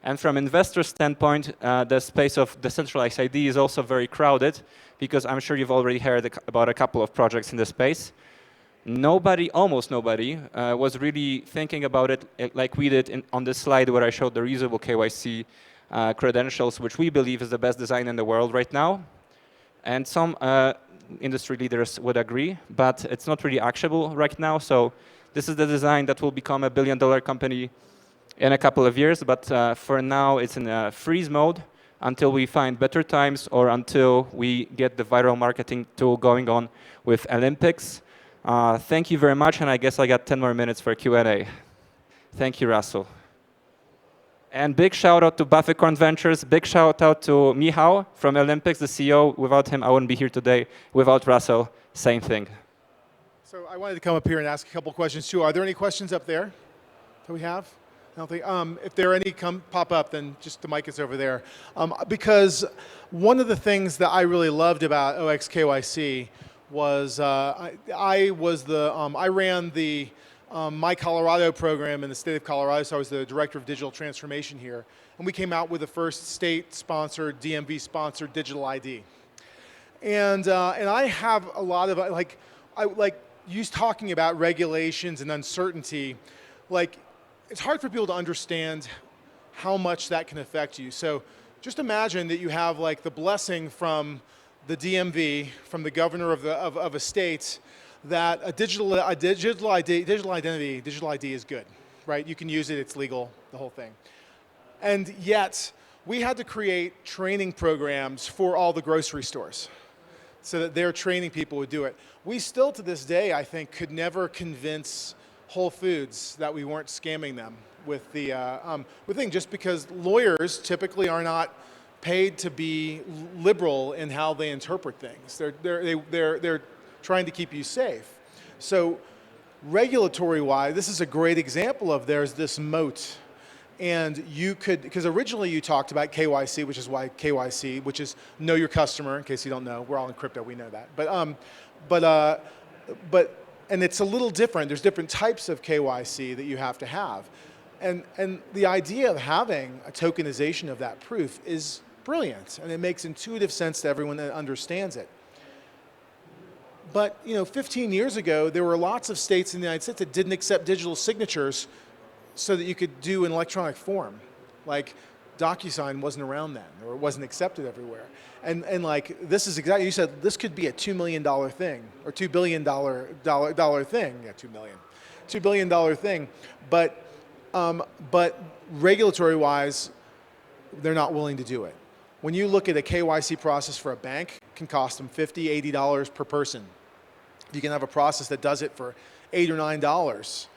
And from investor standpoint, the space of decentralized ID is also very crowded, because I'm sure you've already heard about a couple of projects in the space. Nobody, almost nobody, was really thinking about it like we did on this slide where I showed the reusable KYC credentials, which we believe is the best design in the world right now. And some industry leaders would agree, but it's not really actionable right now. So this is the design that will become a billion-dollar company in a couple of years, but for now it's in a freeze mode until we find better times, or until we get the viral marketing tool going on with Olympics. Thank you very much, and I guess I got 10 more minutes for Q&A. Thank you, Russell. And big shout out to Bufficorn Ventures, big shout out to Michał from Olympics, the CEO. Without him, I wouldn't be here today. Without Russell, same thing. So I wanted to come up here and ask a couple questions too. Are there any questions up there that we have? I don't think, if there are any pop up, then just the mic is over there. Because one of the things that I really loved about OXKYC was I ran the My Colorado program in the state of Colorado, so I was the director of digital transformation here. And we came out with the first state-sponsored, DMV-sponsored digital ID. And I have a lot of, you talking about regulations and uncertainty, it's hard for people to understand how much that can affect you. So just imagine that you have the blessing from the DMV, from the governor of a state, that a digital ID is good, right? You can use it, it's legal, the whole thing. And yet, we had to create training programs for all the grocery stores so that their training people would do it. We still, to this day, I think, could never convince Whole Foods that we weren't scamming them with the thing, just because lawyers typically are not paid to be liberal in how they interpret things. They're trying to keep you safe. So regulatory-wise, this is a great example of there's this moat. And you could, because originally you talked about KYC, which is why KYC, which is know your customer, in case you don't know. We're all in crypto, we know that. And it's a little different. There's different types of KYC that you have to have. And the idea of having a tokenization of that proof is brilliant, and it makes intuitive sense to everyone that understands it. But 15 years ago, there were lots of states in the United States that didn't accept digital signatures so that you could do an electronic form. Like DocuSign wasn't around then, or it wasn't accepted everywhere. And this is exactly, you said this could be a $2 million thing, or $2 billion thing. Yeah, 2 million. $2 billion thing. But regulatory-wise, they're not willing to do it. When you look at a KYC process for a bank, it can cost them $50, $80 per person. You can have a process that does it for $8 or $9.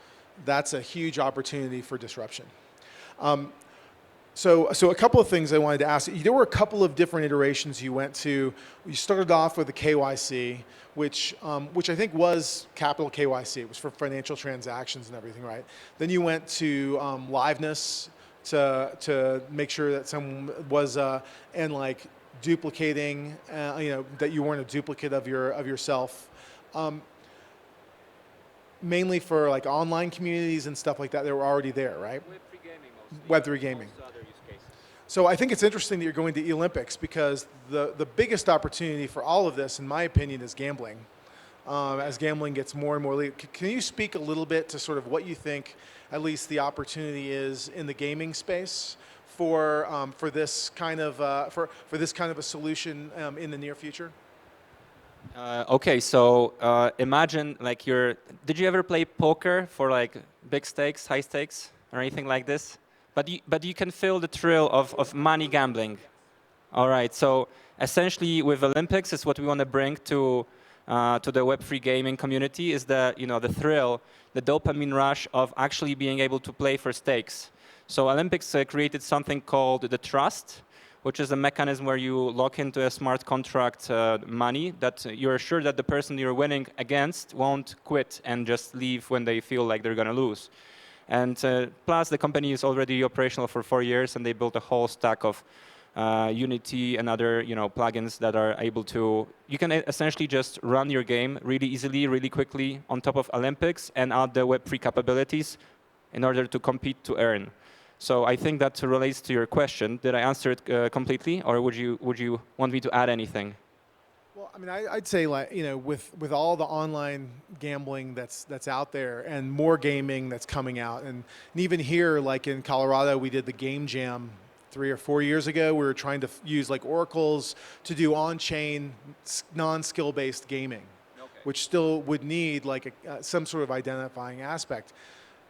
That's a huge opportunity for disruption. So a couple of things I wanted to ask. There were a couple of different iterations you went to. You started off with the KYC, which I think was capital KYC. It was for financial transactions and everything, right? Then you went to liveness to make sure that someone was duplicating, that you weren't a duplicate of yourself. Mainly for online communities and stuff like that, they were already there, right? Web3 gaming mostly. Web3 gaming. Also other use cases. So I think it's interesting that you're going to the Olympics, because the biggest opportunity for all of this, in my opinion, is gambling. as gambling gets more and more legal. Can you speak a little bit to sort of what you think, at least the opportunity is in the gaming space for this kind of for this kind of a solution in the near future? Okay, so imagine like did you ever play poker for like big stakes, high stakes, or anything like this? But you can feel the thrill of money gambling. All right, so essentially with Olympics is what we want to bring to the Web3 gaming community is the thrill, the dopamine rush of actually being able to play for stakes. So Olympics created something called the trust, which is a mechanism where you lock into a smart contract money that you're sure that the person you're winning against won't quit and just leave when they feel like they're going to lose. And plus, the company is already operational for 4 years, and they built a whole stack of Unity and other plugins that are able to. You can essentially just run your game really easily, really quickly on top of Olympics and add the Web3 capabilities in order to compete to earn. So I think that relates to your question. Did I answer it completely, or would you want me to add anything? Well, I mean, I'd say like with all the online gambling that's out there and more gaming that's coming out, and even here like in Colorado, we did the Game Jam 3 or 4 years ago. We were trying to use like oracles to do on-chain non-skill-based gaming, which still would need like some sort of identifying aspect.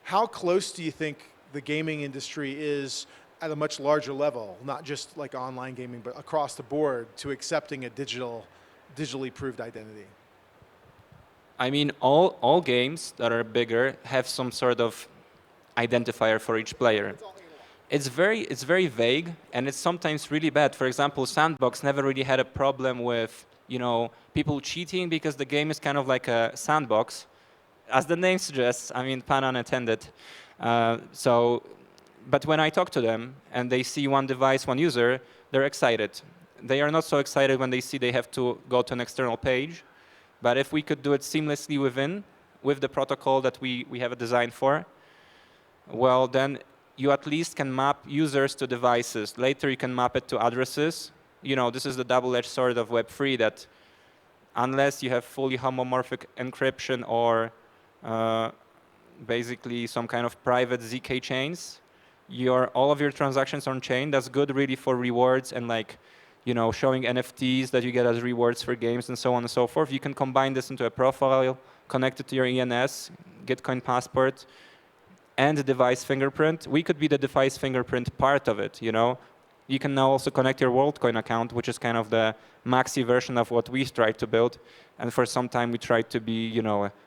How close do you think the gaming industry is at a much larger level, not just like online gaming, but across the board, to accepting a digitally proved identity? I mean, all games that are bigger have some sort of identifier for each player. It's very vague, and it's sometimes really bad. For example, Sandbox never really had a problem with people cheating because the game is kind of like a sandbox, as the name suggests. I mean, pun unintended. But when I talk to them and they see one device, one user, they're excited. They are not so excited when they see they have to go to an external page. But if we could do it seamlessly with the protocol that we have a design for, well, then you at least can map users to devices. Later, you can map it to addresses. This is the double-edged sword of Web3 that unless you have fully homomorphic encryption or basically some kind of private ZK chains, all of your transactions on chain. That's good really for rewards and showing NFTs that you get as rewards for games and so on and so forth. You can combine this into a profile, connect it to your ENS, Gitcoin passport, and the device fingerprint. We could be the device fingerprint part of it. You can now also connect your WorldCoin account, which is kind of the maxi version of what we tried to build. And for some time, we tried to be,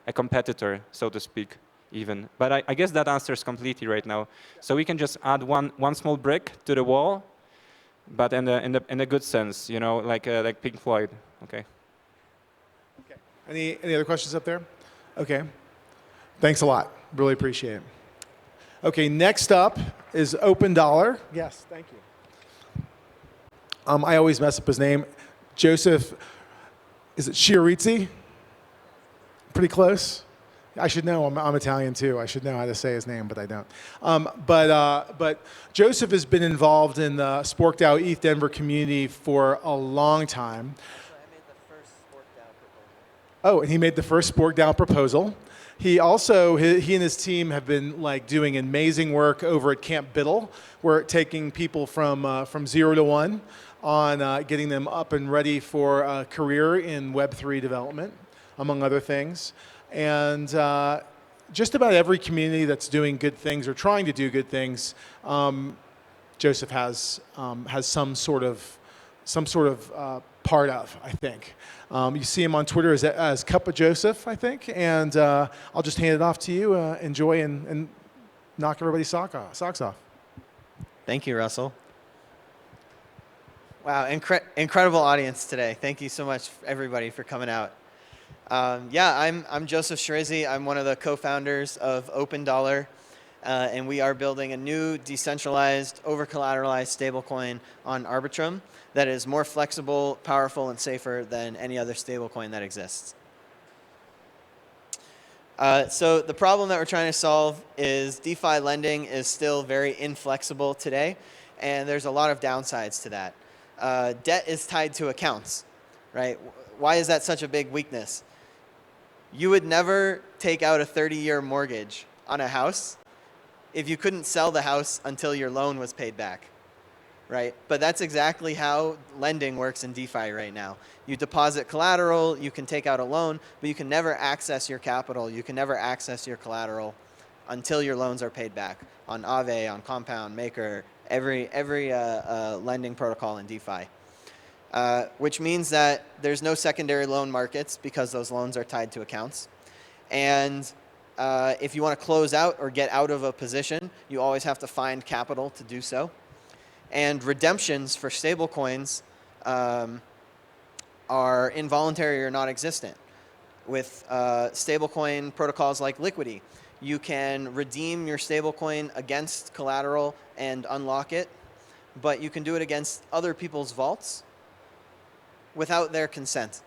a competitor, so to speak, even. But I guess that answers completely right now. So we can just add one small brick to the wall, but in a good sense, like Pink Floyd. Okay. Okay. Any other questions up there? Okay. Thanks a lot. Really appreciate it. Okay. Next up is Open Dollar. Yes. Thank you. I always mess up his name. Joseph, is it Chiarizzi? Pretty close. I should know. I'm Italian too. I should know how to say his name, but I don't. But Joseph has been involved in the SporkDAO ETHDenver community for a long time. Actually, I made the first SporkDAO proposal. Oh, and he made the first SporkDAO proposal. He also, he and his team have been doing amazing work over at Camp Biddle. We're taking people from 0 to 1 on getting them up and ready for a career in Web3 development, among other things. And just about every community that's doing good things or trying to do good things, Joseph has some sort of part of, I think. You see him on Twitter as Cup of Joseph, I think. And I'll just hand it off to you. Enjoy and knock everybody's socks off. Thank you, Russell. Wow, incredible audience today. Thank you so much, everybody, for coming out. I'm Joseph Chiarizzi. I'm one of the co-founders of Open Dollar, and we are building a new decentralized, over-collateralized stablecoin on Arbitrum that is more flexible, powerful, and safer than any other stablecoin that exists. So the problem that we're trying to solve is DeFi lending is still very inflexible today, and there's a lot of downsides to that. Debt is tied to accounts, right? Why is that such a big weakness? You would never take out a 30-year mortgage on a house if you couldn't sell the house until your loan was paid back, right? But that's exactly how lending works in DeFi right now. You deposit collateral, you can take out a loan, but you can never access your capital, you can never access your collateral until your loans are paid back on Aave, on Compound, Maker, every lending protocol in DeFi. Which means that there's no secondary loan markets because those loans are tied to accounts. And if you want to close out or get out of a position, you always have to find capital to do so. And redemptions for stablecoins are involuntary or non-existent. With stablecoin protocols like Liquidity, you can redeem your stablecoin against collateral and unlock it, but you can do it against other people's vaults without their consent.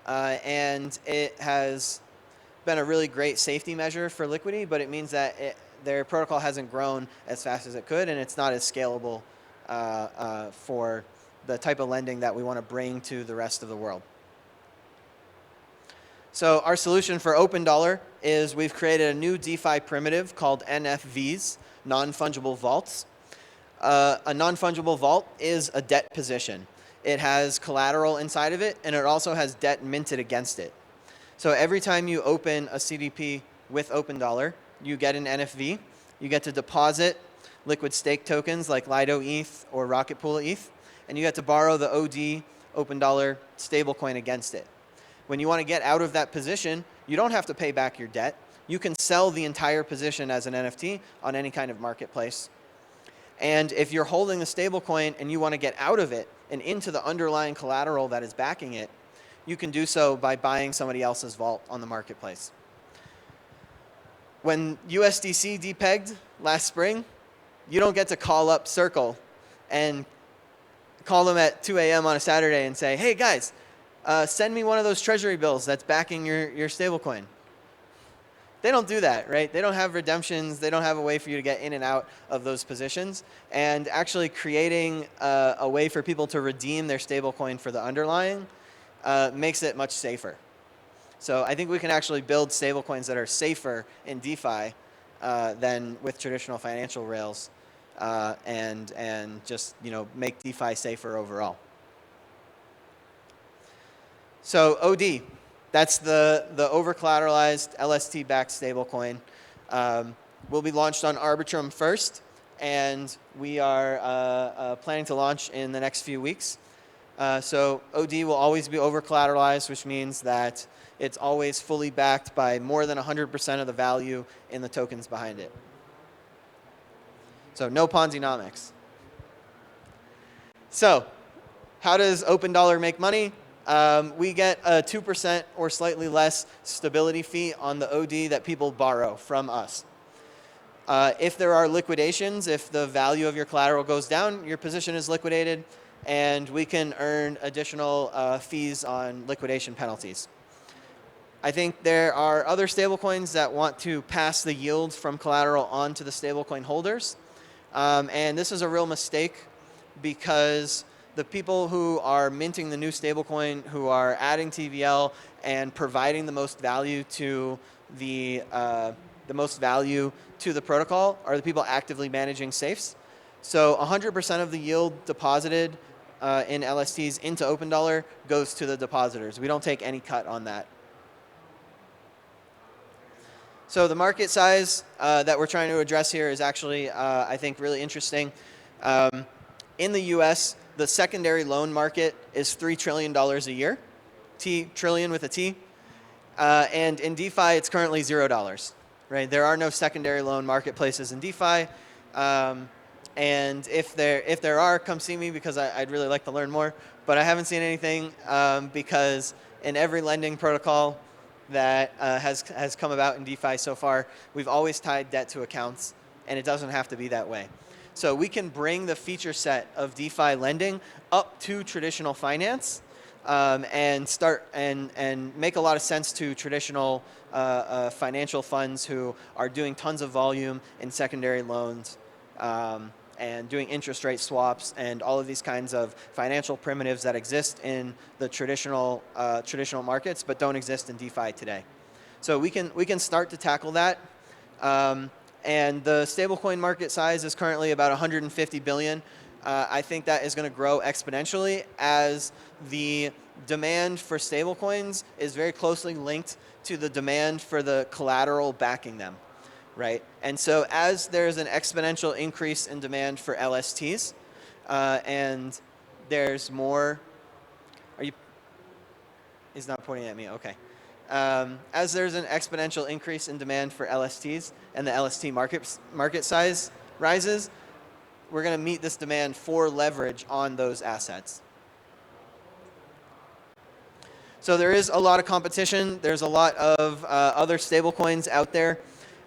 And it has been a really great safety measure for Liquidity, but it means that their protocol hasn't grown as fast as it could, and it's not as scalable for the type of lending that we want to bring to the rest of the world. So our solution for OpenDollar is we've created a new DeFi primitive called NFVs, non-fungible vaults. A non-fungible vault is a debt position. It has collateral inside of it, and it also has debt minted against it. So every time you open a CDP with OpenDollar, you get an NFV. You get to deposit liquid stake tokens like Lido ETH or Rocket Pool ETH, and you get to borrow the OD OpenDollar stablecoin against it. When you want to get out of that position, you don't have to pay back your debt. You can sell the entire position as an NFT on any kind of marketplace. And if you're holding the stablecoin and you want to get out of it and into the underlying collateral that is backing it, you can do so by buying somebody else's vault on the marketplace. When USDC depegged last spring, you don't get to call up Circle and call them at 2 a.m. on a Saturday and say, hey guys, send me one of those treasury bills that's backing your stablecoin. They don't do that, right? They don't have redemptions. They don't have a way for you to get in and out of those positions. And actually creating a way for people to redeem their stablecoin for the underlying makes it much safer. So I think we can actually build stablecoins that are safer in DeFi than with traditional financial rails, and just make DeFi safer overall. So OD, that's the over-collateralized LST-backed stablecoin. Will be launched on Arbitrum first, and we are planning to launch in the next few weeks. So OD will always be over-collateralized, which means that it's always fully backed by more than 100% of the value in the tokens behind it. So no Ponzi-nomics. So how does OpenDollar make money? We get a 2% or slightly less stability fee on the OD that people borrow from us. If there are liquidations, if the value of your collateral goes down, your position is liquidated, and we can earn additional fees on liquidation penalties. I think there are other stablecoins that want to pass the yield from collateral on to the stablecoin holders. And this is a real mistake because the people who are minting the new stablecoin, who are adding TVL and providing the most value to the protocol are the people actively managing safes. So 100% of the yield deposited in LSTs into OpenDollar goes to the depositors. We don't take any cut on that. So the market size that we're trying to address here is actually, I think, really interesting. In the US, the secondary loan market is $3 trillion a year, trillion with a T. And in DeFi, it's currently $0. Right? There are no secondary loan marketplaces in DeFi. And if there are, come see me because I'd really like to learn more. But I haven't seen anything because in every lending protocol that has come about in DeFi so far, we've always tied debt to accounts, and it doesn't have to be that way. So we can bring the feature set of DeFi lending up to traditional finance and start and make a lot of sense to traditional financial funds who are doing tons of volume in secondary loans and doing interest rate swaps and all of these kinds of financial primitives that exist in the traditional markets but don't exist in DeFi today. So we can start to tackle that. And the stablecoin market size is currently about 150 billion. I think that is going to grow exponentially as the demand for stablecoins is very closely linked to the demand for the collateral backing them, right? And so as there's an exponential increase in demand for LSTs, and there's more, he's not pointing at me, okay. As there's an exponential increase in demand for LSTs and the LST market size rises, we're going to meet this demand for leverage on those assets. So there is a lot of competition. There's a lot of other stablecoins out there.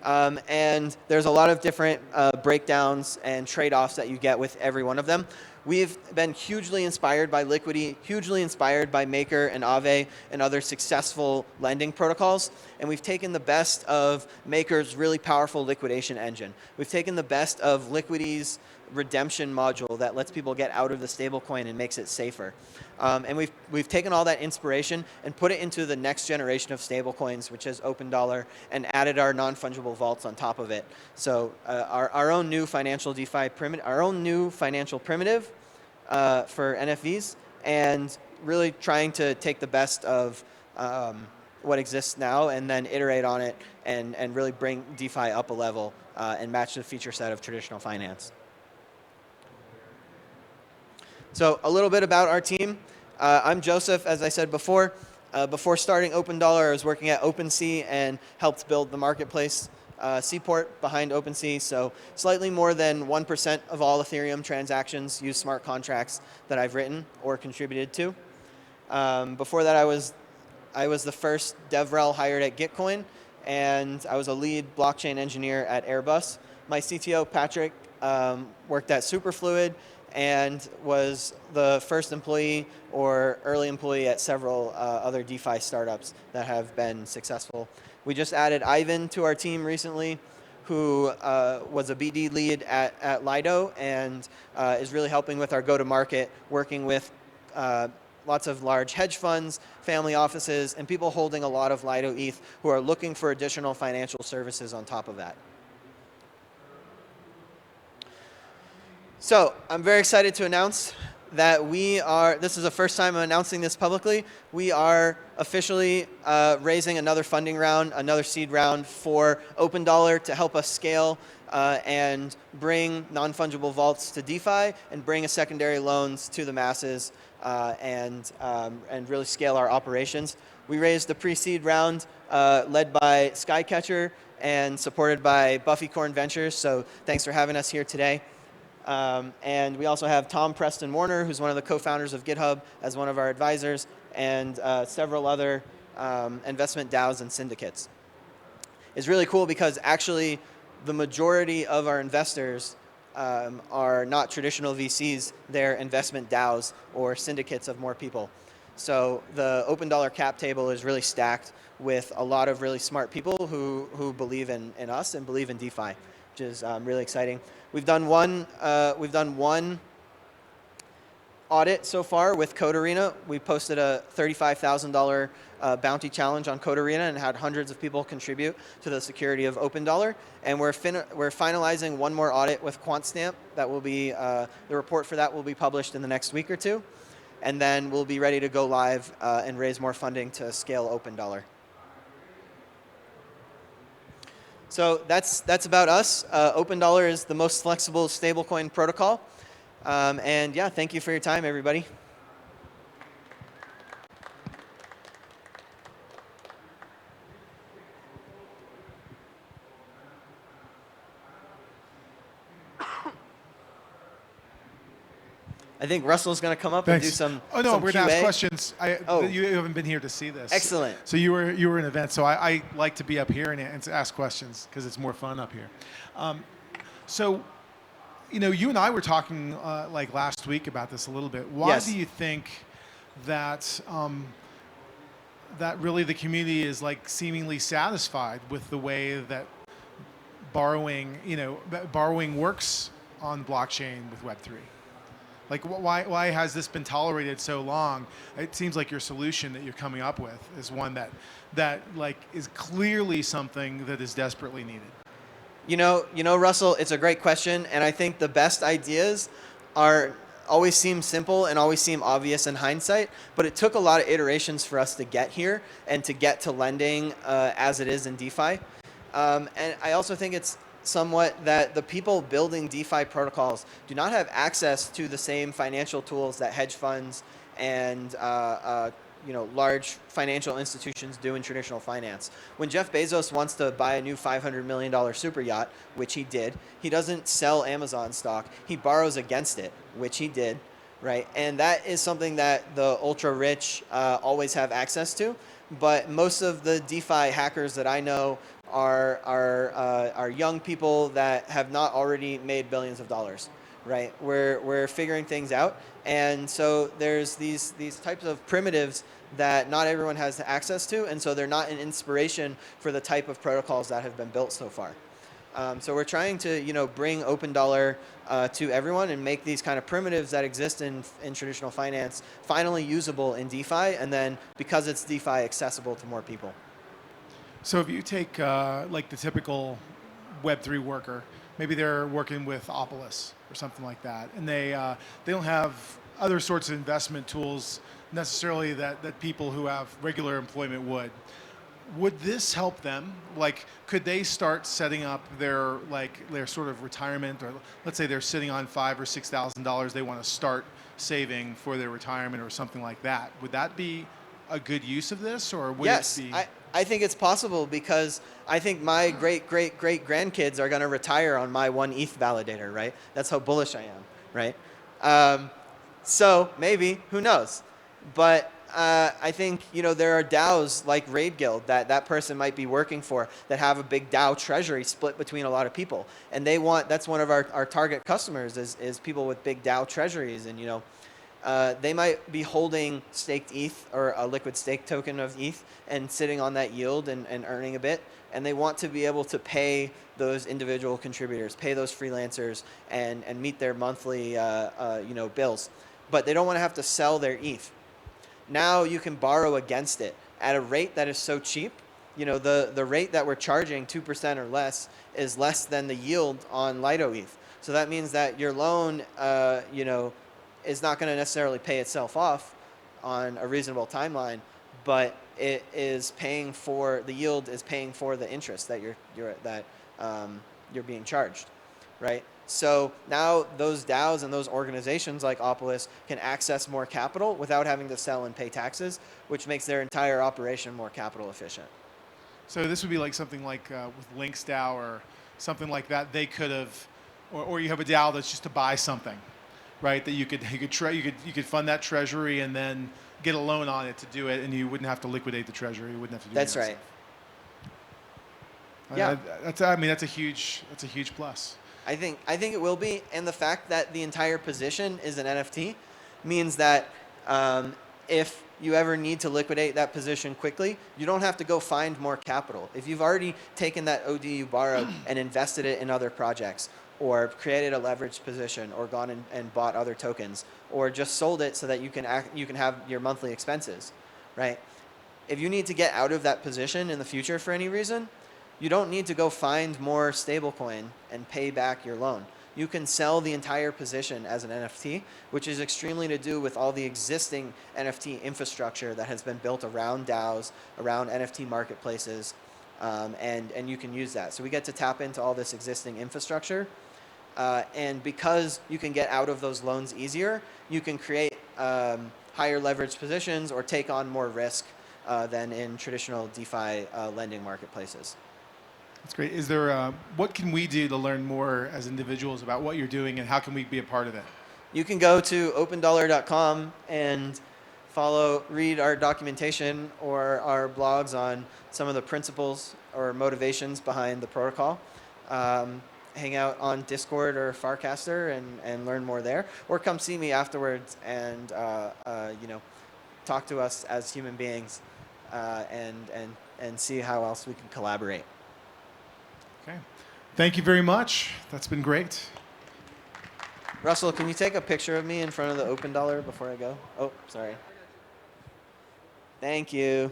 And there's a lot of different breakdowns and trade-offs that you get with every one of them. We've been hugely inspired by Liquidity, hugely inspired by Maker and Aave and other successful lending protocols. And we've taken the best of Maker's really powerful liquidation engine. We've taken the best of Liquidity's redemption module that lets people get out of the stablecoin and makes it safer. And we've taken all that inspiration and put it into the next generation of stablecoins, which is OpenDollar, and added our non-fungible vaults on top of it. So our own new financial DeFi primitive, our own new financial primitive for NFVs, and really trying to take the best of what exists now and then iterate on it and really bring DeFi up a level and match the feature set of traditional finance. So a little bit about our team. I'm Joseph, as I said before. Before starting OpenDollar, I was working at OpenSea and helped build the marketplace seaport behind OpenSea. So slightly more than 1% of all Ethereum transactions use smart contracts that I've written or contributed to. Before that, I was the first DevRel hired at Gitcoin, and I was a lead blockchain engineer at Airbus. My CTO, Patrick, worked at Superfluid and was the first employee or early employee at several other DeFi startups that have been successful. We just added Ivan to our team recently, who was a BD lead at Lido and is really helping with our go-to-market, working with lots of large hedge funds, family offices, and people holding a lot of Lido ETH who are looking for additional financial services on top of that. So I'm very excited to announce that this is the first time I'm announcing this publicly, we are officially raising another funding round, another seed round for OpenDollar to help us scale and bring non-fungible vaults to DeFi and bring a secondary loans to the masses and really scale our operations. We raised the pre-seed round led by Skycatcher and supported by Bufficorn Ventures, so thanks for having us here today. And we also have Tom Preston Warner, who's one of the co-founders of GitHub, as one of our advisors, and several other investment DAOs and syndicates. It's really cool because actually the majority of our investors are not traditional VCs, they're investment DAOs or syndicates of more people. So the OpenDollar cap table is really stacked with a lot of really smart people who believe in us and believe in DeFi, which is really exciting. We've done one audit so far with Code Arena. We posted a $35,000 bounty challenge on Code Arena and had hundreds of people contribute to the security of OpenDollar. And we're finalizing one more audit with QuantStamp. That will be the report for that will be published in the next week or two, and then we'll be ready to go live and raise more funding to scale OpenDollar. So that's about us. OpenDollar is the most flexible stablecoin protocol. And yeah, thank you for your time, everybody. I think Russell's going to come up and do some. Oh no, some we're going to QA. ask questions. You haven't been here to see this. Excellent. So you were an event. So I like to be up here and to ask questions because it's more fun up here. So, you and I were talking like last week about this a little bit. Why Yes. do you think that that really the community is like seemingly satisfied with the way that borrowing works on blockchain with Web3? Like, why has this been tolerated so long? It seems like your solution that you're coming up with is one that like is clearly something that is desperately needed. You know, Russell, it's a great question, and I think the best ideas are always seem simple and always seem obvious in hindsight, but it took a lot of iterations for us to get here and to get to lending as it is in DeFi. And I also think it's somewhat that the people building DeFi protocols do not have access to the same financial tools that hedge funds and large financial institutions do in traditional finance. When Jeff Bezos wants to buy a new $500 million super yacht, which he did, he doesn't sell Amazon stock. He borrows against it, which he did, right? And that is something that the ultra rich always have access to. But most of the DeFi hackers that I know are young people that have not already made billions of dollars, right? We're figuring things out, and so there's these types of primitives that not everyone has access to, and so they're not an inspiration for the type of protocols that have been built so far. So we're trying to bring open dollar to everyone and make these kind of primitives that exist in traditional finance finally usable in DeFi, and then because it's DeFi, accessible to more people. So if you take like the typical Web3 worker, maybe they're working with Opolis or something like that, and they don't have other sorts of investment tools necessarily that people who have regular employment would. Would this help them? Like, could they start setting up their sort of retirement, or let's say they're sitting on $5,000 or $6,000, they want to start saving for their retirement or something like that. Would that be a good use of this, or would yes, it be? I think it's possible, because I think my great-great-great-grandkids are going to retire on my 1 ETH validator, right? That's how bullish I am, right? So maybe, who knows? But I think there are DAOs like Raid Guild that person might be working for that have a big DAO treasury split between a lot of people, and that's one of our target customers is people with big DAO treasuries, and they might be holding staked ETH or a liquid stake token of ETH and sitting on that yield and earning a bit, and they want to be able to pay those individual contributors, pay those freelancers, and meet their monthly bills, but they don't want to have to sell their ETH. Now you can borrow against it at a rate that is so cheap. The rate that we're charging, 2% or less, is less than the yield on Lido ETH. So that means that your loan, is not going to necessarily pay itself off on a reasonable timeline, but it is paying for the yield is paying for the interest that you're being charged, right? So now those DAOs and those organizations like Opolis can access more capital without having to sell and pay taxes, which makes their entire operation more capital efficient. So this would be like something like with Links DAO or something like that. They could have, or you have a DAO that's just to buy something, right? That you could fund that treasury and then get a loan on it to do it, and you wouldn't have to liquidate the treasury. You wouldn't have to do That's that right. stuff. Yeah. That's a huge plus. I think it will be, and the fact that the entire position is an NFT means that if you ever need to liquidate that position quickly, you don't have to go find more capital. If you've already taken that OD you borrowed and invested it in other projects, or created a leveraged position, or gone and bought other tokens, or just sold it so that you can have your monthly expenses, right? If you need to get out of that position in the future for any reason, you don't need to go find more stablecoin and pay back your loan. You can sell the entire position as an NFT, which is extremely to do with all the existing NFT infrastructure that has been built around DAOs, around NFT marketplaces, and you can use that. So we get to tap into all this existing infrastructure, and because you can get out of those loans easier, you can create higher leverage positions or take on more risk than in traditional DeFi lending marketplaces. That's great. Is there what can we do to learn more as individuals about what you're doing, and how can we be a part of it? You can go to opendollar.com and read our documentation or our blogs on some of the principles or motivations behind the protocol. Hang out on Discord or Farcaster and learn more there, or come see me afterwards and talk to us as human beings and see how else we can collaborate. Okay. Thank you very much. That's been great. Russell, can you take a picture of me in front of the open dollar before I go? Oh, sorry. Thank you.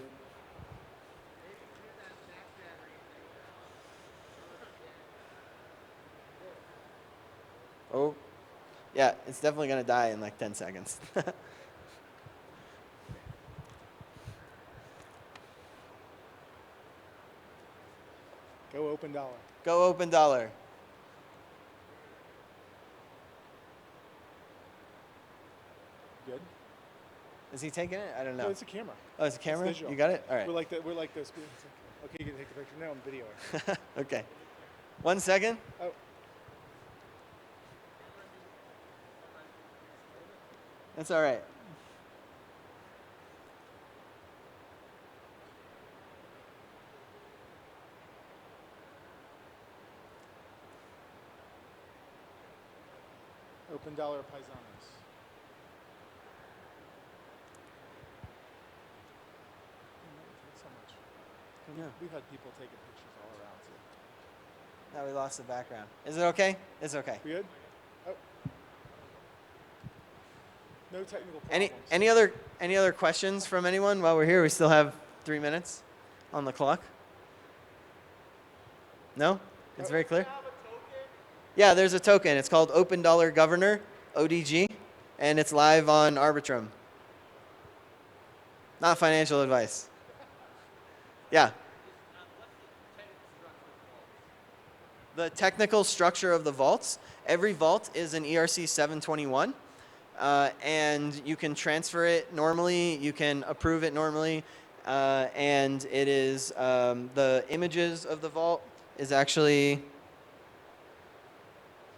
Oh, yeah, it's definitely going to die in like 10 seconds. Go open dollar. Go open dollar. Good. Is he taking it? I don't know. No, it's a camera. Oh, it's a camera? It's digital. You got it? All right. We're like those people. Okay, you can take the picture. Now I'm videoing. Okay. 1 second. Oh. That's all right. Open dollar paisanos. Thanks so much. Yeah. We've had people taking pictures all around too. Now we lost the background. Is it okay? It's okay. We good? Oh. No technical problems. Any other questions from anyone while we're here? We still have 3 minutes on the clock. No? It's very clear. Yeah, there's a token. It's called Open Dollar Governor, ODG, and it's live on Arbitrum. Not financial advice. Yeah. The technical structure of the vaults. Every vault is an ERC 721, and you can transfer it normally. You can approve it normally, and it is the images of the vault is actually.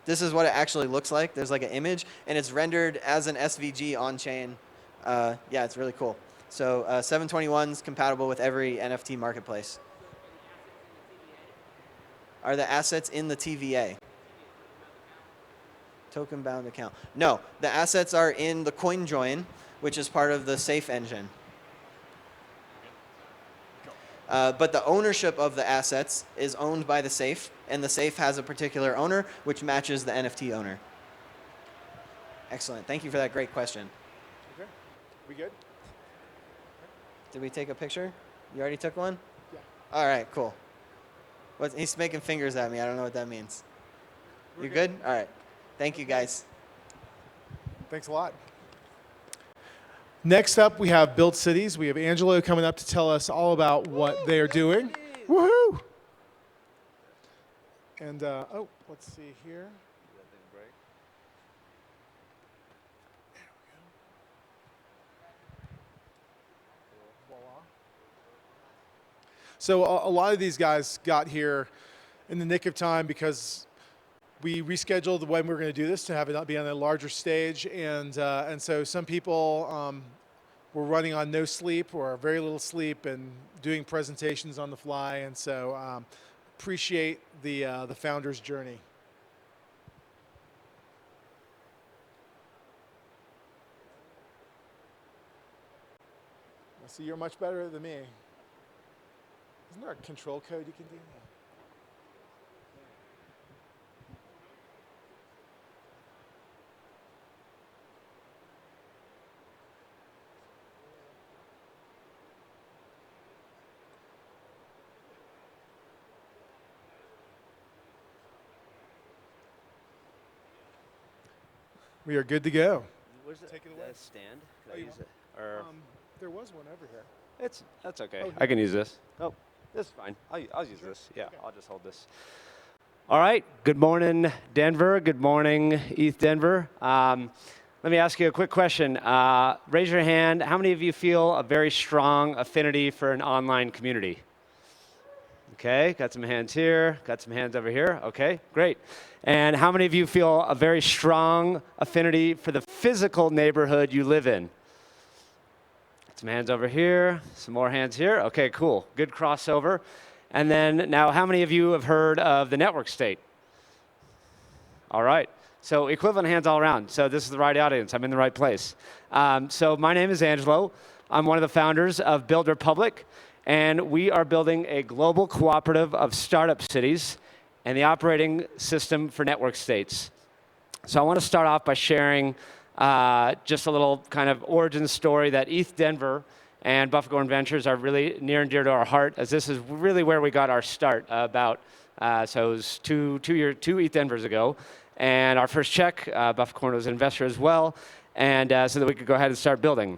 This is what it actually looks like. There's like an image, and it's rendered as an SVG on chain. Yeah, it's really cool. So 721 is compatible with every NFT marketplace. Are the assets in the TVA? Token bound account. No, the assets are in the CoinJoin, which is part of the Safe engine. But the ownership of the assets is owned by the Safe, and the Safe has a particular owner, which matches the NFT owner. Excellent. Thank you for that great question. Okay. We good? Did we take a picture? You already took one? Yeah. All right, cool. He's making fingers at me. I don't know what that means. You good? All right. Thank you, guys. Thanks a lot. Next up, we have Build Cities. We have Angelo coming up to tell us all about what they are doing. Woohoo! And, oh, let's see here. So a lot of these guys got here in the nick of time because we rescheduled when we were going to do this to have it be on a larger stage, and so some people were running on no sleep or very little sleep and doing presentations on the fly, and so appreciate the founder's journey. I see you're much better than me. Isn't there a control code you can do? We are good to go. Where's the stand? Can I use it? Or there was one over here. That's okay. Oh, I can use this. Oh, this is fine. I'll use this. Yeah, okay. I'll just hold this. All right. Good morning, Denver. Good morning, ETHDenver. Let me ask you a quick question. Raise your hand. How many of you feel a very strong affinity for an online community? Okay, got some hands here, got some hands over here. Okay, great. And how many of you feel a very strong affinity for the physical neighborhood you live in? Some hands over here, some more hands here. Okay, cool, good crossover. And then now, how many of you have heard of the network state? All right, so equivalent hands all around. So this is the right audience, I'm in the right place. So my name is Angelo. I'm one of the founders of Build Republic. And we are building a global cooperative of startup cities and the operating system for network states. So I want to start off by sharing just a little kind of origin story that ETHDenver and Bufficorn Ventures are really near and dear to our heart, as this is really where we got our start so it was two ETHDenvers ago. And our first check, Bufficorn was an investor as well, and so that we could go ahead and start building.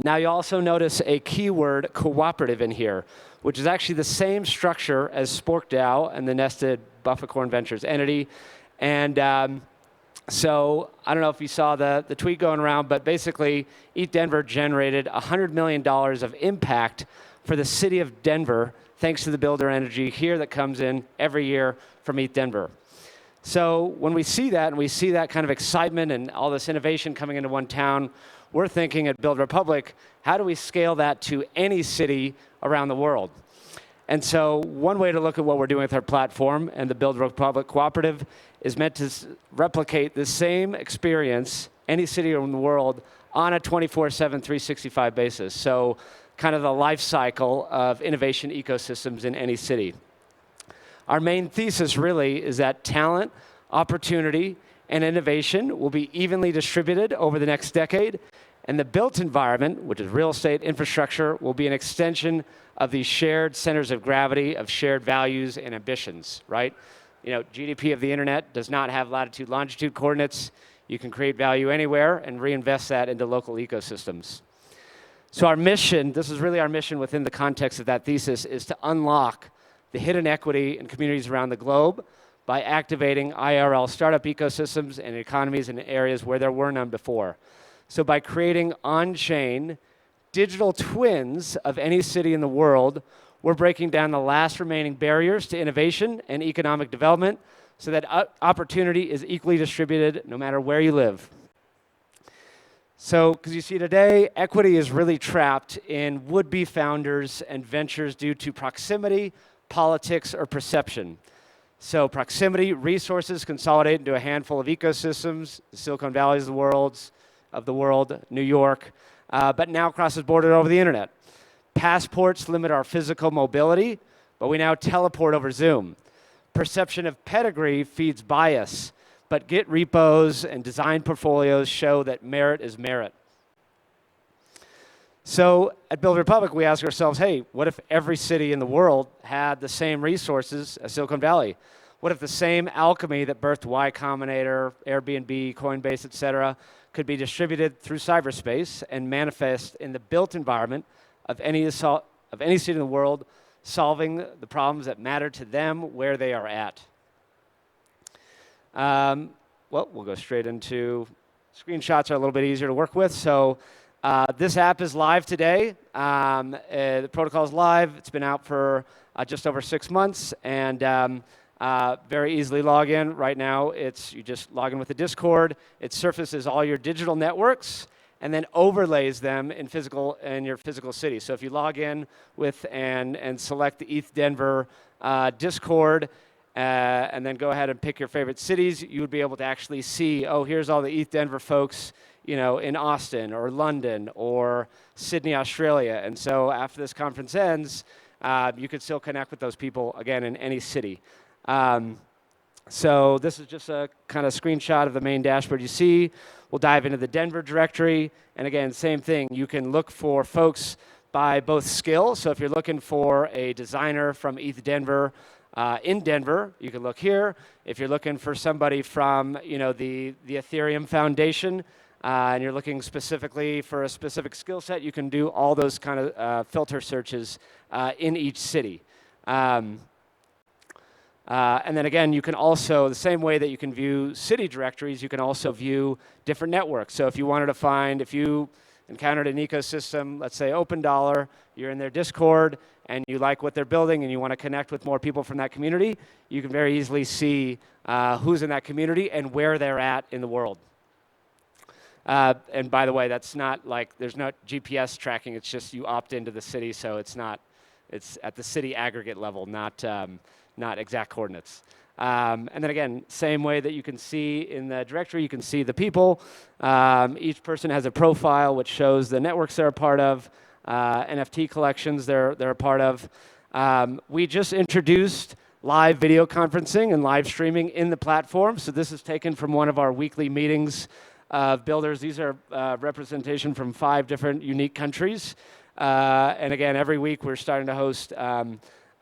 Now you also notice a keyword cooperative in here, which is actually the same structure as SporkDAO and the nested Bufficorn Ventures entity. And so I don't know if you saw the tweet going around, but basically ETHDenver generated $100 million of impact for the city of Denver, thanks to the builder energy here that comes in every year from ETHDenver. So when we see that, and we see that kind of excitement and all this innovation coming into one town, we're thinking at Build Republic, how do we scale that to any city around the world? And so one way to look at what we're doing with our platform and the Build Republic Cooperative is meant to replicate the same experience, any city around the world, on a 24/7, 365 basis. So kind of the life cycle of innovation ecosystems in any city. Our main thesis really is that talent, opportunity, and innovation will be evenly distributed over the next decade, and the built environment, which is real estate infrastructure, will be an extension of these shared centers of gravity of shared values and ambitions, right? You know, GDP of the internet does not have latitude, longitude coordinates. You can create value anywhere and reinvest that into local ecosystems. So our mission, this is really our mission within the context of that thesis, is to unlock the hidden equity in communities around the globe by activating IRL startup ecosystems and economies in areas where there were none before. So by creating on-chain digital twins of any city in the world, we're breaking down the last remaining barriers to innovation and economic development so that opportunity is equally distributed no matter where you live. So, because you see today, equity is really trapped in would-be founders and ventures due to proximity, politics, or perception. So proximity, resources consolidate into a handful of ecosystems, the Silicon Valleys of the world, New York, but now crosses border over the internet. Passports limit our physical mobility, but we now teleport over Zoom. Perception of pedigree feeds bias, but Git repos and design portfolios show that merit is merit. So at Build Republic, we ask ourselves, hey, what if every city in the world had the same resources as Silicon Valley? What if the same alchemy that birthed Y Combinator, Airbnb, Coinbase, et cetera, could be distributed through cyberspace and manifest in the built environment of any city in the world, solving the problems that matter to them where they are at? Well, we'll go straight into screenshots are a little bit easier to work with. So this app is live today. The protocol is live. It's been out for just over 6 months, and very easily log in. Right now, you just log in with the Discord. It surfaces all your digital networks and then overlays them in your physical city. So if you log in with and select the ETHDenver Discord, and then go ahead and pick your favorite cities, you would be able to actually see, oh, here's all the ETHDenver folks, you know, in Austin or London or Sydney, Australia. And so after this conference ends, you could still connect with those people, again, in any city. So this is just a kind of screenshot of the main dashboard you see. We'll dive into the Denver directory. And again, same thing. You can look for folks by both skill. So if you're looking for a designer from ETHDenver, in Denver, you can look here. If you're looking for somebody from, you know, the Ethereum Foundation, and you're looking specifically for a specific skill set, you can do all those kind of filter searches in each city. And then again, you can also, the same way that you can view city directories, you can also view different networks. So if you wanted to find, if you encountered an ecosystem, let's say OpenDollar, you're in their Discord, and you like what they're building and you want to connect with more people from that community, you can very easily see who's in that community and where they're at in the world. And by the way, that's not like, there's no GPS tracking, it's just you opt into the city, so it's at the city aggregate level, not exact coordinates. And then again, same way that you can see in the directory, you can see the people. Each person has a profile which shows the networks they're a part of, NFT collections they're a part of. We just introduced live video conferencing and live streaming in the platform. So this is taken from one of our weekly meetings of builders. These are representation from 5 different unique countries. And again, every week we're starting to host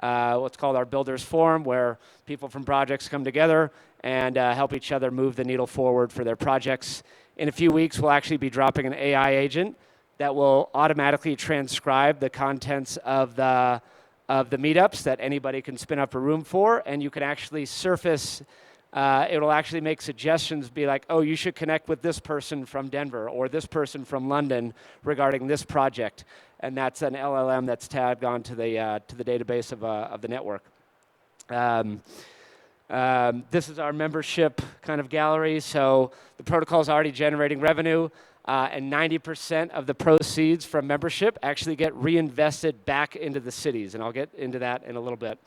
what's called our Builders Forum, where people from projects come together and help each other move the needle forward for their projects. In a few weeks, we'll actually be dropping an AI agent that will automatically transcribe the contents of the meetups that anybody can spin up a room for, and you can actually surface, it'll actually make suggestions, be like, oh, you should connect with this person from Denver or this person from London regarding this project. And that's an LLM that's tagged onto the database of the network. This is our membership kind of gallery. So the protocol is already generating revenue, and 90% of the proceeds from membership actually get reinvested back into the cities. And I'll get into that in a little bit.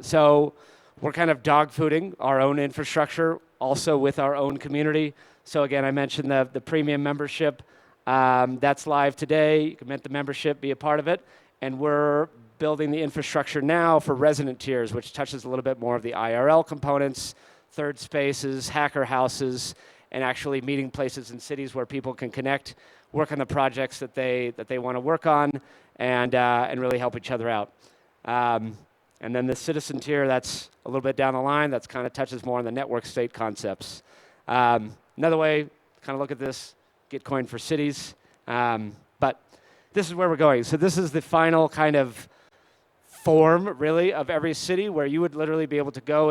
So we're kind of dog-fooding our own infrastructure, also with our own community. So again, I mentioned the premium membership. That's live today. You can mint the membership, be a part of it. And we're building the infrastructure now for resident tiers, which touches a little bit more of the IRL components, third spaces, hacker houses, and actually meeting places in cities where people can connect, work on the projects that they want to work on, and really help each other out. And then the citizen tier, that's a little bit down the line. That's kind of touches more on the network state concepts. Another way to kind of look at this, Gitcoin for cities. But this is where we're going. So this is the final kind of form, really, of every city where you would literally be able to go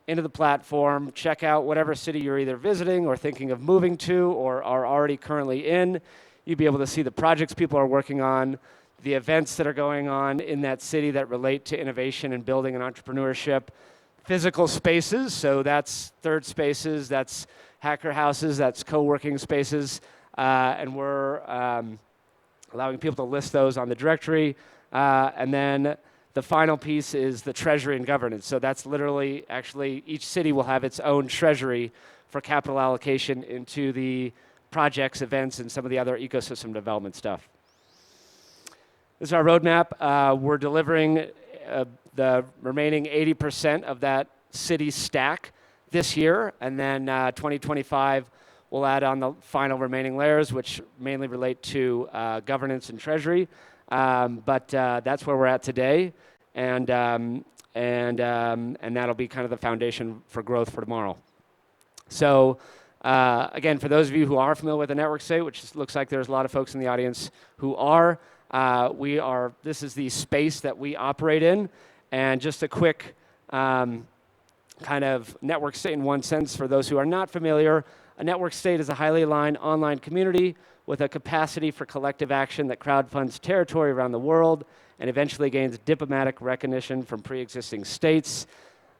into the platform, check out whatever city you're either visiting or thinking of moving to or are already currently in. You'd be able to see the projects people are working on, the events that are going on in that city that relate to innovation and building and entrepreneurship, physical spaces, so that's third spaces, that's hacker houses, that's co-working spaces, and we're allowing people to list those on the directory. And then the final piece is the treasury and governance. So that's literally, actually, each city will have its own treasury for capital allocation into the projects, events, and some of the other ecosystem development stuff. This is our roadmap. We're delivering the remaining 80% of that city stack this year, and then 2025 we'll add on the final remaining layers, which mainly relate to governance and treasury. But that's where we're at today, and that'll be kind of the foundation for growth for tomorrow. So again, for those of you who are familiar with the network state, which looks like there's a lot of folks in the audience who are, this is the space that we operate in, and just a quick kind of network state in one sense for those who are not familiar. A network state is a highly aligned online community with a capacity for collective action that crowdfunds territory around the world and eventually gains diplomatic recognition from pre-existing states.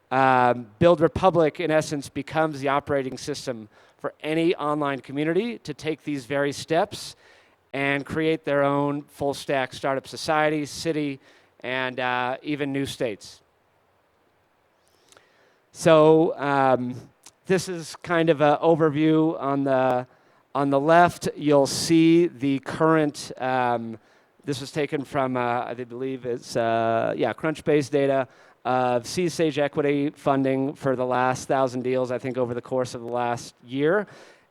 Build Republic, in essence, becomes the operating system for any online community to take these very steps and create their own full-stack startup society, city, and even new states. So this is kind of an overview. On the left, you'll see the current, this was taken from, I believe it's, Crunchbase data of seed stage equity funding for the last 1,000 deals, I think, over the course of the last year.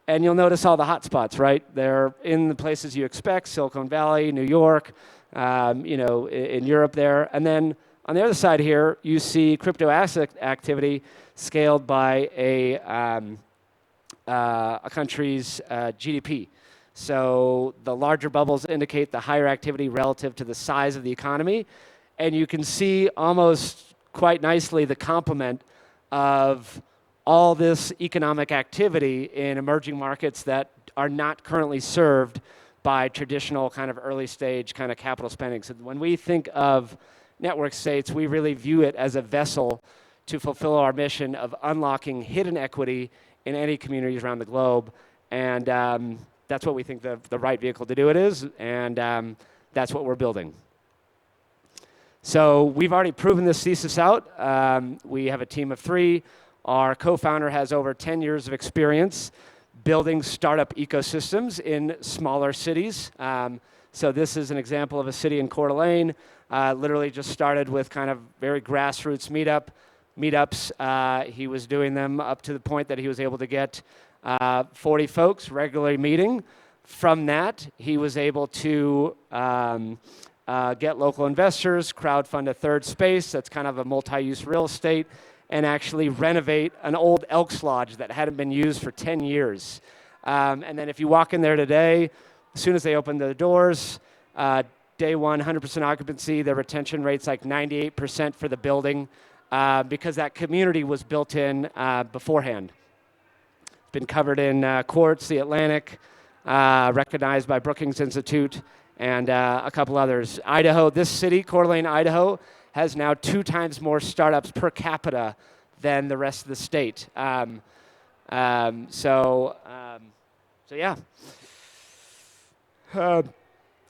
And you'll notice all the hotspots, right? They're in the places you expect, Silicon Valley, New York, in Europe there. And then on the other side here, you see crypto asset activity scaled by a country's GDP. So the larger bubbles indicate the higher activity relative to the size of the economy. And you can see almost quite nicely the complement of all this economic activity in emerging markets that are not currently served by traditional kind of early stage kind of capital spending. So when we think of network states, we really view it as a vessel to fulfill our mission of unlocking hidden equity in any communities around the globe. And that's what we think the right vehicle to do it is, and that's what we're building. So we've already proven this thesis out. We have a team of 3. Our co-founder has over 10 years of experience building startup ecosystems in smaller cities. So this is an example of a city in Coeur d'Alene. Literally just started with kind of very grassroots meetups. He was doing them up to the point that he was able to get 40 folks regularly meeting. From that, he was able to get local investors, crowdfund a third space that's kind of a multi-use real estate, and actually renovate an old Elks Lodge that hadn't been used for 10 years. And then if you walk in there today, as soon as they open the doors, day one, 100% occupancy, their retention rate's like 98% for the building because that community was built in beforehand. It's been covered in Quartz, The Atlantic, recognized by Brookings Institute, and a couple others. Idaho, this city, Coeur d'Alene, Idaho, has now 2 times more startups per capita than the rest of the state. So yeah.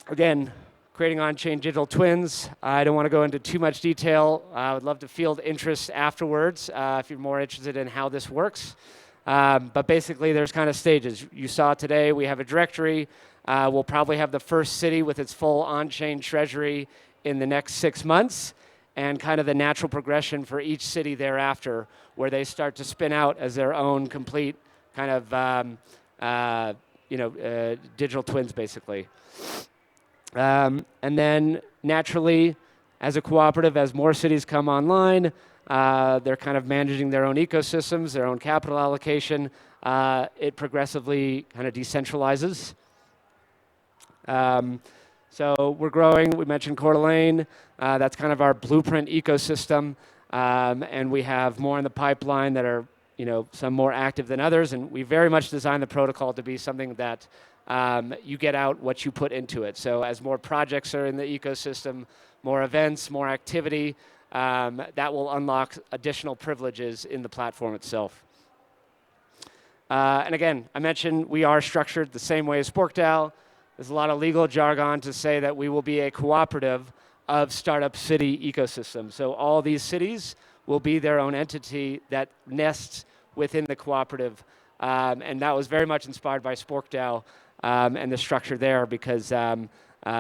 Again, creating on-chain digital twins. I don't want to go into too much detail. I would love to field interest afterwards if you're more interested in how this works. But basically, there's kind of stages. You saw today we have a directory. We'll probably have the first city with its full on-chain treasury in the next 6 months, and kind of the natural progression for each city thereafter, where they start to spin out as their own complete kind of digital twins, basically. And then naturally, as a cooperative, as more cities come online, they're kind of managing their own ecosystems, their own capital allocation. It progressively kind of decentralizes. So we're growing. We mentioned Coeur d'Alene. That's kind of our blueprint ecosystem. And we have more in the pipeline that are, some more active than others. And we very much designed the protocol to be something that you get out what you put into it. So as more projects are in the ecosystem, more events, more activity, that will unlock additional privileges in the platform itself. And again, I mentioned we are structured the same way as SporkDAO. There's a lot of legal jargon to say that we will be a cooperative of startup city ecosystem. So all these cities will be their own entity that nests within the cooperative. And that was very much inspired by SporkDAO and the structure there, because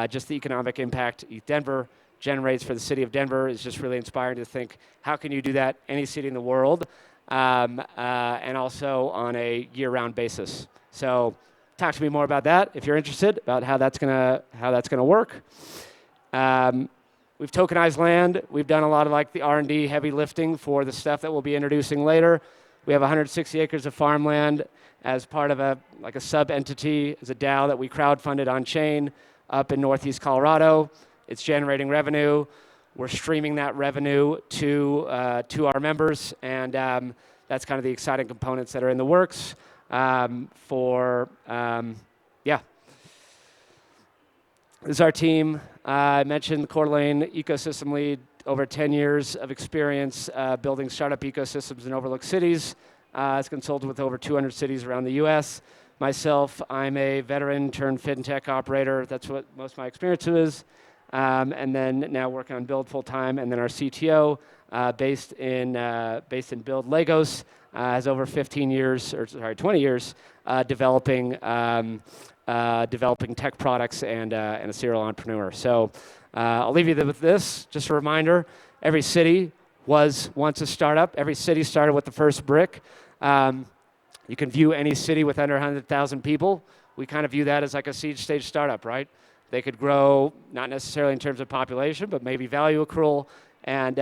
just the economic impact ETHDenver generates for the city of Denver is just really inspiring to think, how can you do that any city in the world, and also on a year-round basis. So talk to me more about that if you're interested, about how that's gonna work. We've tokenized land. We've done a lot of the R&D heavy lifting for the stuff that we'll be introducing later. We have 160 acres of farmland as part of a sub-entity, as a DAO that we crowdfunded on chain up in Northeast Colorado. It's generating revenue. We're streaming that revenue to our members, and that's kind of the exciting components that are in the works. This is our team. I mentioned Coeur d'Alene ecosystem lead, over 10 years of experience building startup ecosystems in overlooked cities. Has consulted with over 200 cities around the US. Myself, I'm a veteran turned fintech operator. That's what most of my experience is. And then now working on Build full time. And then our CTO, based in Build Lagos, has over 20 years developing tech products and a serial entrepreneur. So I'll leave you with this. Just a reminder: every city was once a startup. Every city started with the first brick. You can view any city with under 100,000 people. We kind of view that as like a seed stage startup, right? They could grow, not necessarily in terms of population, but maybe value accrual. And,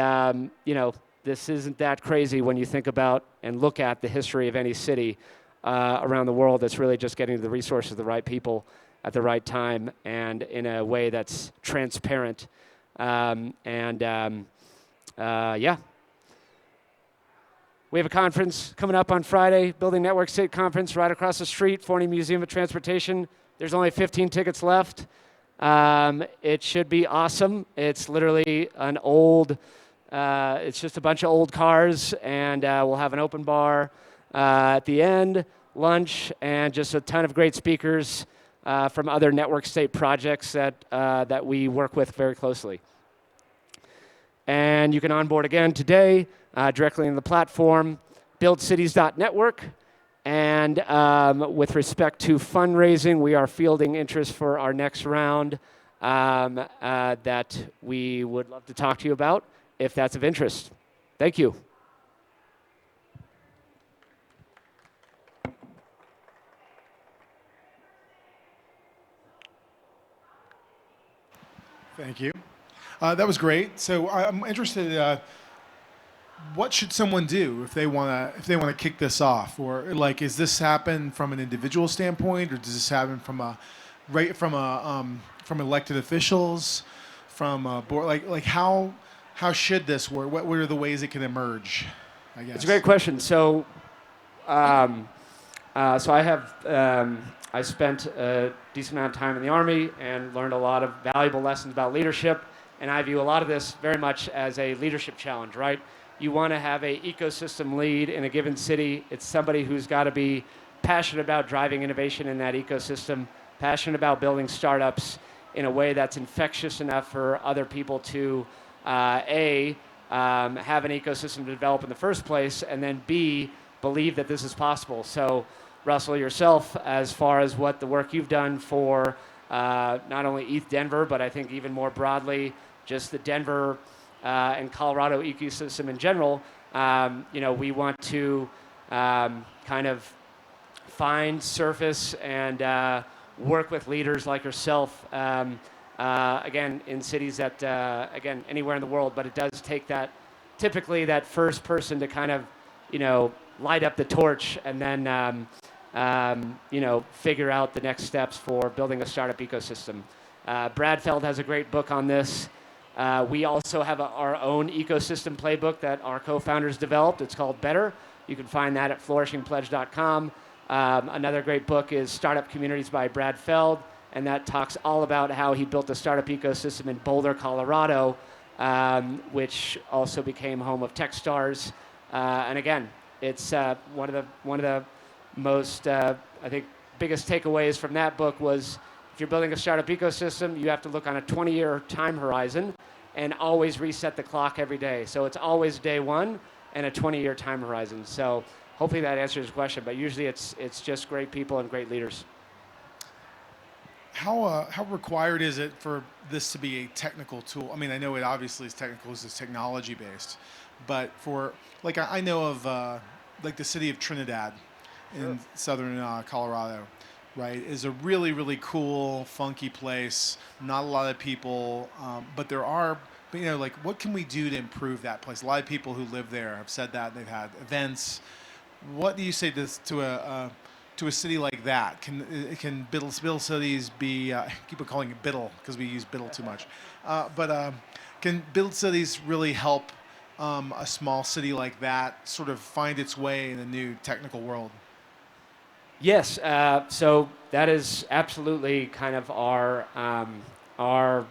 this isn't that crazy when you think about and look at the history of any city around the world that's really just getting the resources of the right people at the right time and in a way that's transparent. We have a conference coming up on Friday, Building Network State Conference, right across the street, Forney Museum of Transportation. There's only 15 tickets left. It should be awesome. It's literally it's just a bunch of old cars, and we'll have an open bar at the end, lunch, and just a ton of great speakers from other network state projects that we work with very closely. And you can onboard again today directly in the platform, buildcities.network. And And with respect to fundraising, we are fielding interest for our next round that we would love to talk to you about if that's of interest. Thank you. Thank you. That was great. So I'm interested. What should someone do if they want to kick this off, or like, is this happen from an individual standpoint, or does this happen from elected officials, from a board? Like how should this work? What are the ways it can emerge? I guess It's a great question. So, I spent a decent amount of time in the Army and learned a lot of valuable lessons about leadership. And I view a lot of this very much as a leadership challenge, right? You want to have an ecosystem lead in a given city. It's somebody who's got to be passionate about driving innovation in that ecosystem, passionate about building startups in a way that's infectious enough for other people to, have an ecosystem to develop in the first place, and then B, believe that this is possible. So, Russell, yourself, as far as what the work you've done for not only ETHDenver, but I think even more broadly, just the Denver and Colorado ecosystem in general, we want to kind of find, surface, and work with leaders like yourself, again, in cities that, again, anywhere in the world, but it does take typically that first person to kind of, light up the torch and then, figure out the next steps for building a startup ecosystem. Brad Feld has a great book on this. We also have our own ecosystem playbook that our co-founders developed. It's called Better. You can find that at flourishingpledge.com. Another great book is Startup Communities by Brad Feld, and that talks all about how he built a startup ecosystem in Boulder, Colorado, which also became home of Techstars. And again, it's one of the most, I think, biggest takeaways from that book was if you're building a startup ecosystem, you have to look on a 20-year time horizon and always reset the clock every day. So it's always day one and a 20-year time horizon. So hopefully that answers your question, but usually it's just great people and great leaders. How required is it for this to be a technical tool? I mean, I know it obviously is technical, it's technology based, but for, like, I know of like the city of Trinidad in southern Colorado, right, is a really, really cool, funky place. Not a lot of people, but there are, like, what can we do to improve that place? A lot of people who live there have said that. They've had events. What do you say to a city like that? Can Biddle cities be, I keep calling it Biddle because we use Biddle too much, but can Biddle cities really help a small city like that sort of find its way in a new technical world? Yes, so that is absolutely kind of our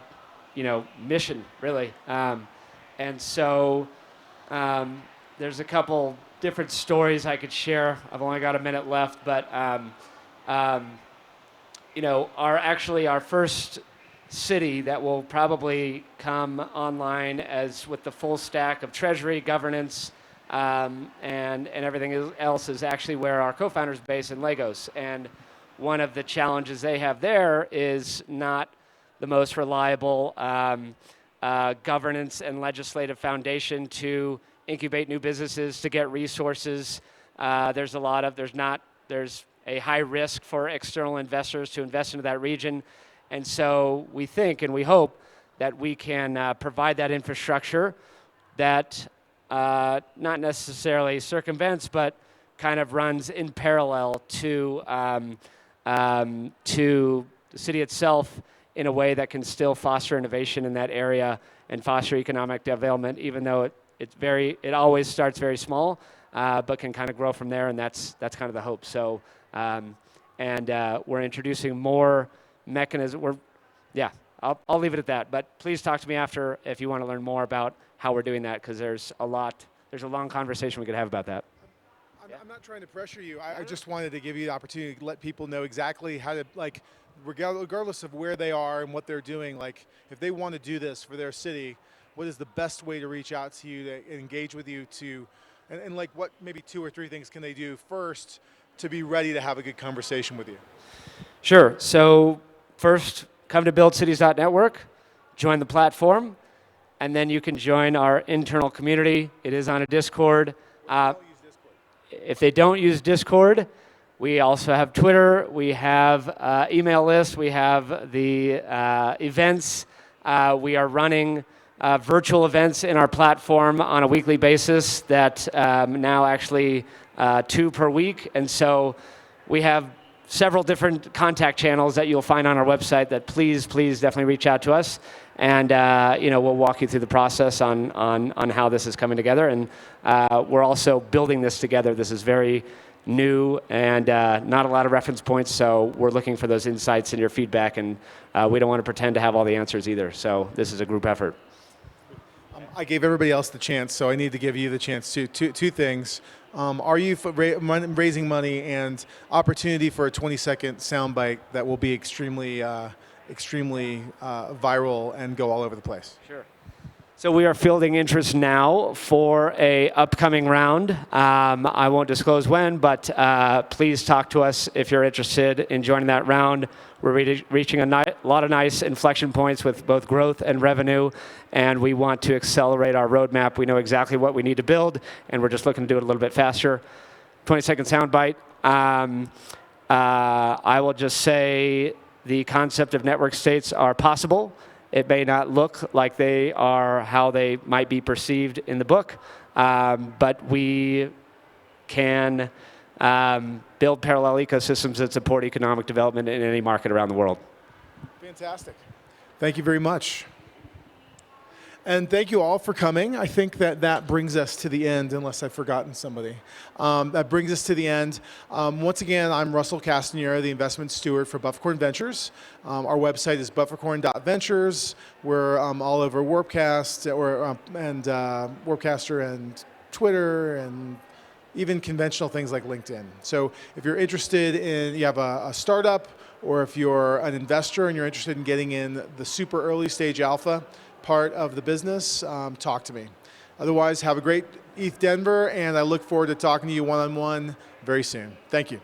mission, really. And so there's a couple different stories I could share. I've only got a minute left, but our first city that will probably come online as with the full stack of treasury, governance, and everything else is actually where our co-founders base in Lagos. And one of the challenges they have there is not the most reliable governance and legislative foundation to incubate new businesses, to get resources. There's a high risk for external investors to invest into that region. And so we think and we hope that we can provide that infrastructure that not necessarily circumvents, but kind of runs in parallel to the city itself in a way that can still foster innovation in that area and foster economic development, even though it always starts very small, but can kind of grow from there, and that's kind of the hope. So, we're introducing more mechanisms. I'll leave it at that. But please talk to me after if you want to learn more about how we're doing that, because there's a long conversation we could have about that. I'm not trying to pressure you. I just wanted to give you the opportunity to let people know exactly how to, like, regardless of where they are and what they're doing, like, if they want to do this for their city, what is the best way to reach out to you, to engage with you, and like, what maybe 2 or 3 things can they do first to be ready to have a good conversation with you? Sure. So first, come to buildcities.network, join the platform, and then you can join our internal community. It is on a Discord. If they don't use Discord, we also have Twitter. We have email lists. We have the events. We are running virtual events in our platform on a weekly basis that now actually 2 per week. And so we have several different contact channels that you'll find on our website that please definitely reach out to us. And we'll walk you through the process on how this is coming together. And we're also building this together. This is very new and not a lot of reference points, so we're looking for those insights and your feedback, and we don't want to pretend to have all the answers either. So this is a group effort. I gave everybody else the chance, so I need to give you the chance too. Two things. Are you raising money and opportunity for a 20-second soundbite that will be extremely viral and go all over the place? Sure. So we are fielding interest now for a upcoming round. I won't disclose when, but please talk to us if you're interested in joining that round. We're reaching a lot of nice inflection points with both growth and revenue, and we want to accelerate our roadmap. We know exactly what we need to build, and we're just looking to do it a little bit faster. 20-second soundbite. I will just say the concept of network states are possible. It may not look like they are how they might be perceived in the book, but we can build parallel ecosystems that support economic development in any market around the world. Fantastic. Thank you very much. And thank you all for coming. I think that brings us to the end, unless I've forgotten somebody. That brings us to the end. Once again, I'm Russell Castanera, the investment steward for Bufficorn Ventures. Our website is bufficorn.ventures. We're all over Warpcast and Warpcaster and Twitter and even conventional things like LinkedIn. So if you're interested in, you have a startup, or if you're an investor and you're interested in getting in the super early stage alpha part of the business, talk to me. Otherwise, have a great ETHDenver, and I look forward to talking to you one-on-one very soon. Thank you.